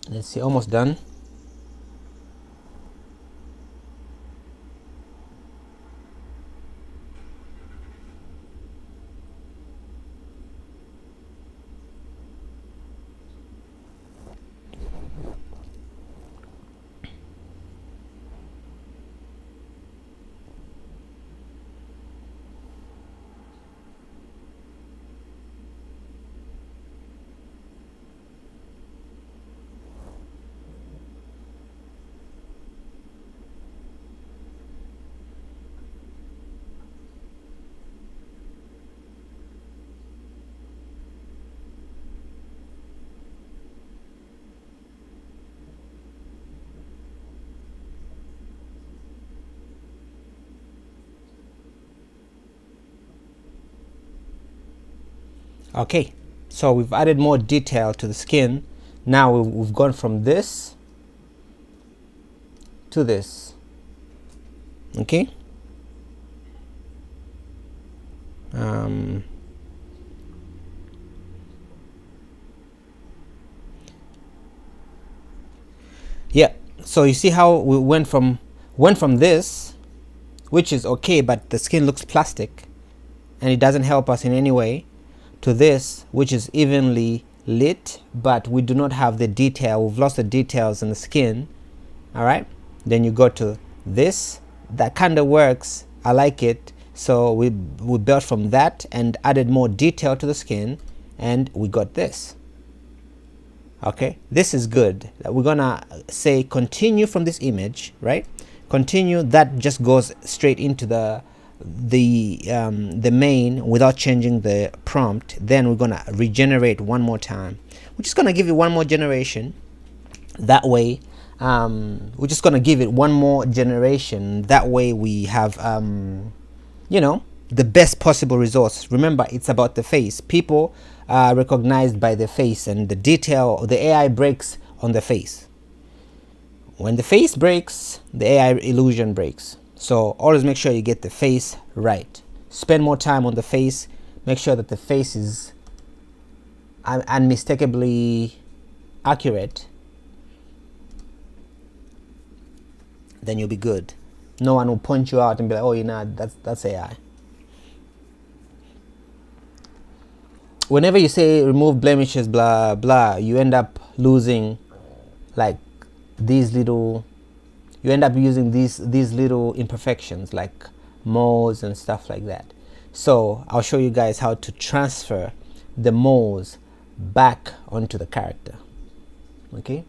Speaker 1: Let's see, almost done. Okay, so we've added more detail to the skin. Now we've gone from this to this. Okay, yeah, so you see how we went from this, which is okay, but the skin looks plastic, and it doesn't help us in any way, to this, which is evenly lit, but we do not have the detail. We've lost the details in the skin. All right, then you go to this. That kind of works. I like it. So we built from that and added more detail to the skin, and we got this. Okay, this is good. We're gonna say continue from this image, right? Continue. That just goes straight into the main without changing the prompt. Then we're gonna regenerate one more time. We're just gonna give it one more generation. That way, we're just gonna give it one more generation. That way we have you know, the best possible results. Remember, it's about the face. People are recognized by the face, and the detail, the AI breaks on the face. When the face breaks, the AI illusion breaks. So always make sure you get the face right. Spend more time on the face. Make sure that the face is unmistakably accurate. Then you'll be good. No one will point you out and be like, oh, you know, that's AI. Whenever you say remove blemishes, blah blah, you end up losing like these little, you end up using these little imperfections like moles and stuff like that. So I'll show you guys how to transfer the moles back onto the character. Okay.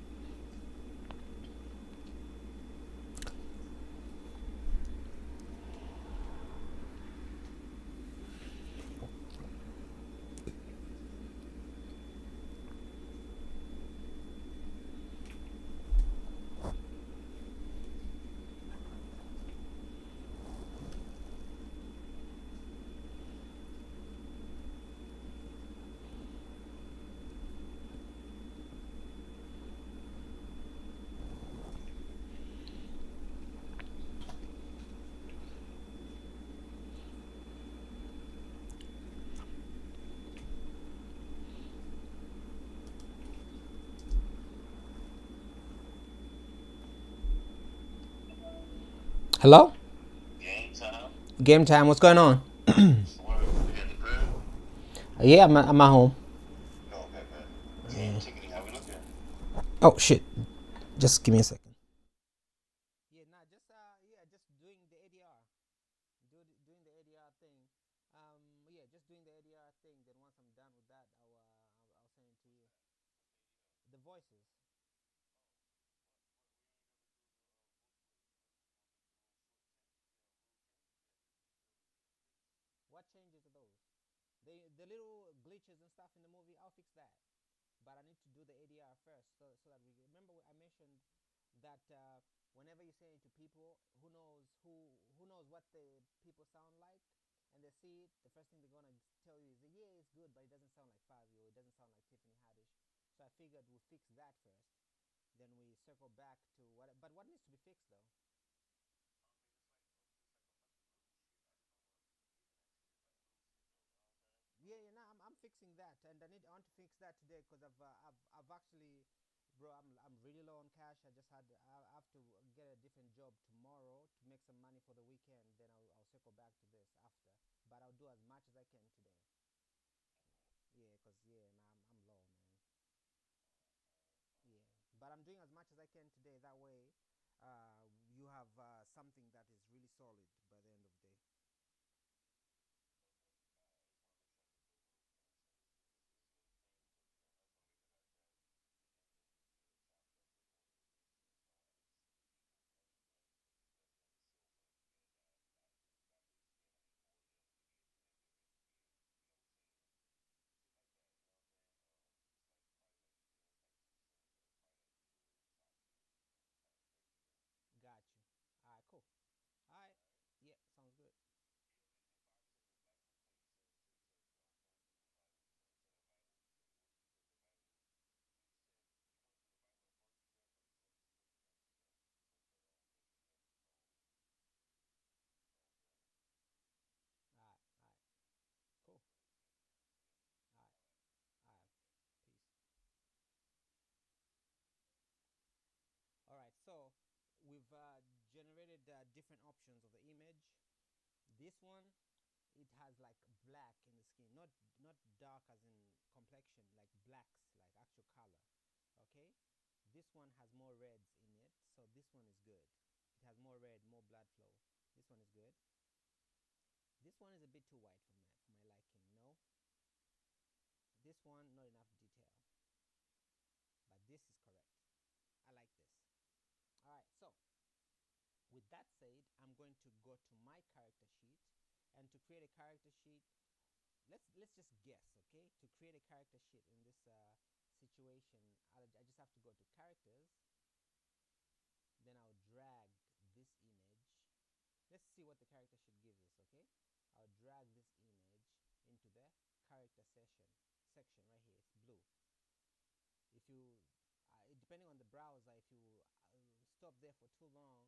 Speaker 1: Hello? Game time. What's going on? Yeah, I'm at home. Yeah. Oh shit. Just give me a second. Yeah, nah, just doing the ADR. Doing the ADR thing. Yeah, just doing the ADR thing. Then once I'm done with that, I'll send it to you. The voices. What changes are those? The little glitches and stuff in the movie, I'll fix that. But I need to do the ADR first, so that we remember. I mentioned that whenever you say it to people, who knows what the people sound like, and they see it, the first thing they're gonna tell you is, yeah, it's good, but it doesn't sound like Fabio, it doesn't sound like Tiffany Haddish. So I figured we'll fix that first, then we circle back to what. But what needs to be fixed though? Yeah, yeah, no, I'm fixing that, and I want to fix that today because I've actually, bro, I'm really low on cash. I have to get a different job tomorrow to make some money for the weekend. Then I'll circle back to this after, but I'll do as much as I can today. Yeah, cause yeah, man, I'm low, man. Yeah, but I'm doing as much as I can today. That way, you have something that is really solid by the end of the day. Got you. All right, cool. All right. Yeah, sounds good. All right. All right. Cool. All right. All right. Peace. All right. So we've generated different options of the image. This one it has like black in the skin, not dark as in complexion, like blacks, like actual color. Okay, this one has more reds in it, so this one is good. It has more red, more blood flow. This one is good. This one is a bit too white for my liking. No, this one not enough detail, but this is correct. I like this. All right, so with that said, I'm going to go to my character sheet, and to create a character sheet, let's just guess. Okay, to create a character sheet in this situation, I just have to go to characters, then I'll drag this image. Let's see what the character sheet gives us. Okay, I'll drag this image into the character section right here. It's blue. If you depending on the browser, if you stop there for too long,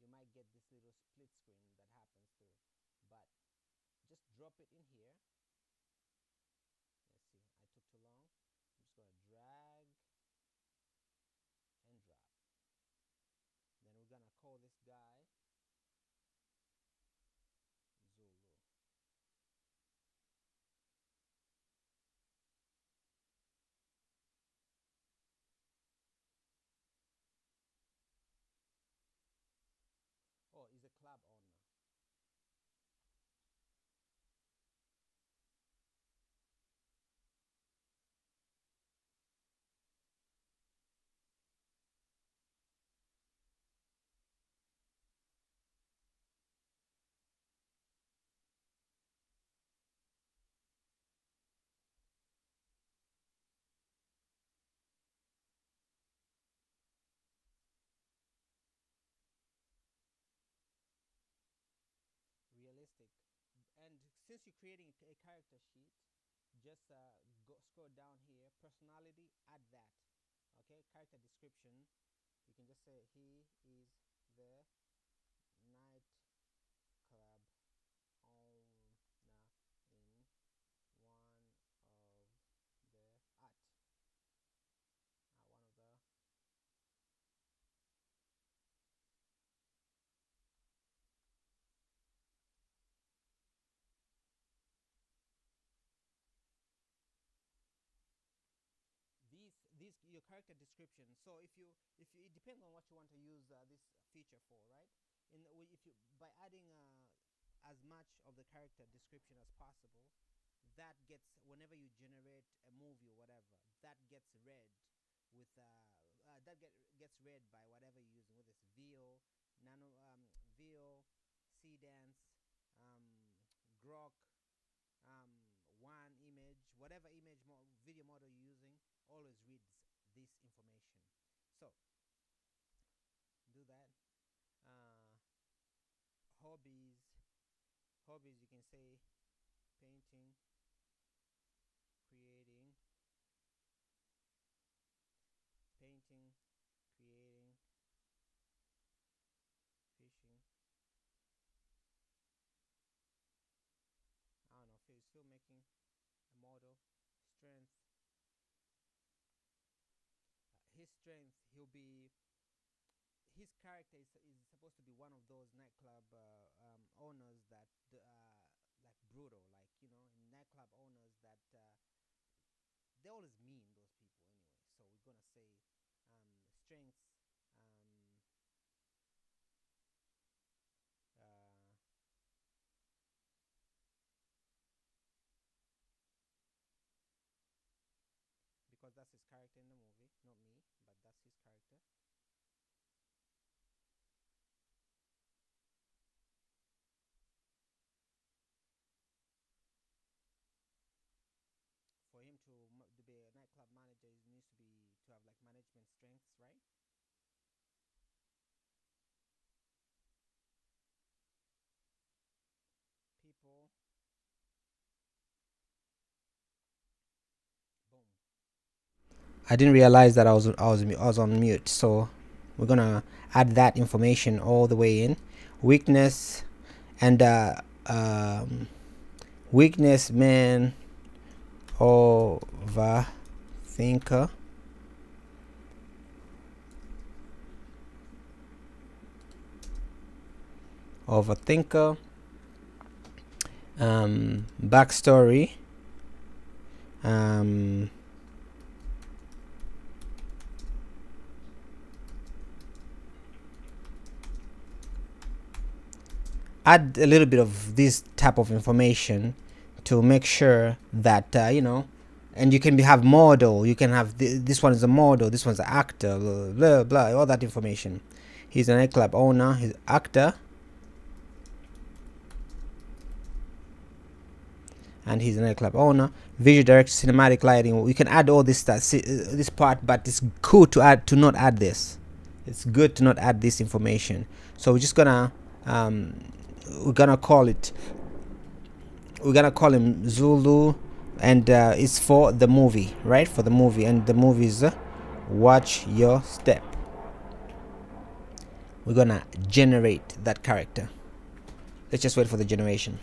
Speaker 1: you might get this little split screen that happens too. But just drop it in here. Let's see, I took too long. I'm just going to drag and drop. Then we're going to call this guy Zulu. Oh, he's a club owner. Realistic. And since you're creating a character sheet, just scroll down here, personality, add that. Okay, character description, you can just say he is the nightclub owner in one of the one of the these your character description. So if you it depends on what you want to use this feature for, right? If you by adding as much of the character description as possible, that gets, whenever you generate a movie or whatever, that gets read with gets read by whatever you're using, whether it's VO, Nano, VO, C-Dance, Grok, one image, whatever video model you're using, always reads this information. So do that. Hobbies, you can say painting, creating, fishing. I don't know, filmmaking, a model. Strength, his strength, his character is supposed to be one of those nightclub owners that like brutal, like, in nightclub owners that they always mean, those people anyway. So we're gonna say strengths, because that's his character in the movie, not me, but that's his character. For him to be a nightclub manager, he needs to have like management strengths, right? People. Boom. I didn't realize that I was on mute, so we're gonna add that information all the way in. Weakness and weakness, man, overthinker. backstory, add a little bit of this type of information to make sure that you know, and you can have model, you can have this one is a model, this one's an actor, blah, blah blah, all that information. He's a nightclub owner, he's an actor, and he's a nightclub owner. Visual director, cinematic lighting, we can add all this stuff, this part, but it's cool to add, to not add this. It's good to not add this information. So we're just gonna we're gonna call him Zulu, and it's for the movie, right? For the movie, and the movie is Watch Your Step. We're gonna generate that character. Let's just wait for the generation.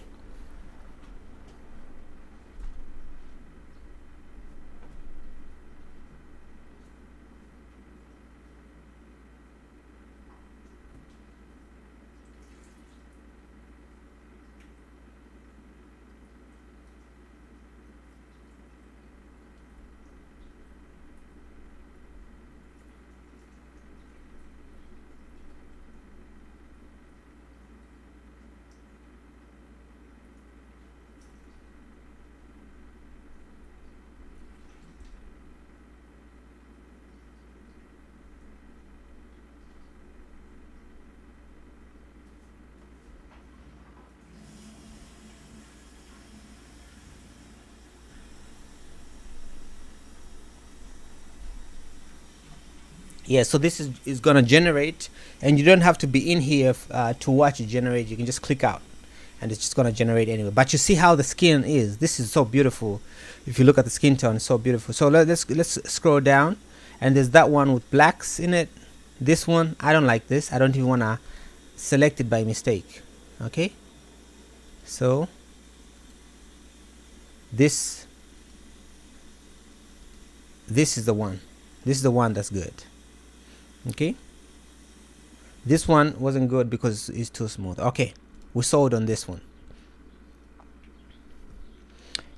Speaker 1: Yeah, so this is gonna generate, and you don't have to be in here to watch it generate. You can just click out and it's just gonna generate anyway. But you see how the skin is. This is so beautiful. If you look at the skin tone, it's so beautiful. So let's scroll down, and there's that one with blacks in it. This one, I don't like this. I don't even wanna select it by mistake. Okay, so this is the one. This is the one that's good. Okay, this one wasn't good because it's too smooth. Okay, we sold on this one,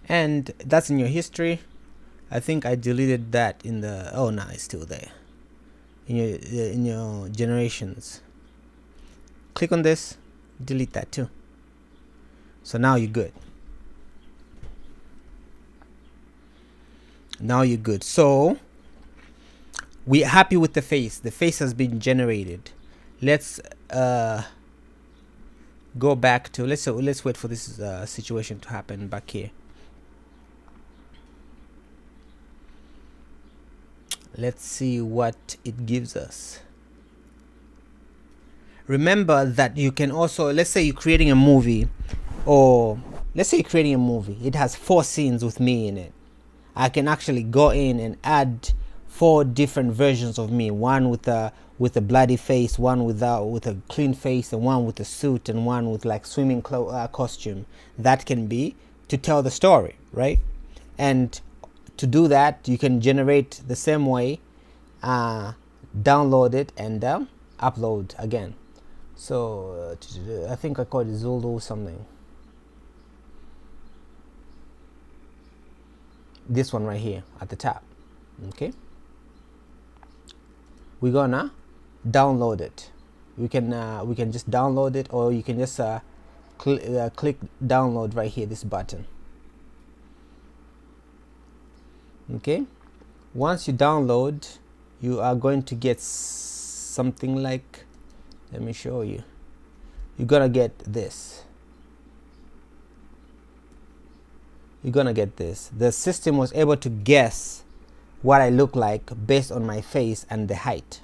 Speaker 1: and that's in your history. I think I deleted that in the, oh no, it's still there in your generations. Click on this, delete that too. So now you're good. Now you're good. So we're happy with the face. The face has been generated. Let's go back to, let's wait for this situation to happen back here. Let's see what it gives us. Remember that you can also, let's say you're creating a movie, or let's say you're creating a movie. It has 4 scenes with me in it. I can actually go in and add 4 different versions of me, one with a bloody face, one with a clean face, and one with a suit, and one with like swimming costume. That can be to tell the story, right? And to do that, you can generate the same way, download it, and upload again. So I think I called it Zulu something. This one right here at the top. Okay, we're gonna download it. We can just download it, or you can just click download right here, this button. Okay, once you download, you are going to get something like, let me show you. You're gonna get this. You're gonna get this. The system was able to guess what I look like based on my face and the height.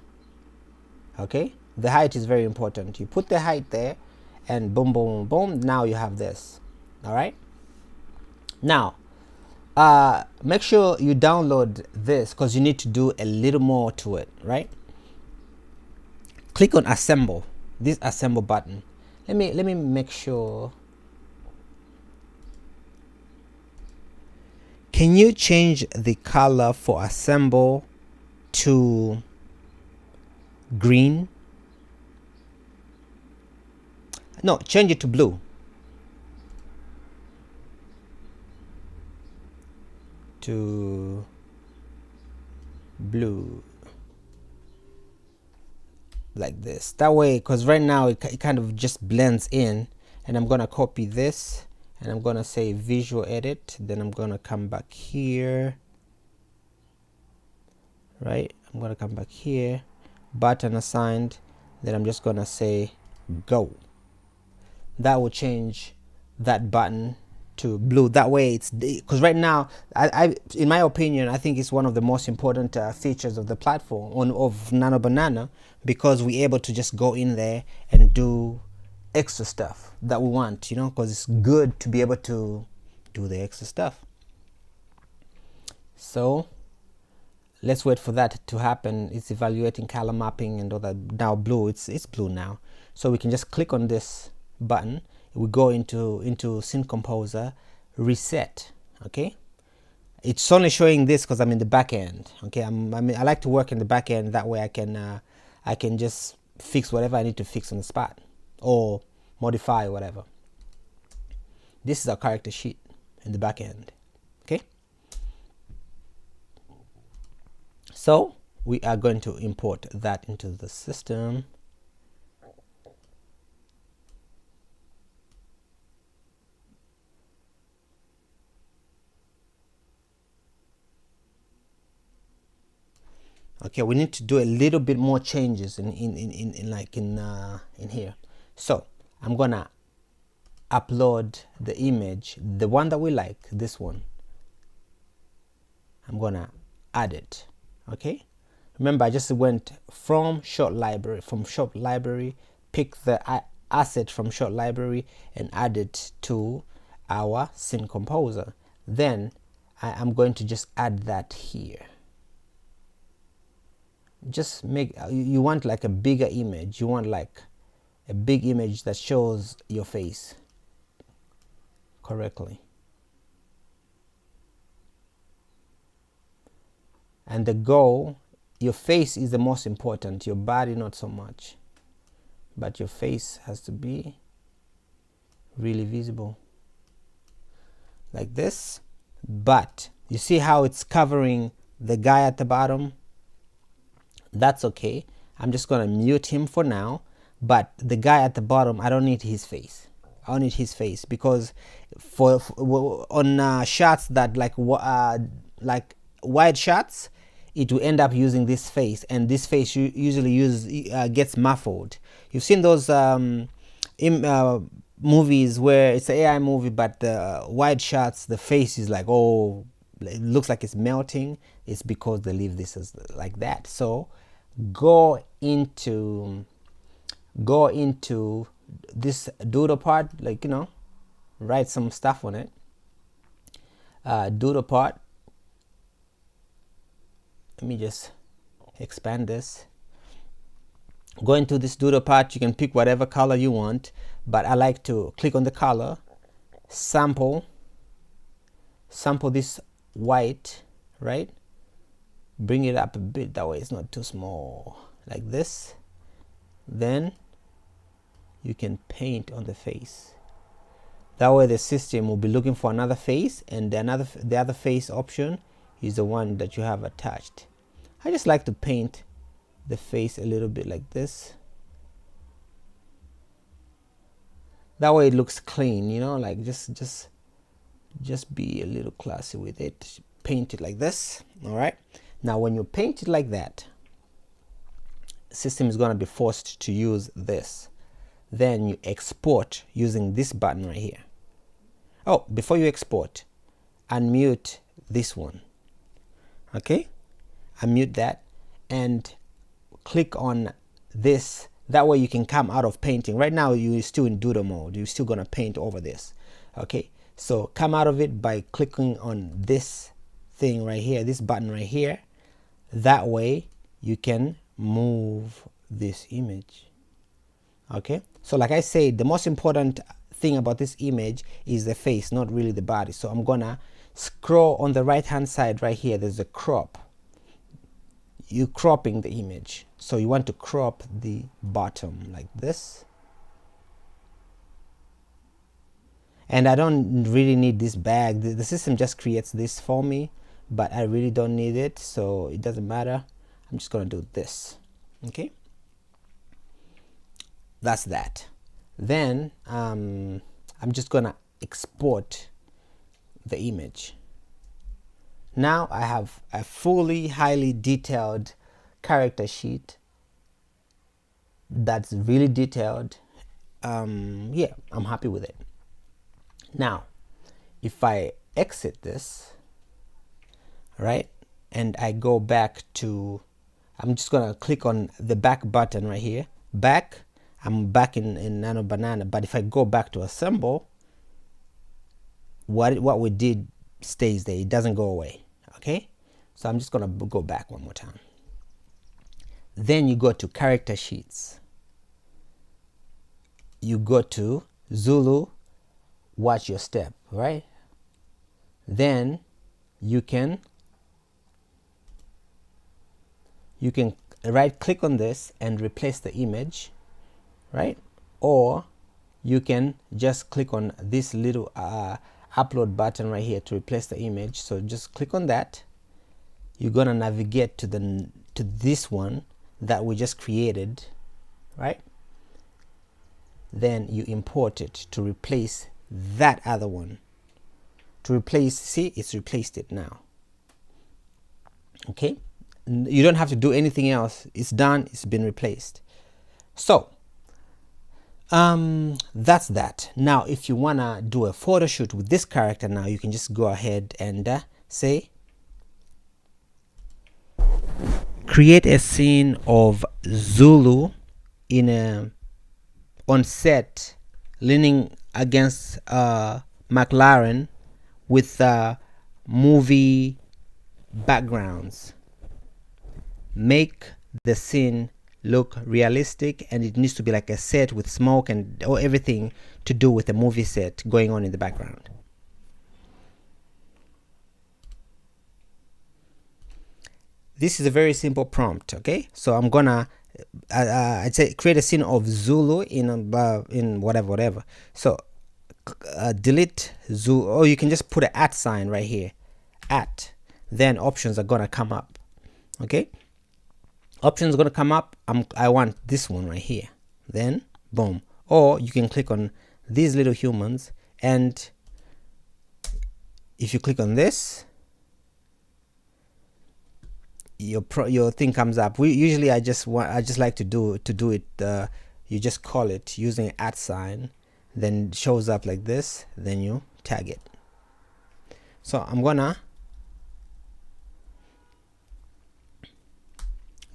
Speaker 1: Okay, the height is very important. You put the height there, and boom boom boom, now you have this. All right, now make sure you download this, because you need to do a little more to it, right? Click on assemble, this assemble button. Let me make sure. Can you change the color for assemble to green? No, change it to blue. to blue, like this. That way, because right now it kind of just blends in. And I'm gonna copy this and I'm gonna say visual edit, then I'm gonna come back here, right? I'm gonna come back here, button assigned, then I'm just gonna say go. That will change that button to blue. That way it's, because right now I in my opinion, I think it's one of the most important features of the platform of Nano Banana, because we're able to just go in there and do extra stuff that we want, you know, because it's good to be able to do the extra stuff. So let's wait for that to happen. It's evaluating color mapping and all that. Now blue, it's blue now. So we can just click on this button. We go into Scene Composer, reset. Okay, it's only showing this because I'm in the back end. Okay, I mean I like to work in the back end. That way I can just fix whatever I need to fix on the spot, or modify whatever. This is our character sheet in the back end. Okay, so we are going to import that into the system. Okay, we need to do a little bit more changes in here. So I'm gonna upload the image, the one that we like, this one. I'm gonna add it. Okay, remember I just went from short library, pick the asset from short library and add it to our Scene Composer. Then I'm going to just add that here. Just make, you want like a bigger image, you want like a big image that shows your face correctly. And the goal, your face is the most important, your body not so much, but your face has to be really visible like this. But you see how it's covering the guy at the bottom? That's okay. I'm just gonna mute him for now, but the guy at the bottom, I don't need his face. I don't need his face because on shots that like wide shots, it will end up using this face, and this face usually gets muffled. You've seen those movies where it's an AI movie, but the wide shots, the face is like, oh, it looks like it's melting. It's because they leave this as like that. So go into this doodle part, like, you know, write some stuff on it. Doodle part, let me just expand this. Go into this doodle part, you can pick whatever color you want, but I like to click on the color, sample this white, right? Bring it up a bit, that way it's not too small, like this. Then you can paint on the face. That way the system will be looking for another face, and the other face option is the one that you have attached. I just like to paint the face a little bit like this. That way it looks clean, you know, like just be a little classy with it. Paint it like this. All right, now when you paint it like that, the system is going to be forced to use this. Then you export using this button right here. Oh, before you export, unmute this one. Okay, unmute that and click on this. That way you can come out of painting. Right now you're still in doodle mode, you're still gonna paint over this. Okay, so come out of it by clicking on this thing right here, this button right here. That way you can move this image. Okay, so like I said, the most important thing about this image is the face, not really the body. So I'm gonna scroll on the right hand side right here, there's a crop. You're cropping the image, so you want to crop the bottom like this. And I don't really need this bag, the system just creates this for me, but I really don't need it, so it doesn't matter. I'm just gonna do this. Okay, that's that. Then I'm just gonna export the image. Now I have a fully highly detailed character sheet that's really detailed. Yeah, I'm happy with it. Now if I exit this, right, and I go back to, I'm just gonna click on the back button right here, back. I'm back in Nano Banana, but if I go back to assemble, what we did stays there, it doesn't go away. Okay, so I'm just gonna go back one more time. Then you go to character sheets, you go to Zulu, watch your step, right? Then you can right click on this and replace the image, right? Or you can just click on this little upload button right here to replace the image. So just click on that. You're gonna navigate to this one that we just created, right? Then you import it to replace that other one. To replace, see, it's replaced it now. Okay, you don't have to do anything else. It's done, it's been replaced. So that's that. Now if you wanna do a photo shoot with this character, now you can just go ahead and say create a scene of Zulu in a on set leaning against McLaren with movie backgrounds. Make the scene look realistic, and it needs to be like a set with smoke and everything to do with a movie set going on in the background. This is a very simple prompt. Okay, so I'm gonna I'd say create a scene of Zulu in whatever. So delete Zulu, or you can just put an @ sign right here, @ then options are gonna come up. Okay, options are gonna come up. I want this one right here, then boom. Or you can click on these little humans, and if you click on this, your thing comes up. Usually I just like to do it. You just call it using an @ sign, then it shows up like this, then you tag it. So I'm gonna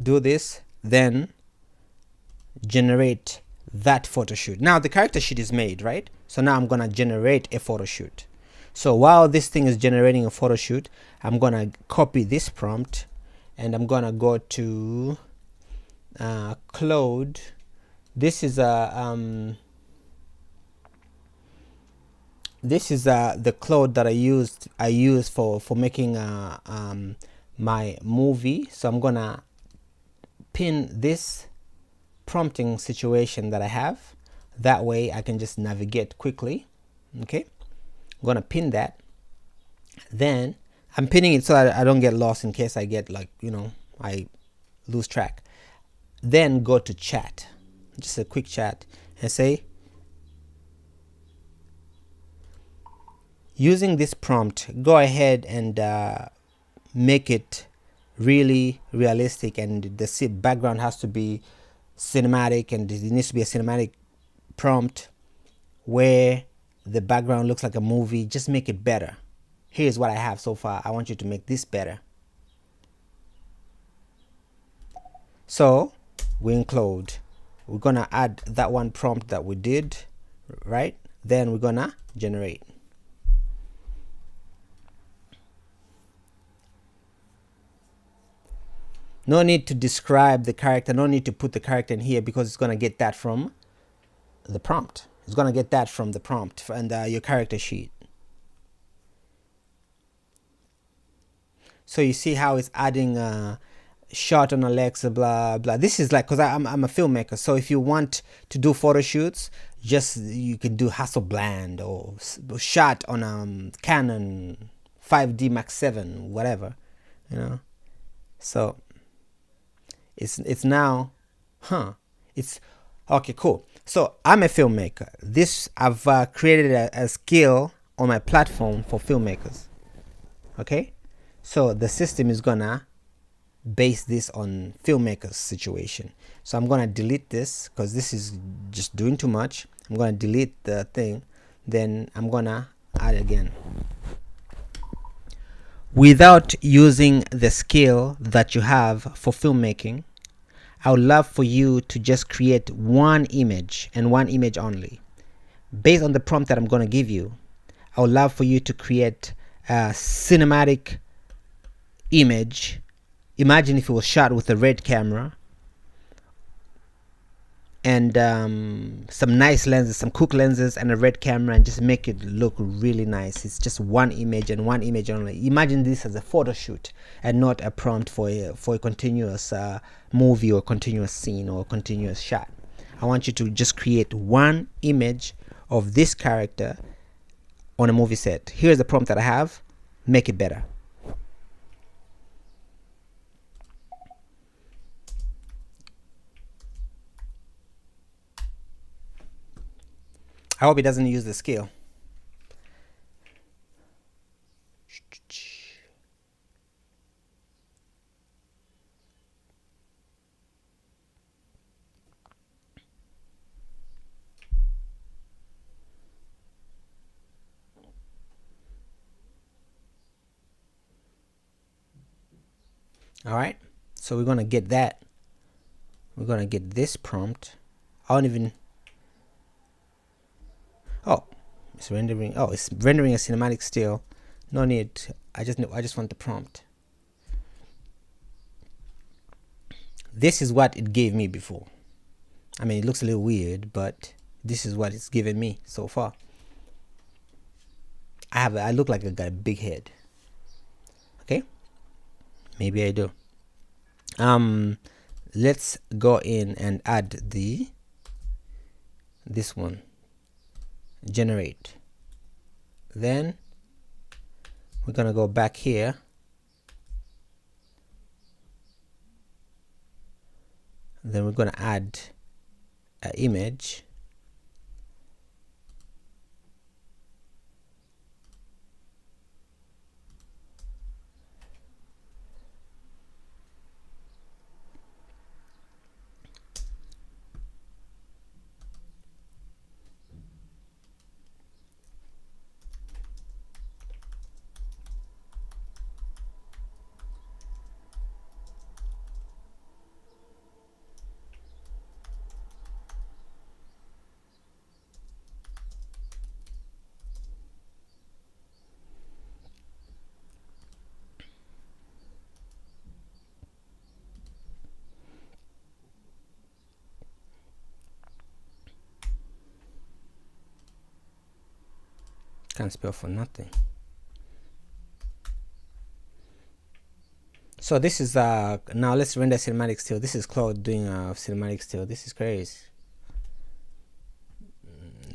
Speaker 1: do this, then generate that photo shoot. Now the character sheet is made, right? So now I'm gonna generate a photo shoot. So while this thing is generating a photo shoot, I'm gonna copy this prompt, and I'm gonna go to Claude. This is the Claude that I use for making my movie. So I'm gonna pin this prompting situation that I have. That way I can just navigate quickly. Okay, I'm gonna pin that. Then I'm pinning it so I don't get lost in case I get, like, I lose track. Then go to chat, just a quick chat, and say, using this prompt, go ahead and make it really realistic, and the background has to be cinematic, and it needs to be a cinematic prompt where the background looks like a movie. Just make it better. Here's what I have so far. I want you to make this better. So we include, we're gonna add that one prompt that we did, right? Then we're gonna generate. No need to describe the character, no need to put the character in here, because it's gonna get that from the prompt. It's gonna get that from the prompt and your character sheet. So you see how it's adding shot on Alexa, blah blah. This is like, because I'm a filmmaker, so if you want to do photo shoots, you can do Hasselblad or shot on Canon 5D Max 7, whatever, you know. So it's now, it's okay, cool. So I'm a filmmaker. I've created a skill on my platform for filmmakers. Okay, so the system is gonna base this on filmmakers situation. So I'm gonna delete this because this is just doing too much. I'm gonna delete the thing, then I'm gonna add again. Without using the skill that you have for filmmaking, I would love for you to just create one image and one image only. Based on the prompt that I'm going to give you, I would love for you to create a cinematic image. Imagine if it was shot with a red camera and some nice lenses, some cook lenses and a red camera, and just make it look really nice. It's just one image and one image only. Imagine this as a photo shoot and not a prompt for a continuous movie or continuous scene or continuous shot. I want you to just create one image of this character on a movie set. Here's the prompt that I have. Make it better. I hope it doesn't use the scale. All right, so we're gonna get that. We're gonna get this prompt. I don't even. Oh, it's rendering. Oh, it's rendering a cinematic still. No need. I just want the prompt. This is what it gave me before. I mean, it looks a little weird, but this is what it's given me so far. I look like I got a big head. Okay, maybe I do. Let's go in and add this one. Generate. Then we're gonna go back here. Then we're gonna add an image. Can't spell for nothing. So this is now let's render cinematic still. This is Claude doing a cinematic still. This is crazy.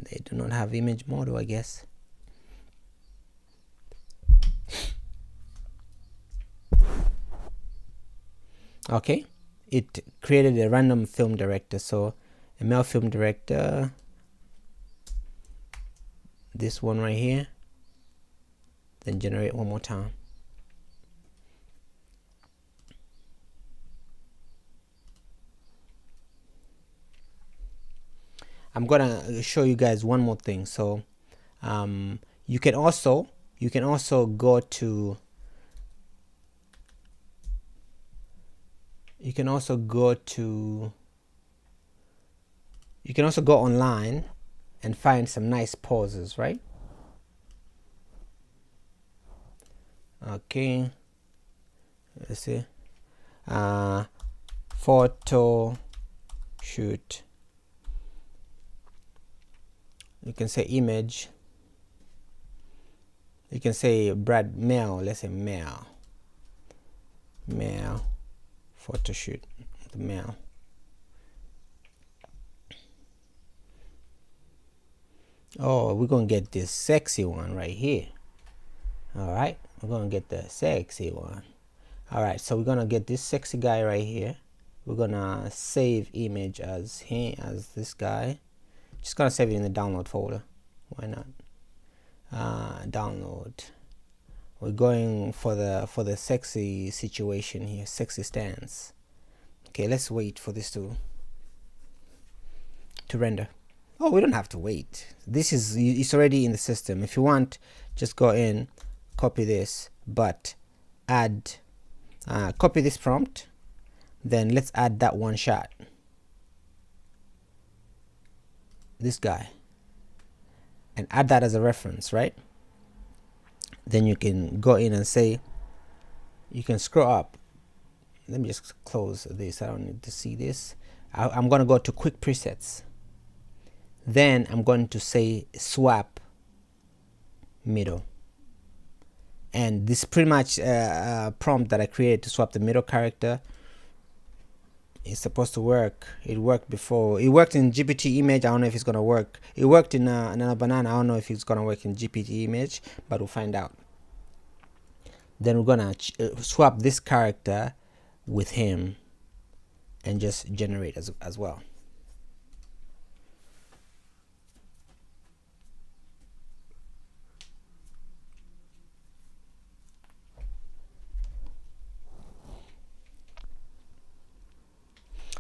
Speaker 1: They do not have image model, I guess. Okay, it created a random film director. So a male film director, this one right here, then generate one more time. I'm gonna show you guys one more thing. So you can also go to online and find some nice poses, right? Okay, let's see. Photo shoot. You can say image. You can say Brad male. Let's say male photo shoot. The male. Oh, we're gonna get this sexy one right here. All right, we're gonna get the sexy one. All right, so we're gonna get this sexy guy right here. We're gonna save image as him, as this guy. Just gonna save it in the download folder. Why not? Download. We're going for the sexy situation here, sexy stance. Okay, let's wait for this to render. Oh, we don't have to wait. This is, it's already in the system. If you want, just go in, copy this, but add, copy this prompt, then let's add that one shot. This guy, and add that as a reference, right? Then you can go in and say, you can scroll up. Let me just close this. I don't need to see this. I'm going to go to quick presets. Then I'm going to say swap middle. And this is pretty much a prompt that I created to swap the middle character. It's supposed to work. It worked before. It worked in GPT image. I don't know if it's gonna work. It worked in Nano Banana. I don't know if it's gonna work in GPT image, but we'll find out. Then we're gonna swap this character with him and just generate as well.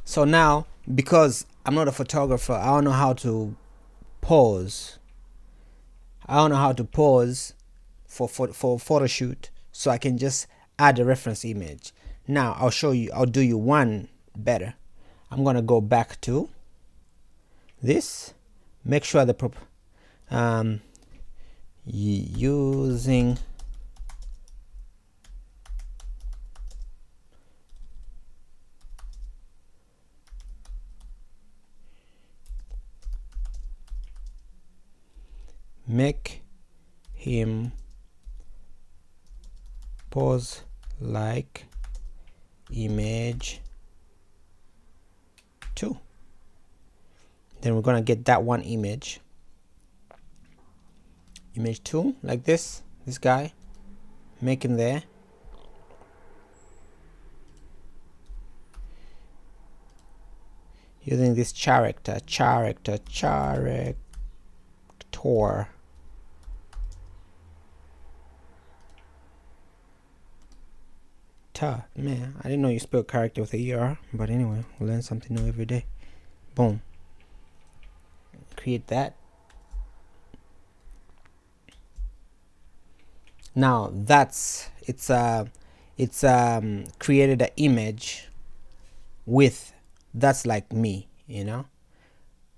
Speaker 1: So now, because I'm not a photographer, I don't know how to pose. I don't know how to pose for photo shoot, so I can just add a reference image. Now I'll show you. I'll do you one better. I'm gonna go back to this. Make sure the using make him pose like image 2. Then we're gonna get that one image 2 like this guy, make him there. Using this character man, I didn't know you spelled character with a ER, but anyway, we'll learn something new every day. Boom. Create that. Now that's it's created an image with, that's like me, you know,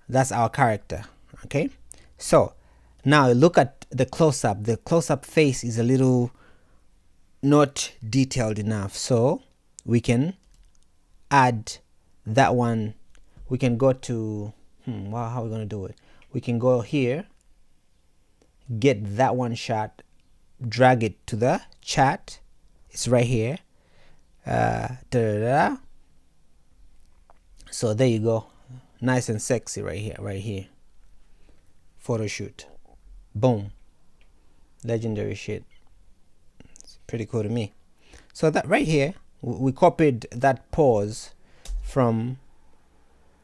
Speaker 1: that's our character. Okay, so now look at the close-up. The close-up face is a little not detailed enough, so we can add that one. We can go to wow, how are we gonna do it? We can go here, get that one shot, drag it to the chat. It's right here. So there you go, nice and sexy right here. Photo shoot. Boom. Legendary shit. It's pretty cool to me. So that right here, we copied that pose from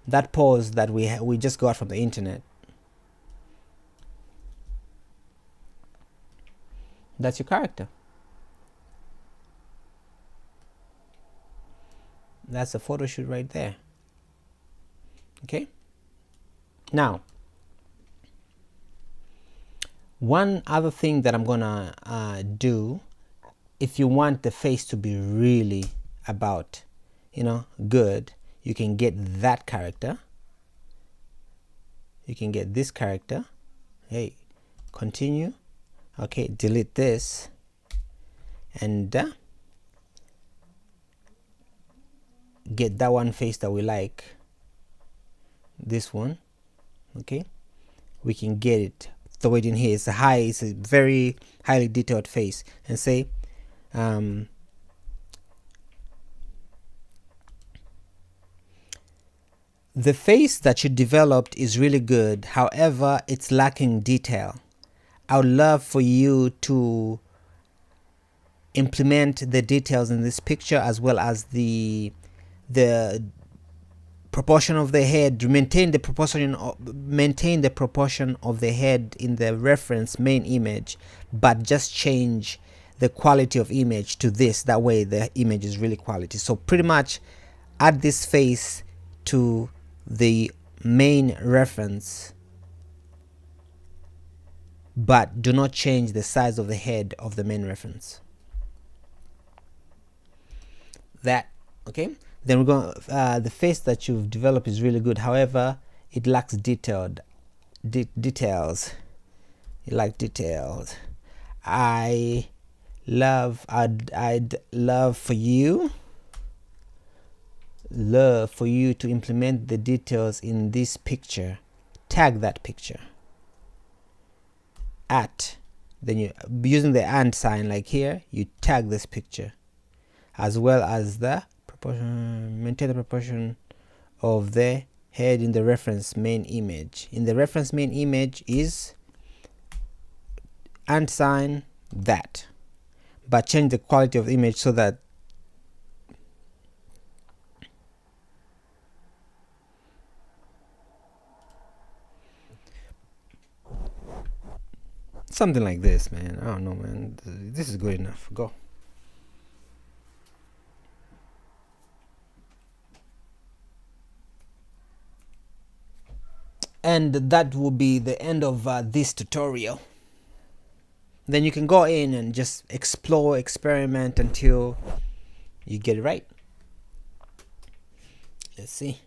Speaker 1: that pose that we just got from the internet. That's your character. That's a photo shoot right there. Okay, now one other thing that I'm gonna do, if you want the face to be really about, you know, good, you can get that character, you can get this character. Hey, continue. Okay, delete this and get that one face that we like, this one. Okay, we can get it, throw it in here. It's a very highly detailed face, and say the face that you developed is really good, however it's lacking detail. I would love for you to implement the details in this picture, as well as the proportion of the head, maintain the proportion of the head in the reference main image, but just change the quality of image to this. That way the image is really quality. So pretty much add this face to the main reference, but do not change the size of the head of the main reference. That okay. Then we're going the face that you've developed is really good, however it lacks details. You like details. I'd love for you to implement the details in this picture. Tag that picture at, then you using the and sign like here, you tag this picture, as well as the proportion, maintain the proportion of the head in the reference main image. In the reference main image is and sign that, but change the quality of the image so that something like this, man. I don't know, man. This is good enough. Go. And that will be the end of this tutorial. Then you can go in and just explore, experiment until you get it right. Let's see.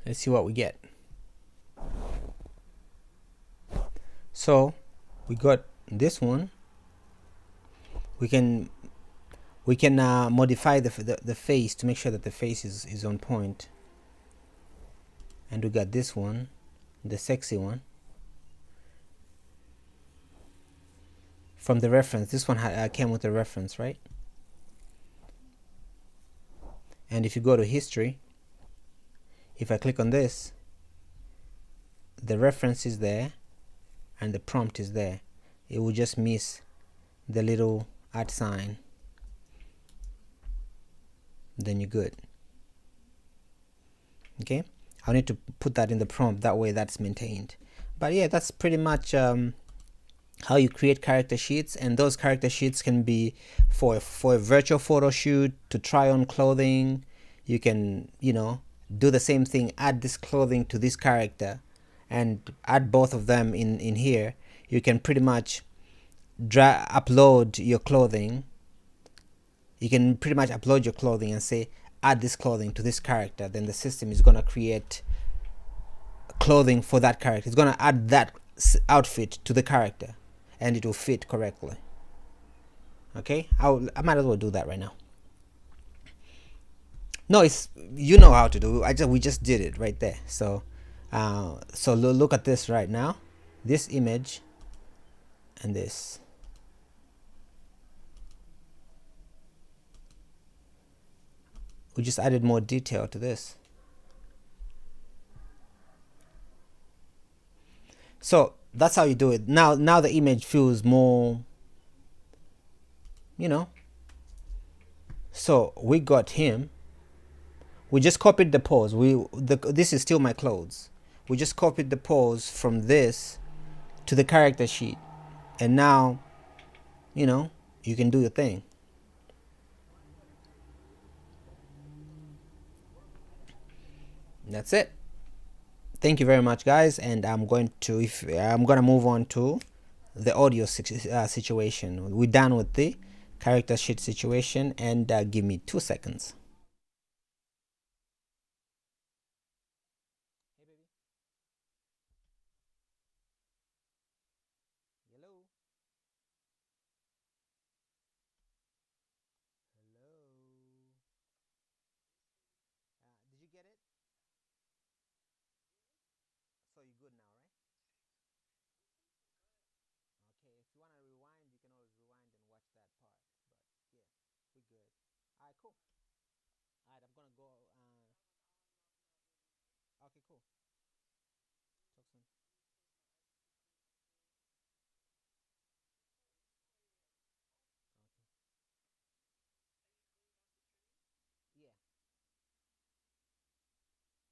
Speaker 1: Let's see what we get. So we got this one. We can modify the face to make sure that the face is on point. And we got this one, the sexy one, from the reference. This one came with a reference, right? And if you go to history, if I click on this, the reference is there and the prompt is there. It will just miss the little @ sign. Then you're good. Okay, I'll need to put that in the prompt, that way that's maintained. But yeah, that's pretty much how you create character sheets. And those character sheets can be for a virtual photo shoot, to try on clothing. You can, you know, do the same thing, add this clothing to this character and add both of them in here. You can pretty much upload your clothing. You can pretty much upload your clothing and say add this clothing to this character. Then the system is going to create clothing for that character. It's going to add that outfit to the character and it will fit correctly. Okay, I might as well do that right now. No, it's, you know how to do it. We just did it right there. So so look at this right now, this image and this. We just added more detail to this. So that's how you do it. Now the image feels more, you know. So we got him. We just copied the pose. This is still my clothes. We just copied the pose from this to the character sheet, and now, you know, you can do your thing. That's it. Thank you very much, guys, and I'm going to move on to the audio situation. We're done with the character sheet situation, and give me 2 seconds. Hello. cool. All right, I'm gonna go. Okay, cool. Talk soon. Okay. Yeah,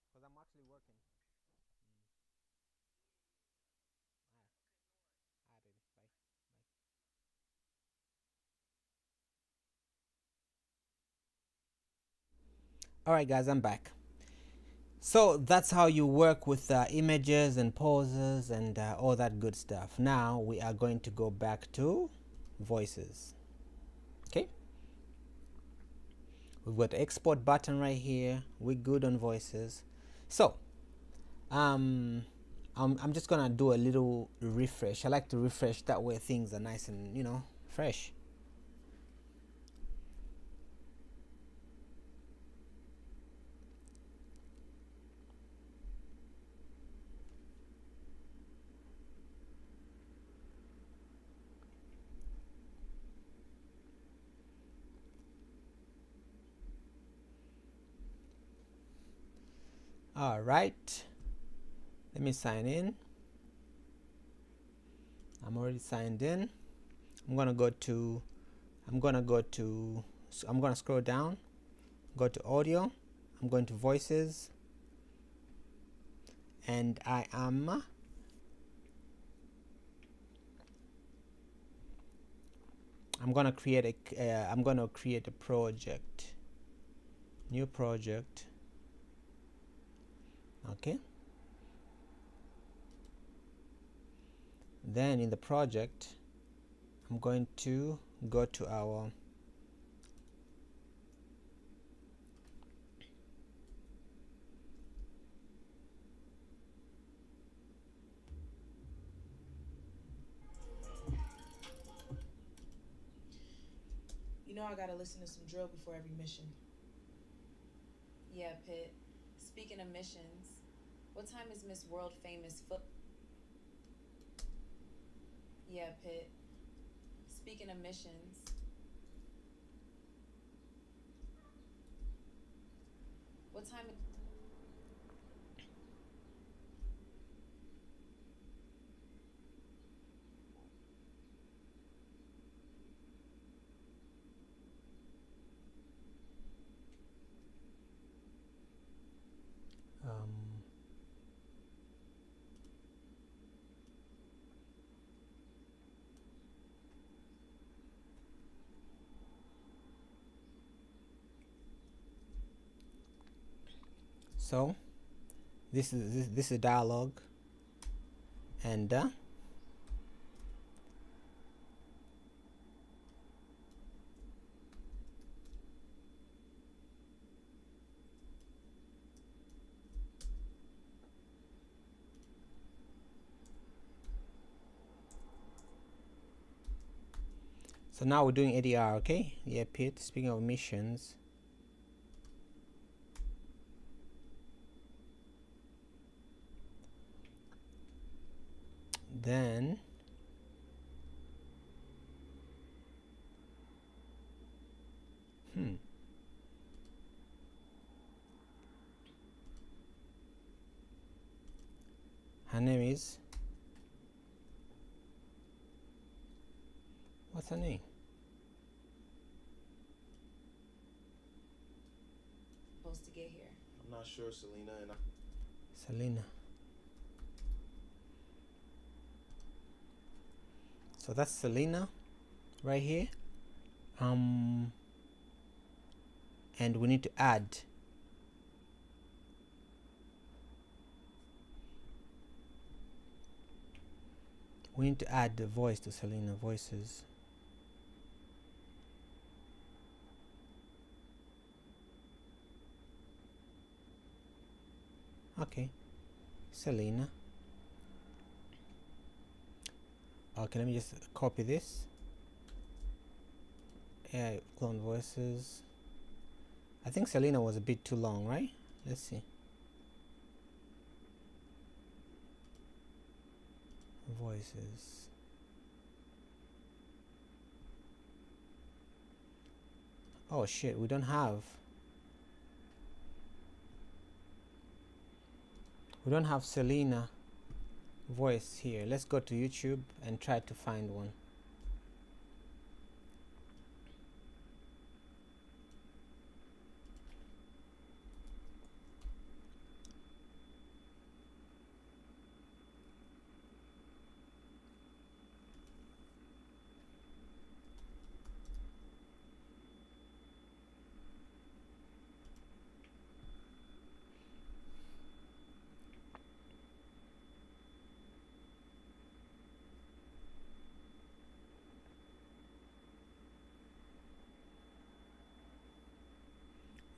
Speaker 1: because I'm actually working. Mm. All right. All right, baby. Bye. Bye. All right, guys, I'm back. So that's how you work with images and poses and all that good stuff. Now we are going to go back to voices. Okay, we've got the export button right here. We're good on voices. So I'm just gonna do a little refresh. I like to refresh, that way things are nice and, you know, fresh. All right, let me sign in. I'm already signed in. I'm gonna scroll down, go to audio, I'm going to voices, and I'm gonna create a project, new project. Okay, then in the project I'm going to go to our
Speaker 5: You know I gotta listen to some drill before every mission.
Speaker 2: Yeah, Pitt. Speaking of missions, what time is Miss World famous foot? Yeah, Pitt. Speaking of missions, what time?
Speaker 1: um, so this is a dialogue, and so now we're doing ADR. Okay, yeah, Pete, speaking of missions, then her name is, what's her name?
Speaker 2: Supposed to get here.
Speaker 8: I'm not sure, Selena, and
Speaker 1: Selena. So that's Selena right here. And we need to add the voice to Selena voices. Okay, Selena. Okay, let me just copy this. Yeah, clone voices. I think Selena was a bit too long, right? Let's see. Voices. Oh shit, we don't have Selena voice here. Let's go to YouTube and try to find one.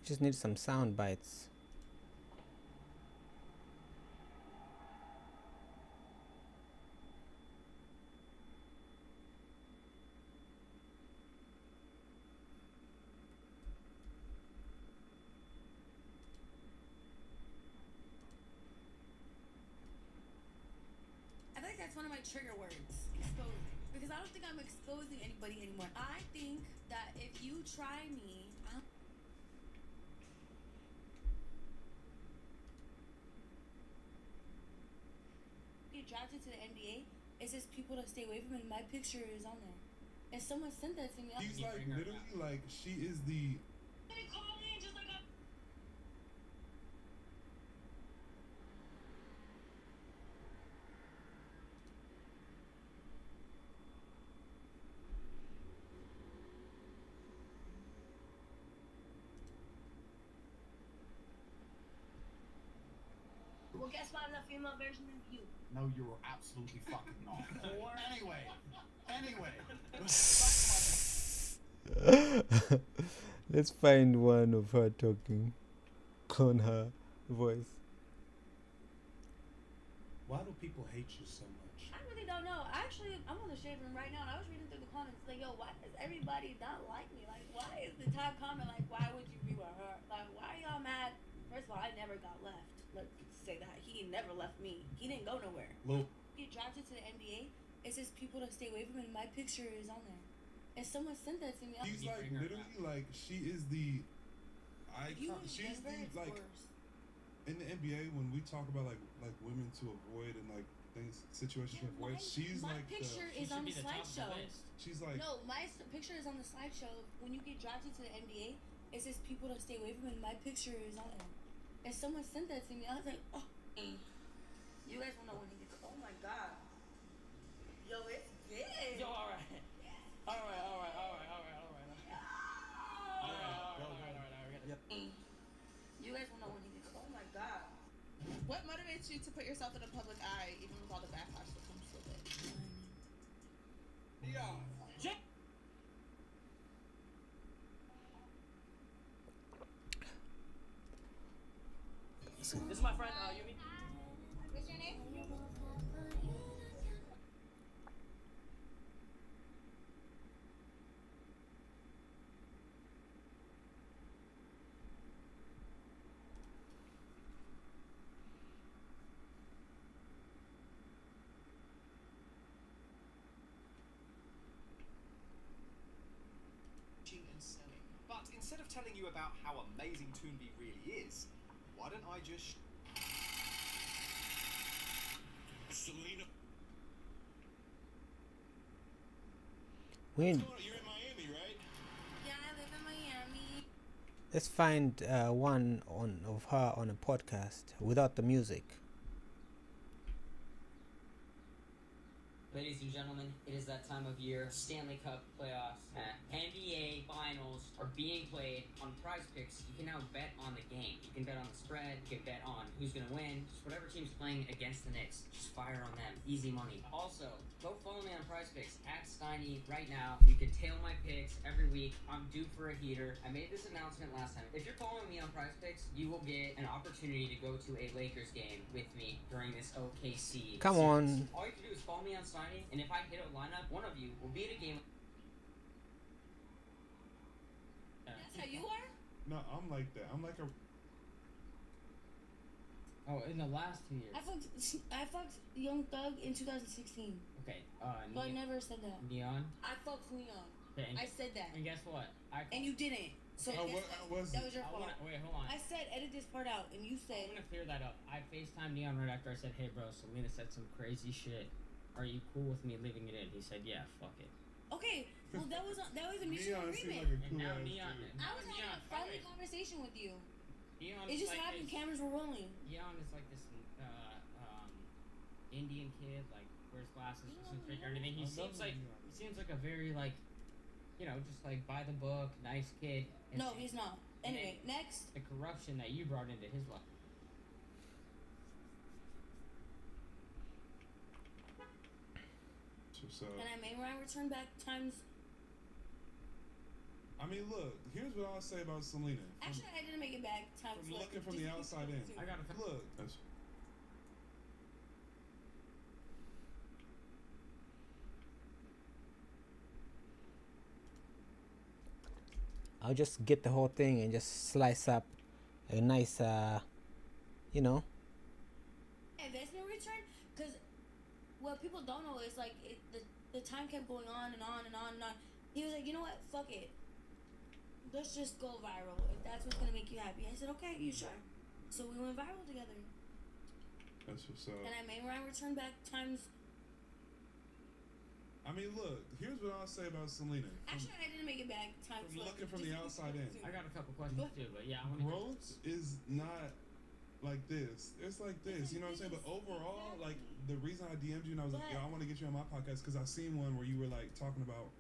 Speaker 1: Just need some sound bites.
Speaker 15: I think that's one of my trigger words, exposing. Because I don't think I'm exposing anybody anymore. I think that if you try me, I'll get drafted to the NBA. It says people to stay away from it, and my picture is on there. And someone sent that to me.
Speaker 16: He's like literally like she is the.
Speaker 15: Well, guess what? I'm the female version of you.
Speaker 17: No, you're absolutely fucking not. Or anyway.
Speaker 1: Let's find one of her talking. Clone her voice.
Speaker 16: Why do people hate you so much?
Speaker 15: I really don't know. Actually, I'm on the shade room right now, and I was reading through the comments like, yo, why does everybody not like me? Like, why is the top comment like, why would you be with her? Like, why are y'all mad? First of all, I never got left. Let's say that. He never left me. He didn't go nowhere. Get drafted to the NBA. It says people to stay away from it, and my picture is on there. And someone sent that to me.
Speaker 16: He's like literally like she is the icon. She's the like in the NBA when we talk about like women to avoid and like things situations to avoid. She's
Speaker 15: my
Speaker 16: like
Speaker 15: picture is on the slideshow.
Speaker 16: She's like
Speaker 15: no, my picture is on the slideshow. When you get drafted to the NBA, it says people to stay away from it, and my picture is on there. And someone sent that to me. I was like, oh, you guys will know when he gets. Oh my god. Yo, it's big.
Speaker 18: Yo, all right.
Speaker 15: You guys will know when he gets. Oh my god.
Speaker 7: What motivates you to put yourself in the public eye, even with all the backlash that comes with it?
Speaker 17: Yeah.
Speaker 18: This is my friend, Yumi.
Speaker 15: What's your name?
Speaker 17: And selling. But instead of telling you about how amazing Toonby really is, why don't I just... Selena.
Speaker 1: When
Speaker 17: You're in Miami, right?
Speaker 15: Yeah, I live in Miami.
Speaker 1: let's find one of her on a podcast without the music.
Speaker 19: Ladies and gentlemen, it is that time of year. Stanley Cup playoffs, NBA finals are being played on Prize Picks. You can now bet on the game. You can bet on the spread. You can bet on who's going to win. Just whatever team's playing against the Knicks, just fire on them. Easy money. Also, go follow me on Prize Picks at Steiny right now. You can tail my picks every week. I'm due for a heater. I made this announcement last time. If you're following me on Prize Picks, you will get an opportunity to go to a Lakers game with me during this OKC
Speaker 1: Come
Speaker 19: series.
Speaker 1: on.
Speaker 19: All you can do is follow me on Steiny. And if I hit a lineup, one of you will be at a game.
Speaker 15: That's how you are?
Speaker 16: no, I'm like that. I'm like a.
Speaker 19: Oh, in the last 2 years.
Speaker 15: I fucked Young Thug in 2016.
Speaker 19: Okay,
Speaker 15: But I never said that.
Speaker 19: Neon?
Speaker 15: I fucked Neon.
Speaker 19: Okay,
Speaker 15: I said that.
Speaker 19: And guess what?
Speaker 15: And you didn't. So
Speaker 16: Oh,
Speaker 15: guess what? That was your fault.
Speaker 19: Wait, hold on.
Speaker 15: I said edit this part out, and you said.
Speaker 19: I'm gonna clear that up. I FaceTimed Neon right after I said, "Hey, bro, Selena said some crazy shit. Are you cool with me leaving it in?" He said, "Yeah, fuck it."
Speaker 15: Okay, well that was a mutual
Speaker 16: Neon seemed
Speaker 15: agreement.
Speaker 16: like a cool
Speaker 19: now
Speaker 16: ass
Speaker 19: Neon,
Speaker 16: dude.
Speaker 15: I was having a friendly conversation with you.
Speaker 19: Neon
Speaker 15: It just
Speaker 19: like
Speaker 15: happened.
Speaker 19: this-
Speaker 15: Cameras were rolling.
Speaker 19: Neon is like this Indian kid, like wears glasses, doesn't drink or anything. He seems like a very like, you know, just like by the book, nice kid. And
Speaker 15: No, he's not. Anyway, next.
Speaker 19: The corruption that you brought into his life.
Speaker 16: So,
Speaker 15: And I made Ryan return back times.
Speaker 16: I mean, look. Here's what I'll say about Selena.
Speaker 15: Actually, I didn't make it back times.
Speaker 16: From looking from the outside in.
Speaker 19: I gotta
Speaker 16: look.
Speaker 1: I'll just get the whole thing and just slice up a nice, you know.
Speaker 15: Investment return, because what people don't know is like the time kept going on and on and on and on. He was like, you know what, fuck it, let's just go viral if that's what's gonna make you happy. I said, okay, you sure? So we went viral together.
Speaker 16: That's what's up.
Speaker 15: And I made Ryan return back times.
Speaker 16: I mean, look. Here's what I'll say about Selena.
Speaker 15: Actually, I didn't make it back times.
Speaker 16: From looking from the outside in.
Speaker 19: I got a couple questions too, but yeah, I want to.
Speaker 16: Growth is not like this. It's like this. You know what I'm saying? But overall, like the reason I DM'd you and I was like, yo, I want to get you on my podcast because I seen one where you were like talking about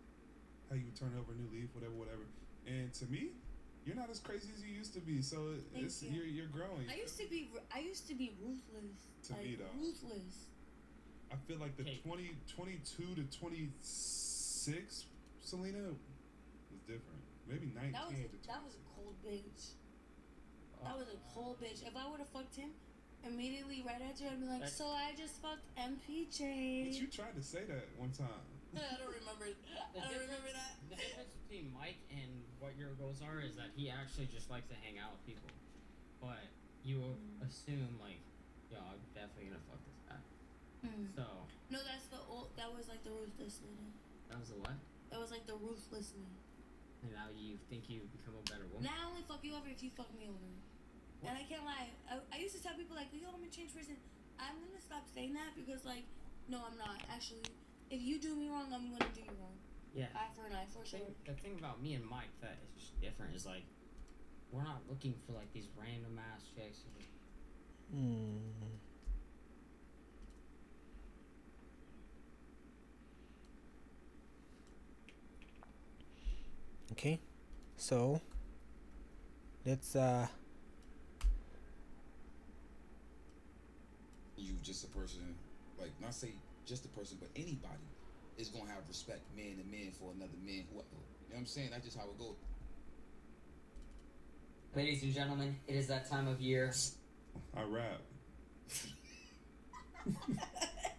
Speaker 16: how you would turn over a new leaf, whatever. And to me, you're not as crazy as you used to be. So it's you're growing.
Speaker 15: I used to be ruthless.
Speaker 16: To me, though.
Speaker 15: Ruthless.
Speaker 16: I feel like the 22 to 26 Selena was different. Maybe 19 to 20.
Speaker 15: That was a cold bitch. That was a cold bitch. If I would have fucked him immediately right after, I'd be like, so I just fucked MPJ.
Speaker 16: But you tried to say that one time.
Speaker 15: I don't remember. I don't remember that.
Speaker 19: The difference between Mike and what your goals are is that he actually just likes to hang out with people. But you assume like, yo, I'm definitely gonna fuck this guy. So
Speaker 15: no, that was like the ruthless me.
Speaker 19: that was the what?
Speaker 15: That was like the ruthless me.
Speaker 19: And now you think you become a better woman.
Speaker 15: Now I only fuck you over if you fuck me over. And I can't lie. I used to tell people like, yo, I'm a changed person. I'm gonna stop saying that because like, no, I'm not. Actually, if you do me wrong, I'm gonna do you wrong.
Speaker 19: Yeah.
Speaker 15: Eye for an eye, for sure.
Speaker 19: The thing about me and Mike that is just different is like, we're not looking for like these random ass chicks.
Speaker 1: Okay, so let's
Speaker 13: You just a person, like not say just a person, but anybody is gonna have respect, man to man, for another man, whoever. You know what I'm saying? That's just how it goes.
Speaker 19: Ladies and gentlemen, it is that time of year.
Speaker 16: I rap.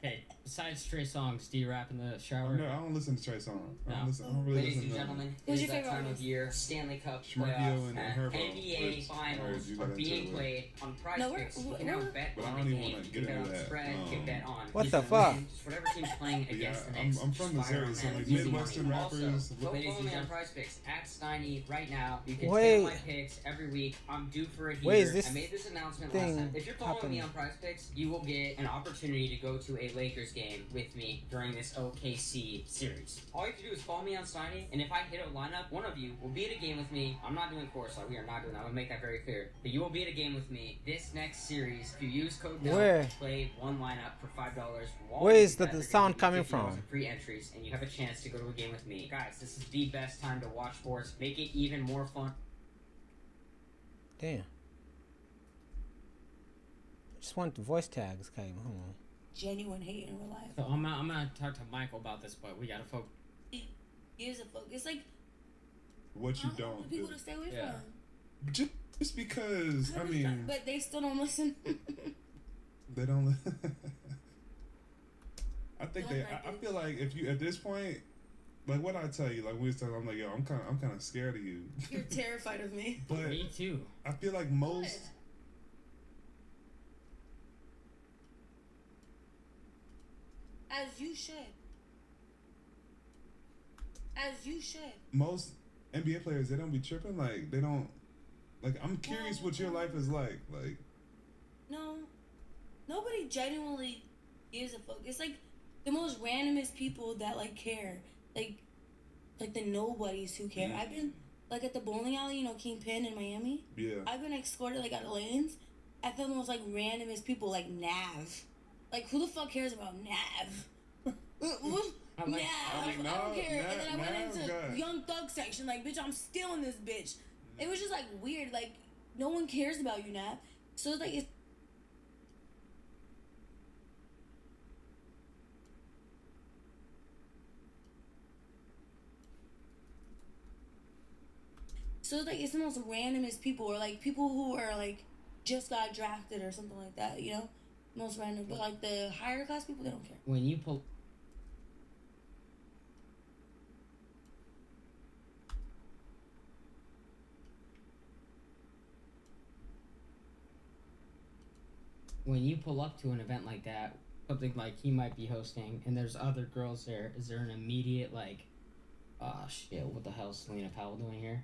Speaker 19: Hey, besides Trey Songz, do you rap in the shower?
Speaker 16: No, I don't listen to Trey Songz. I don't really
Speaker 19: Ladies
Speaker 16: listen
Speaker 19: and
Speaker 16: to
Speaker 19: gentlemen, it
Speaker 15: Who's
Speaker 19: is
Speaker 15: your
Speaker 19: that
Speaker 15: favorite
Speaker 19: time of
Speaker 15: artist?
Speaker 19: year. Stanley Cup
Speaker 16: Schmarkio
Speaker 19: playoffs,
Speaker 16: and Herbo.
Speaker 19: NBA finals
Speaker 16: you
Speaker 19: are
Speaker 16: got
Speaker 19: being
Speaker 16: into it.
Speaker 19: played on Prize
Speaker 15: No,
Speaker 19: Picks. You can now bet
Speaker 16: But I
Speaker 19: on
Speaker 16: don't
Speaker 19: the
Speaker 16: even
Speaker 19: game.
Speaker 16: wanna
Speaker 19: You
Speaker 16: get
Speaker 19: can bet
Speaker 16: into
Speaker 19: on the
Speaker 16: that.
Speaker 19: spread. You can bet on
Speaker 1: What
Speaker 19: who's
Speaker 1: the
Speaker 19: gonna
Speaker 1: fuck?
Speaker 19: win. Just whatever team's playing against the
Speaker 16: I'm
Speaker 19: Knicks.
Speaker 16: from
Speaker 19: just
Speaker 16: Missouri,
Speaker 19: fire
Speaker 16: so
Speaker 19: on
Speaker 16: like
Speaker 19: that. Easy
Speaker 16: Midwestern
Speaker 19: money.
Speaker 16: rappers.
Speaker 19: Also, go
Speaker 1: Wait.
Speaker 19: follow me on Prize Picks at Steiny right now. You can
Speaker 1: Wait.
Speaker 19: check out my picks every week. I'm due for a heater.
Speaker 1: Wait, is this
Speaker 19: I made this announcement last
Speaker 1: thing
Speaker 19: time. If you're following me
Speaker 1: happening?
Speaker 19: on Prize Picks, you will get an opportunity to go to a Lakers game with me during this OKC series. All you have to do is follow me on Steiny, and if I hit a lineup, one of you will be at a game with me. I'm not doing course, we are not doing that. I'm gonna make that very clear. But you will be at a game with me this next series. If you use code
Speaker 1: Where?
Speaker 19: DELL, play one lineup for $5.
Speaker 1: Where is the sound coming from?
Speaker 19: Free entries, and you have a chance to go to a game with me. Guys, this is the best time to watch sports. Make it even more fun.
Speaker 1: Damn. I just want the voice tags, okay? Hold on.
Speaker 15: Genuine hate in real life.
Speaker 19: So I'm gonna talk to Michael about this, but we gotta focus.
Speaker 15: Here's a focus. It's like
Speaker 16: What you
Speaker 15: I
Speaker 16: don't
Speaker 15: want people
Speaker 16: do.
Speaker 15: to stay away
Speaker 19: Yeah.
Speaker 15: from.
Speaker 16: Just because, I mean,
Speaker 15: But they still don't listen.
Speaker 16: they don't. I think
Speaker 15: Don't
Speaker 16: they.
Speaker 15: like
Speaker 16: I
Speaker 15: it.
Speaker 16: feel like if you at this point, like what I tell you, like we was talking, I'm like, yo, I'm kind of scared of you.
Speaker 15: You're terrified of me.
Speaker 16: But
Speaker 19: Me too.
Speaker 16: I feel like most.
Speaker 15: As you should. As you should.
Speaker 16: Most NBA players, they don't be tripping. Like they don't. Like I'm curious what your life is like. Like
Speaker 15: No, nobody genuinely gives a fuck. It's like the most randomest people that like care. Like the nobodies who care. I've been like at the bowling alley, you know, Kingpin in Miami.
Speaker 16: Yeah.
Speaker 15: I've been escorted like out of lanes at the most like randomest people, like Nav. Like who the fuck cares about Nav?
Speaker 16: I
Speaker 15: Nav.
Speaker 16: like-
Speaker 15: I don't care.
Speaker 16: Nav-
Speaker 15: And then I went
Speaker 16: Nav
Speaker 15: into
Speaker 16: got-
Speaker 15: Young Thug section, like bitch, I'm stealing this bitch. It was just like weird. Like no one cares about you, Nav. So it's like it's. So it's like it's the most randomest people, or like people who are like just got drafted or something like that, you know? Most random. But like the higher class people, they don't care.
Speaker 19: When you pull. When you pull up to an event like that, something like he might be hosting, and there's other girls there, is there an immediate like, oh shit, what the hell is Selena Powell doing here?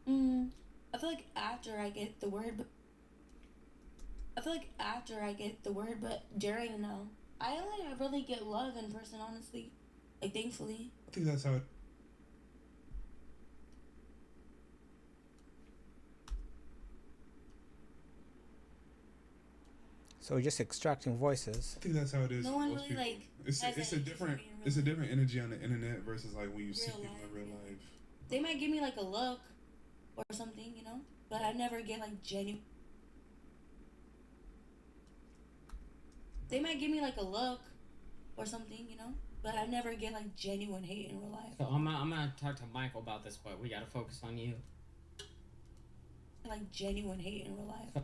Speaker 15: I feel like after I get the word, but during no. I only really get love in person, honestly. Like thankfully.
Speaker 16: I think that's how it.
Speaker 1: So we're just extracting voices.
Speaker 16: I think that's how it is.
Speaker 15: No
Speaker 16: for
Speaker 15: one
Speaker 16: most
Speaker 15: really
Speaker 16: people.
Speaker 15: like.
Speaker 16: It's
Speaker 15: has
Speaker 16: a
Speaker 15: that
Speaker 16: different
Speaker 15: interest in me in
Speaker 16: it's a
Speaker 15: real
Speaker 16: different energy on the internet versus like when you see
Speaker 15: Real
Speaker 16: people
Speaker 15: life,
Speaker 16: in real
Speaker 15: yeah.
Speaker 16: life.
Speaker 15: They might give me like a look or something, you know? But I never get like genuine. They might give me like a look or something, you know? But I never get like genuine hate in real life.
Speaker 19: So I'm gonna talk to Michael about this, but we gotta focus on you.
Speaker 15: Like genuine hate in real life.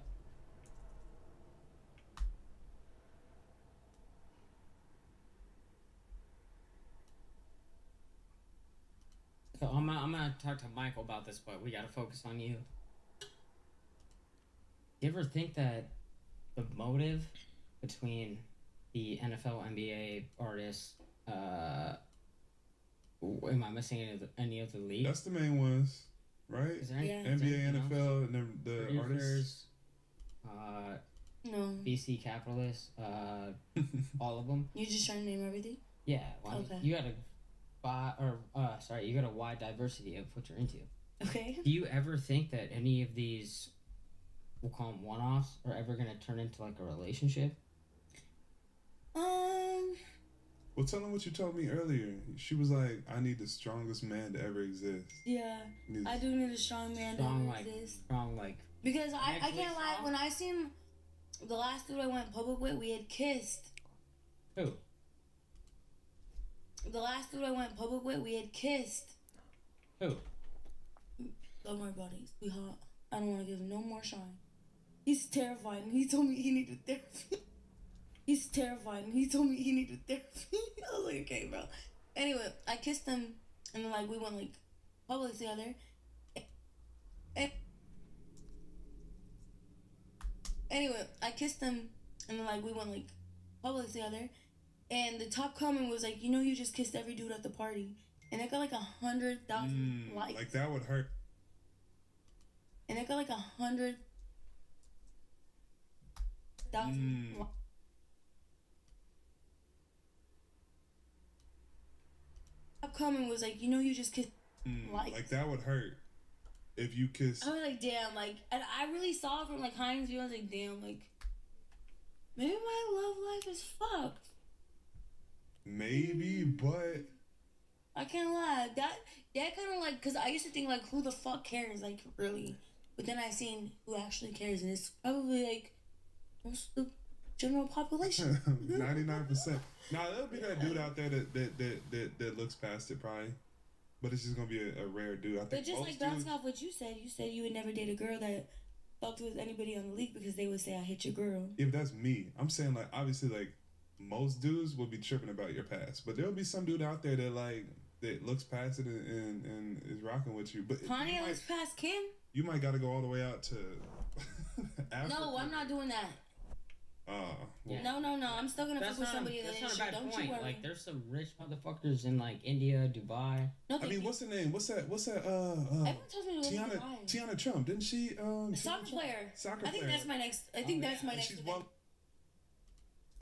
Speaker 19: So I'm gonna talk to Michael about this, but we gotta focus on you. You ever think that the motive between the NFL, NBA artists, am I missing any of the leagues?
Speaker 16: That's the main ones, right?
Speaker 19: Is there any-
Speaker 15: Yeah.
Speaker 19: is there
Speaker 16: NBA,
Speaker 19: anything else?
Speaker 16: NFL, and then the
Speaker 19: Producers,
Speaker 16: artists.
Speaker 15: No.
Speaker 19: BC Capitalists, all of them.
Speaker 15: You just trying to name everything?
Speaker 19: Yeah, well,
Speaker 15: Okay.
Speaker 19: you got a wide diversity of what you're into.
Speaker 15: Okay.
Speaker 19: Do you ever think that any of these, we'll call them one-offs, are ever gonna turn into like a relationship?
Speaker 16: Well, tell them what you told me earlier. She was like, "I need the strongest man to ever exist."
Speaker 15: Yeah.
Speaker 16: Needs-
Speaker 15: I do need a strong man
Speaker 19: Strong
Speaker 15: to
Speaker 19: like,
Speaker 15: exist.
Speaker 19: strong like.
Speaker 15: Because I
Speaker 19: Mentally
Speaker 15: can't lie,
Speaker 19: strong?
Speaker 15: when I seen the last dude I went public with, we had kissed.
Speaker 19: Who?
Speaker 15: The last dude I went public with, we had kissed.
Speaker 19: Who?
Speaker 15: Don't worry about it. We hot. I don't want to give him no more shine. He's terrified, and he told me he needed therapy. He's terrified, and he told me he needed therapy. I was like, okay, bro. Anyway, I kissed him, and then like we went like public together. And anyway, I kissed him, and then like we went like public together. And the top comment was like, you know, you just kissed every dude at the party, and it got like 100,000 likes.
Speaker 16: Like that would hurt.
Speaker 15: And it got like 100,000 likes. Top comment was like, you know, you just kissed.
Speaker 16: Like that would hurt if you kiss.
Speaker 15: I was like, damn, like, and I really saw it from like Heinz view. I was like, damn, like, maybe my love life is fucked.
Speaker 16: Maybe, but
Speaker 15: I can't lie. That kind of like, cause I used to think like, who the fuck cares, like, really? But then I seen who actually cares, and it's probably like most of the general population.
Speaker 16: 99%. Nah, there'll be that dude out there that looks past it probably, but it's just gonna be a rare dude. I think.
Speaker 15: But just
Speaker 16: most
Speaker 15: like bouncing
Speaker 16: dudes-
Speaker 15: off what you said you would never date a girl that fucked with anybody on the league because they would say I hit your girl.
Speaker 16: If that's me, I'm saying like obviously like most dudes will be tripping about your past, but there'll be some dude out there that looks past it and is rocking with you. But
Speaker 15: Kanye looks past Kim.
Speaker 16: you might got to go all the way out to Africa.
Speaker 15: No, I'm not doing that. No, I'm still gonna fuck with somebody that
Speaker 19: That's
Speaker 15: is
Speaker 19: not a
Speaker 15: shit.
Speaker 19: bad
Speaker 15: Don't
Speaker 19: point.
Speaker 15: you worry.
Speaker 19: Like, there's some rich motherfuckers in like India, Dubai.
Speaker 15: No,
Speaker 16: I mean, what's the name? What's that?
Speaker 15: Everyone tells me to live in Dubai.
Speaker 16: Tiana Trump, didn't she?
Speaker 15: Soccer player.
Speaker 16: Soccer
Speaker 15: I think
Speaker 16: player.
Speaker 15: that's my next. I think that's my next.
Speaker 16: She's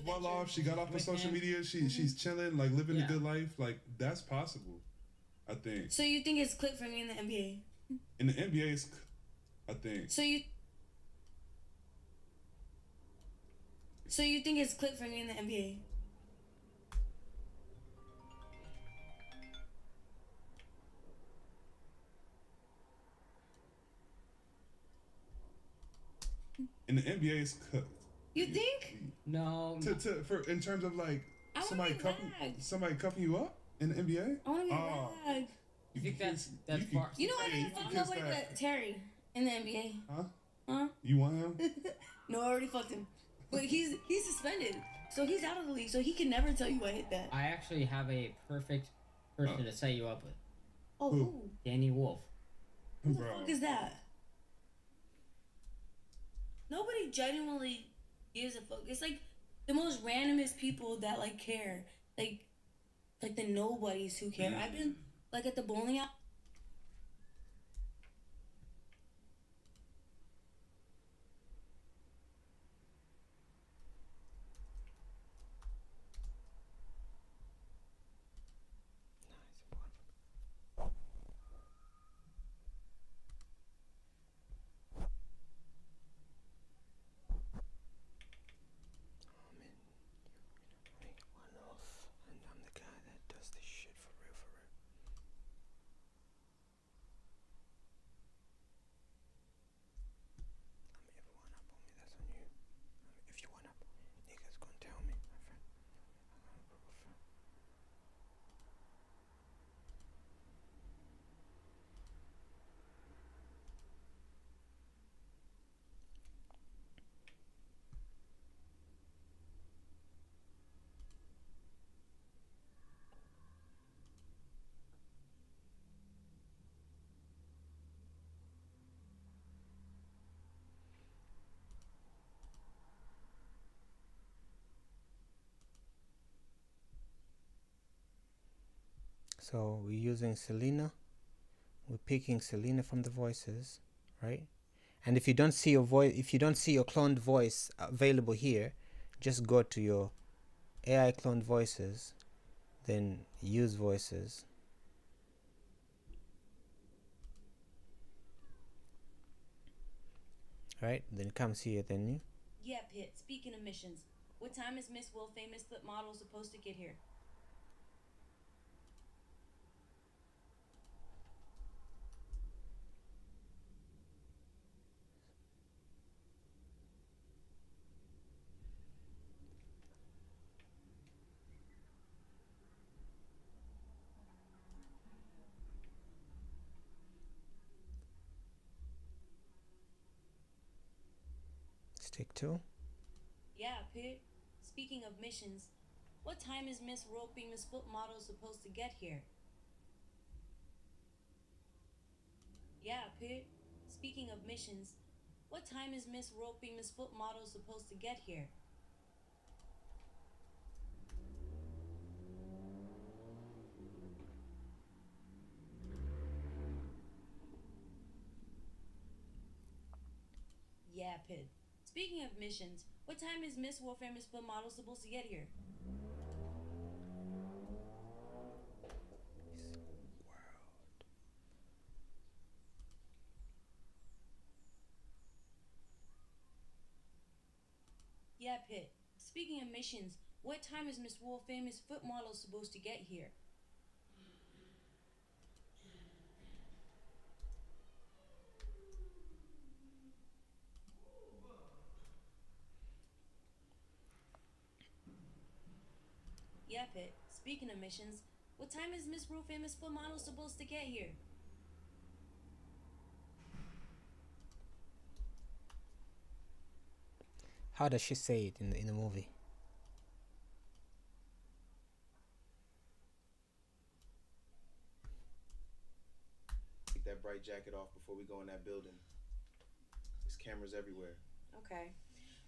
Speaker 16: well off. She got off of social media. She's chilling, like living a good life. Like that's possible, I think.
Speaker 15: So you think it's click for me in the NBA?
Speaker 16: In the NBA, it's, I think.
Speaker 15: So you think it's click for me in the NBA?
Speaker 16: In the NBA, it's cooked.
Speaker 15: You think?
Speaker 19: No.
Speaker 16: For in terms of like somebody cuffing you up in the NBA.
Speaker 15: I want to get ragged.
Speaker 19: You think that's far?
Speaker 15: You know I didn't fuck nobody but Terry in the NBA.
Speaker 16: Huh? You want him?
Speaker 15: No, I already fucked him. But he's suspended, so he's out of the league. So he can never tell you I hit that.
Speaker 19: I actually have a perfect person to set you up with.
Speaker 15: Oh, who?
Speaker 19: Danny Wolf.
Speaker 15: Who the fuck is that? Nobody genuinely gives a fuck. It's like the most randomest people that like care. Like the nobodies who care. I've been like at the bowling alley.
Speaker 1: So we're using Selena. We're picking Selena from the voices, right? And if you don't see your voice, if you don't see your cloned voice available here, just go to your AI cloned voices, then use voices. Right? Then it comes here, then you.
Speaker 2: Yeah, Pitt. Speaking of missions, what time is Miss World Famous Foot Model supposed to get here?
Speaker 1: Stick to.
Speaker 2: Yeah, Pitt. Speaking of missions, what time is Miss World Famous Foot Model supposed to get here? Yeah, Pitt. Speaking of missions, what time is Miss World Famous Foot Model supposed to get here? Yeah, Pitt. Speaking of missions, what time is Miss World Famous Foot Model supposed to get here? Yeah, Pitt. Speaking of missions, what time is Miss World Famous Foot Model supposed to get here? Yeah, Pitt. Speaking of missions, what time is Miss World Famous Foot Model supposed to get here?
Speaker 1: How does she say it in the movie?
Speaker 8: Take that bright jacket off before we go in that building. There's cameras everywhere.
Speaker 2: Okay.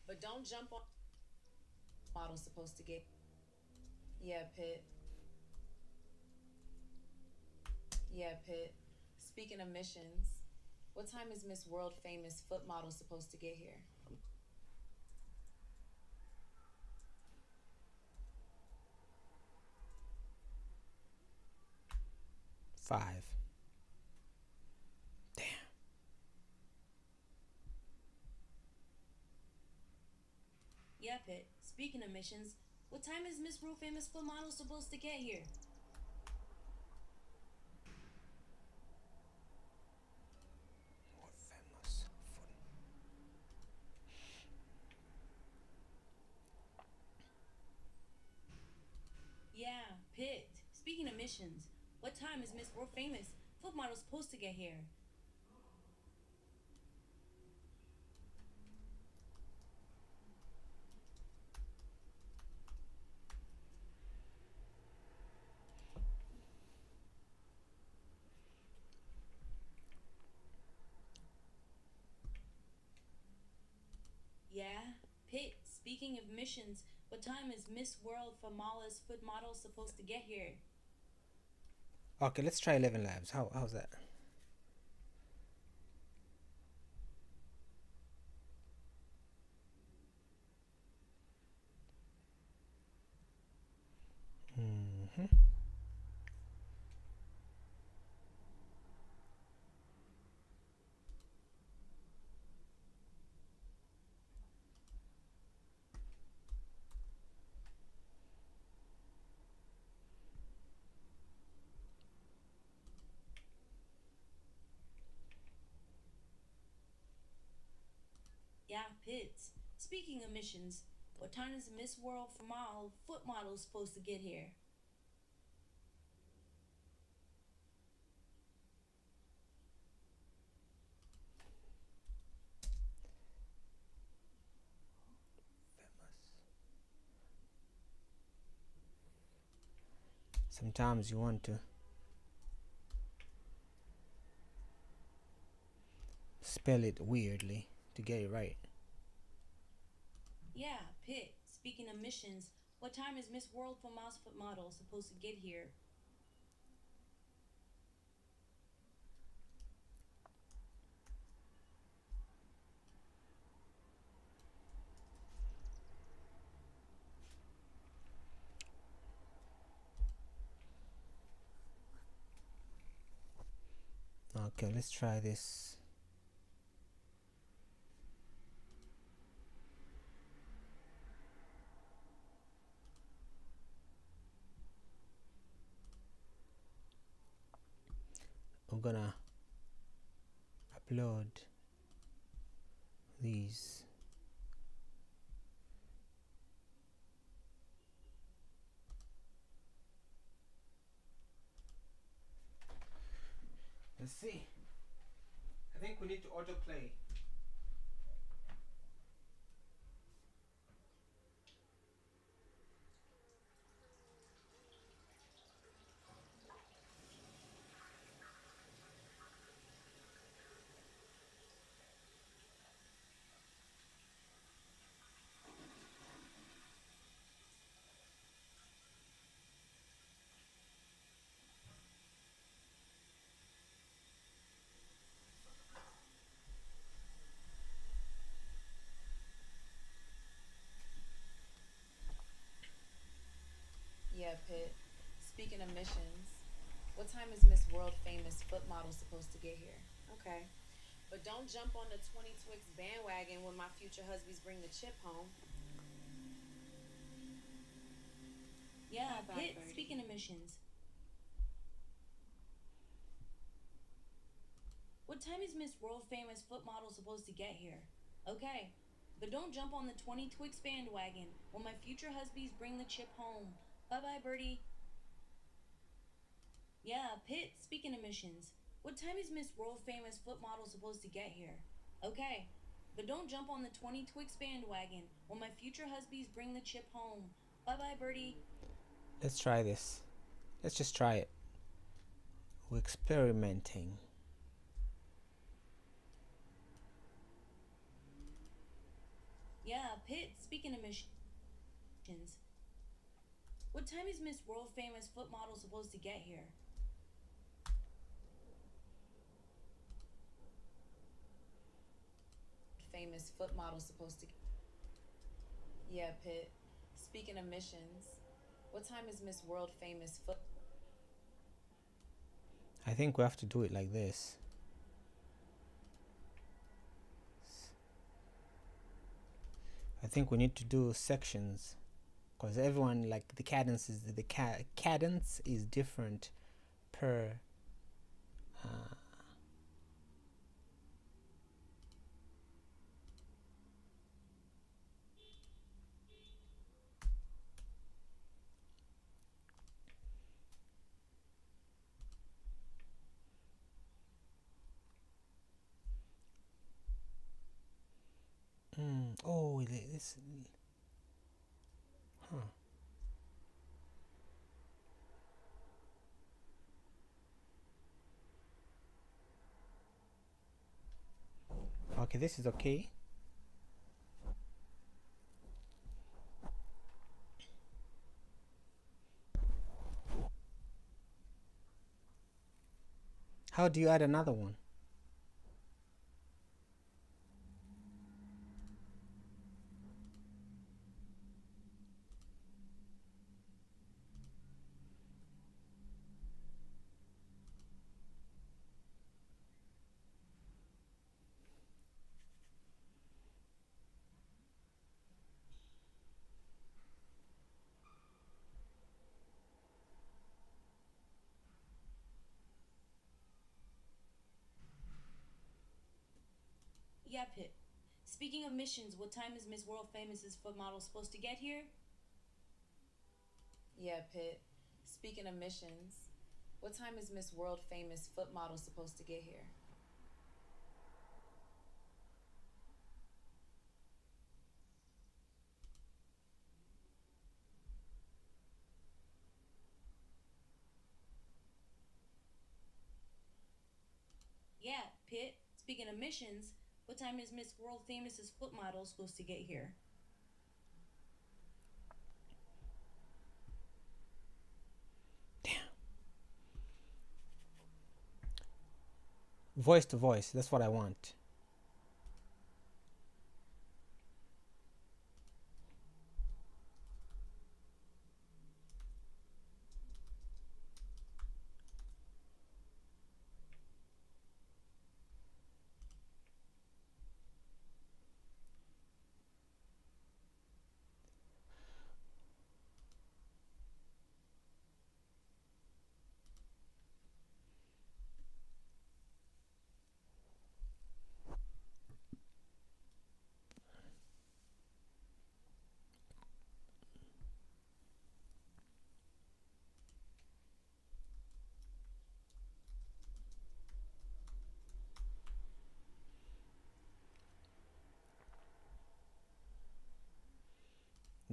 Speaker 2: But don't jump on. model supposed to get? Yeah, Pitt. Yeah, Pitt. Speaking of missions, what time is Miss World famous foot model supposed to get here?
Speaker 1: 5.
Speaker 15: Yeah, Pitt. Speaking of missions, what time is Miss World famous foot model supposed to get here? Yeah, Pitt. Speaking of missions, what time is Miss World famous foot model supposed to get here? Yeah, Pitt. Speaking of missions, what time is Miss World Famala's foot model supposed to get here?
Speaker 1: Okay, let's try 11 labs. How's that?
Speaker 15: Yeah, Pitt. Speaking of missions, what time is Miss World Famala foot model supposed to get here?
Speaker 1: Sometimes you want to spell it weirdly to get it right.
Speaker 15: Yeah, Pitt. Speaking of missions, what time is Miss World Famala's foot model supposed to get here?
Speaker 1: Okay, let's try this. I'm gonna upload these. Let's see. I think we need to autoplay.
Speaker 2: Yeah, Pitt. Speaking of missions, what time is Miss World famous foot model supposed to get here? Okay. But don't jump on the 20 Twix bandwagon when my future husbands bring the chip home.
Speaker 15: Yeah,
Speaker 2: Bye-bye,
Speaker 15: Pitt.
Speaker 2: Birdie.
Speaker 15: Speaking of missions, what time is Miss World famous foot model supposed to get here? Okay, but don't jump on the 20 Twix bandwagon when my future husbands bring the chip home. Bye bye, Birdie. Yeah, Pitt. Speaking of missions, what time is Miss World famous foot model supposed to get here? Okay, but don't jump on the 20 Twix bandwagon when my future husbands bring the chip home. Bye bye, Birdie.
Speaker 1: Let's try this. Let's just try it. We're experimenting.
Speaker 15: Yeah, Pitt. Speaking of missions. What time is Miss World Famous Foot Model supposed to get here?
Speaker 2: Famous foot model supposed to. Yeah, Pitt. Speaking of missions, what time is Miss World Famous foot?
Speaker 1: I think we have to do it like this. I think we need to do sections, because everyone, like, the cadence is different per oh, this. Huh. Okay, this is okay. How do you add another one?
Speaker 15: Yeah, Pitt. Speaking of missions, what time is Miss World Famous's foot model supposed to get here?
Speaker 2: Yeah, Pitt. Speaking of missions, what time is Miss World Famous foot model supposed to get here?
Speaker 15: Yeah, Pitt. Speaking of missions, what time is Miss World Famous's foot model supposed to get here?
Speaker 1: Voice to voice, that's what I want.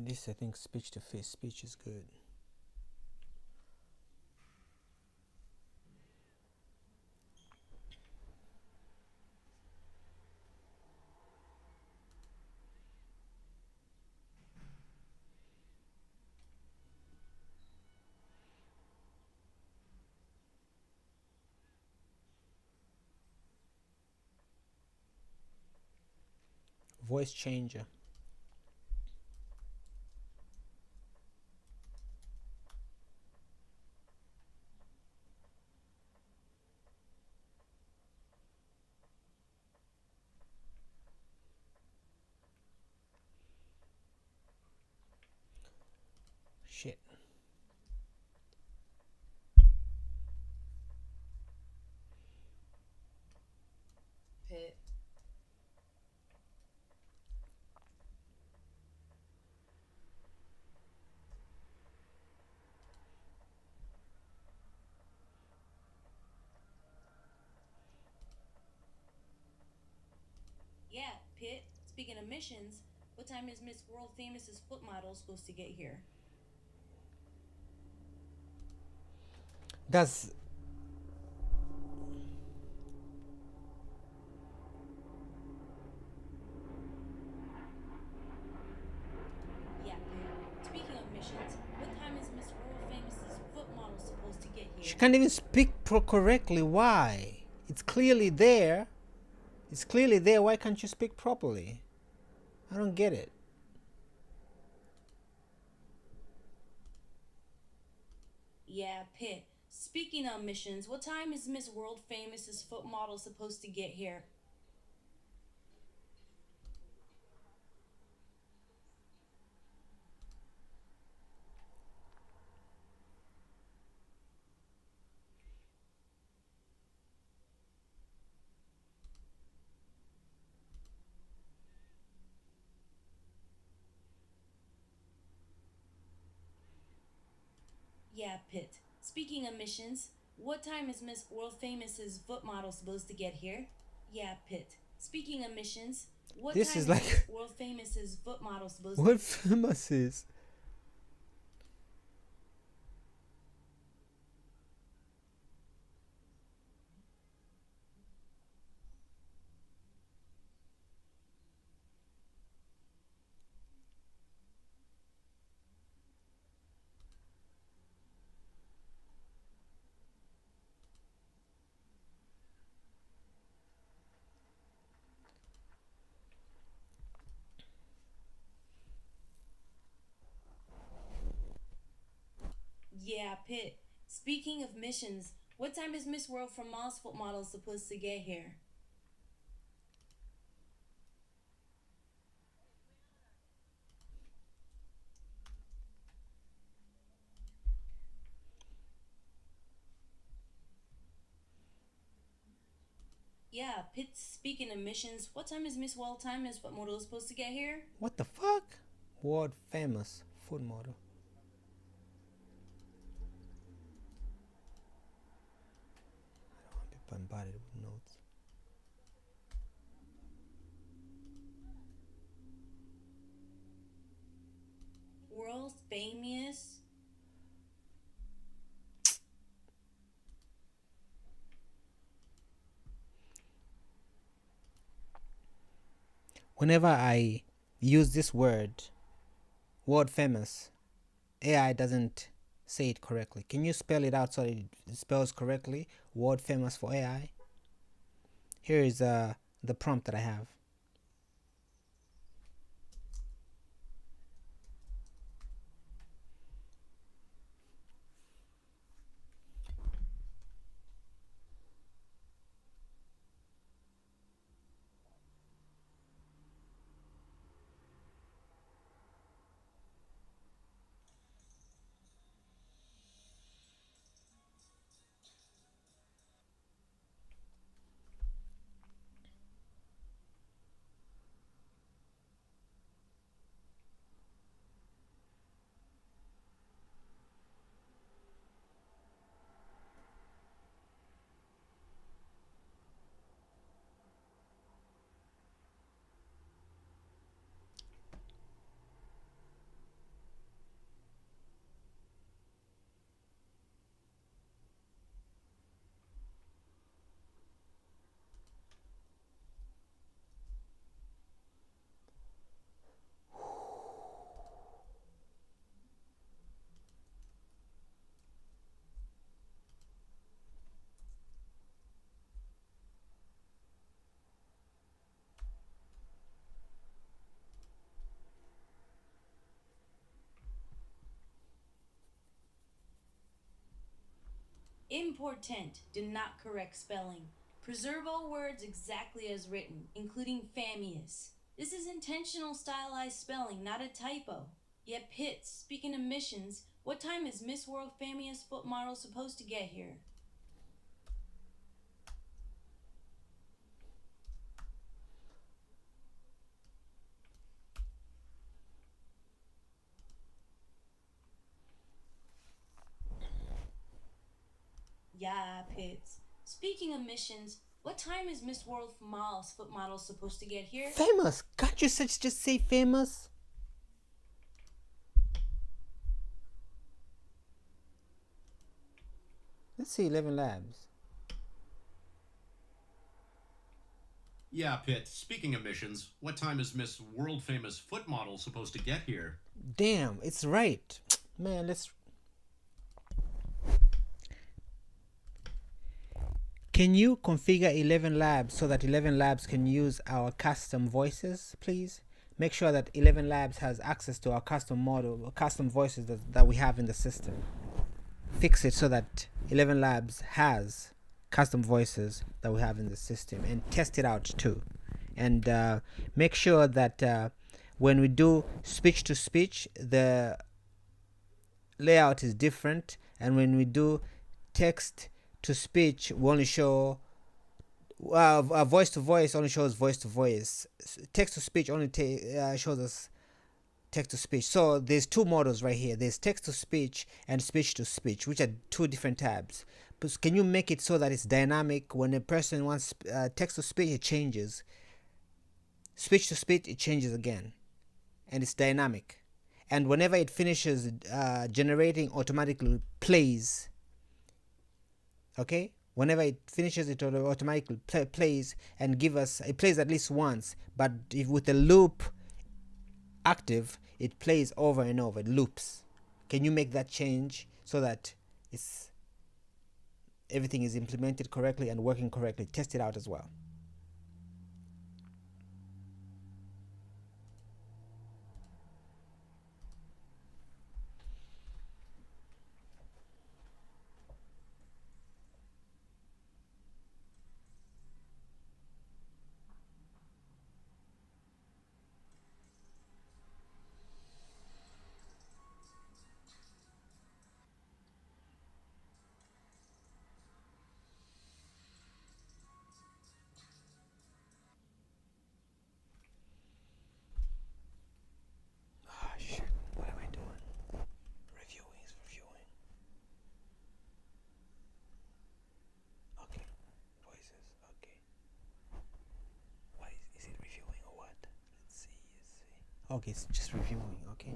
Speaker 1: This, I think, speech to face speech is good. Voice changer. Shit.
Speaker 2: Pitt.
Speaker 15: Yeah, Pitt. Speaking of missions, what time is Miss World Famous's foot model supposed to get here?
Speaker 1: Does
Speaker 15: Yeah, Pitt.
Speaker 1: can't even speak correctly. Why? It's clearly there. It's clearly there. Why can't you speak properly? I don't get it.
Speaker 15: Yeah, Pitt. Speaking of missions, what time is Miss World Famous's foot model supposed to get here? Yeah, Pitt. Speaking of missions, what time is Miss World Famous's foot model supposed to get here? Yeah, Pitt. Speaking of missions, what
Speaker 1: This
Speaker 15: time
Speaker 1: is
Speaker 15: is
Speaker 1: like
Speaker 15: Miss World Famous's foot model supposed to
Speaker 1: what famous is?
Speaker 15: Yeah, Pitt. Speaking of missions, what time is Miss World from Mars foot model supposed to get here? Yeah, Pitt. Speaking of missions, what time is Miss World Timer's foot model supposed to get here?
Speaker 1: What the fuck? World famous food model. I don't want to be bombarded with notes.
Speaker 15: World famous.
Speaker 1: Whenever I use this word, world famous, AI doesn't say it correctly. Can you spell it out so it spells correctly? World famous for AI. Here is the prompt that I have.
Speaker 15: Important. Do not correct spelling. Preserve all words exactly as written, including famious. This is intentional stylized spelling, not a typo. Yet Pitt. Speaking of missions, what time is Miss World Famious foot model supposed to get here? Yeah, Pitts. Speaking of missions, what time is Miss World Miles foot model supposed to get here?
Speaker 1: Famous. Can't you just say famous? Let's see 11 Labs.
Speaker 20: Yeah, Pitt. Speaking of missions, what time is Miss World Famous Foot Model supposed to get here?
Speaker 1: Damn, it's right. Man, let's... Can you configure 11 Labs so that 11 Labs can use our custom voices, please? Make sure that 11 Labs has access to our custom model, custom voices that we have in the system. Fix it so that 11 Labs has custom voices that we have in the system, and test it out too. And make sure that when we do speech to speech, the layout is different, and when we do text to speech, we only show voice to voice only shows voice to voice. Text to speech only shows us text to speech. So there's two models right here. There's text to speech and speech to speech, which are two different tabs. But can you make it so that it's dynamic? When a person wants text to speech, it changes. Speech to speech, it changes again, and it's dynamic. And whenever it finishes generating, automatically plays. Okay, whenever it finishes, it automatically plays and give us. It plays at least once, but if with the loop active, it plays over and over. It loops. Can you make that change so that it's everything is implemented correctly and working correctly? Test it out as well. Okay, it's just reviewing. Okay.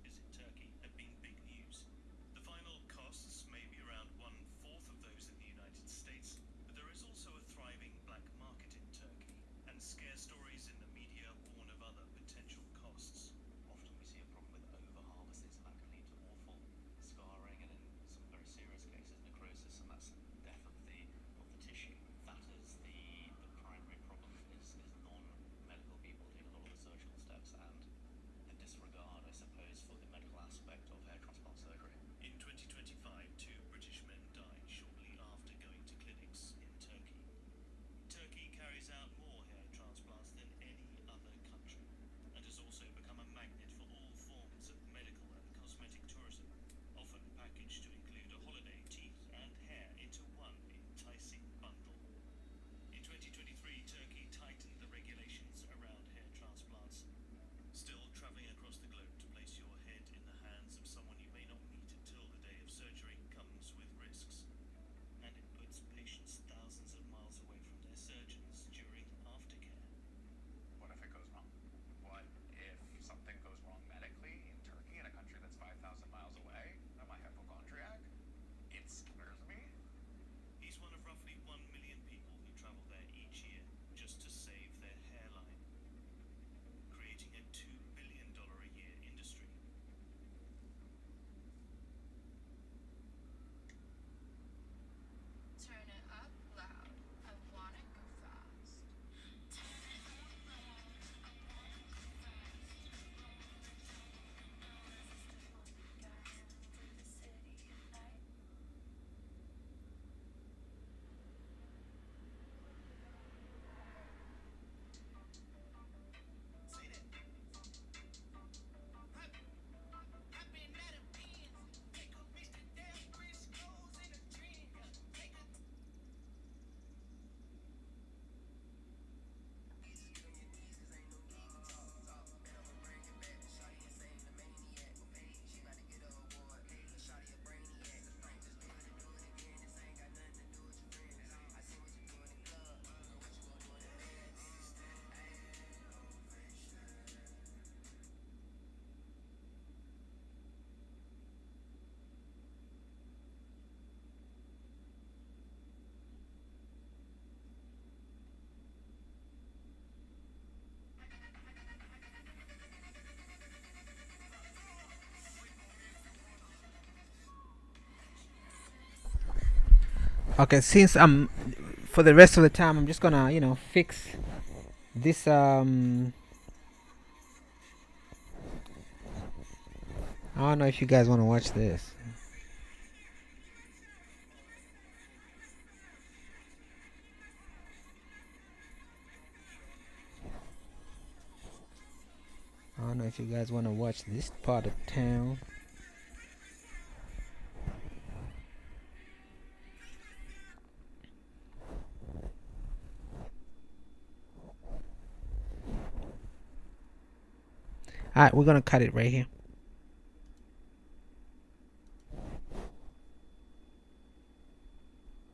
Speaker 21: In Turkey have been big news. The final costs may be around 1/4 of those in the United States, but there is also a thriving black market in Turkey, and scare stories in the media warn of other potential costs. Often we see a problem with over-harvested, so that can lead to
Speaker 1: Okay, since I'm for the rest of the time, I'm just gonna, you know, fix this. I don't know if you guys want to watch this. I don't know if you guys want to watch this part of town. Alright, we're gonna cut it right here.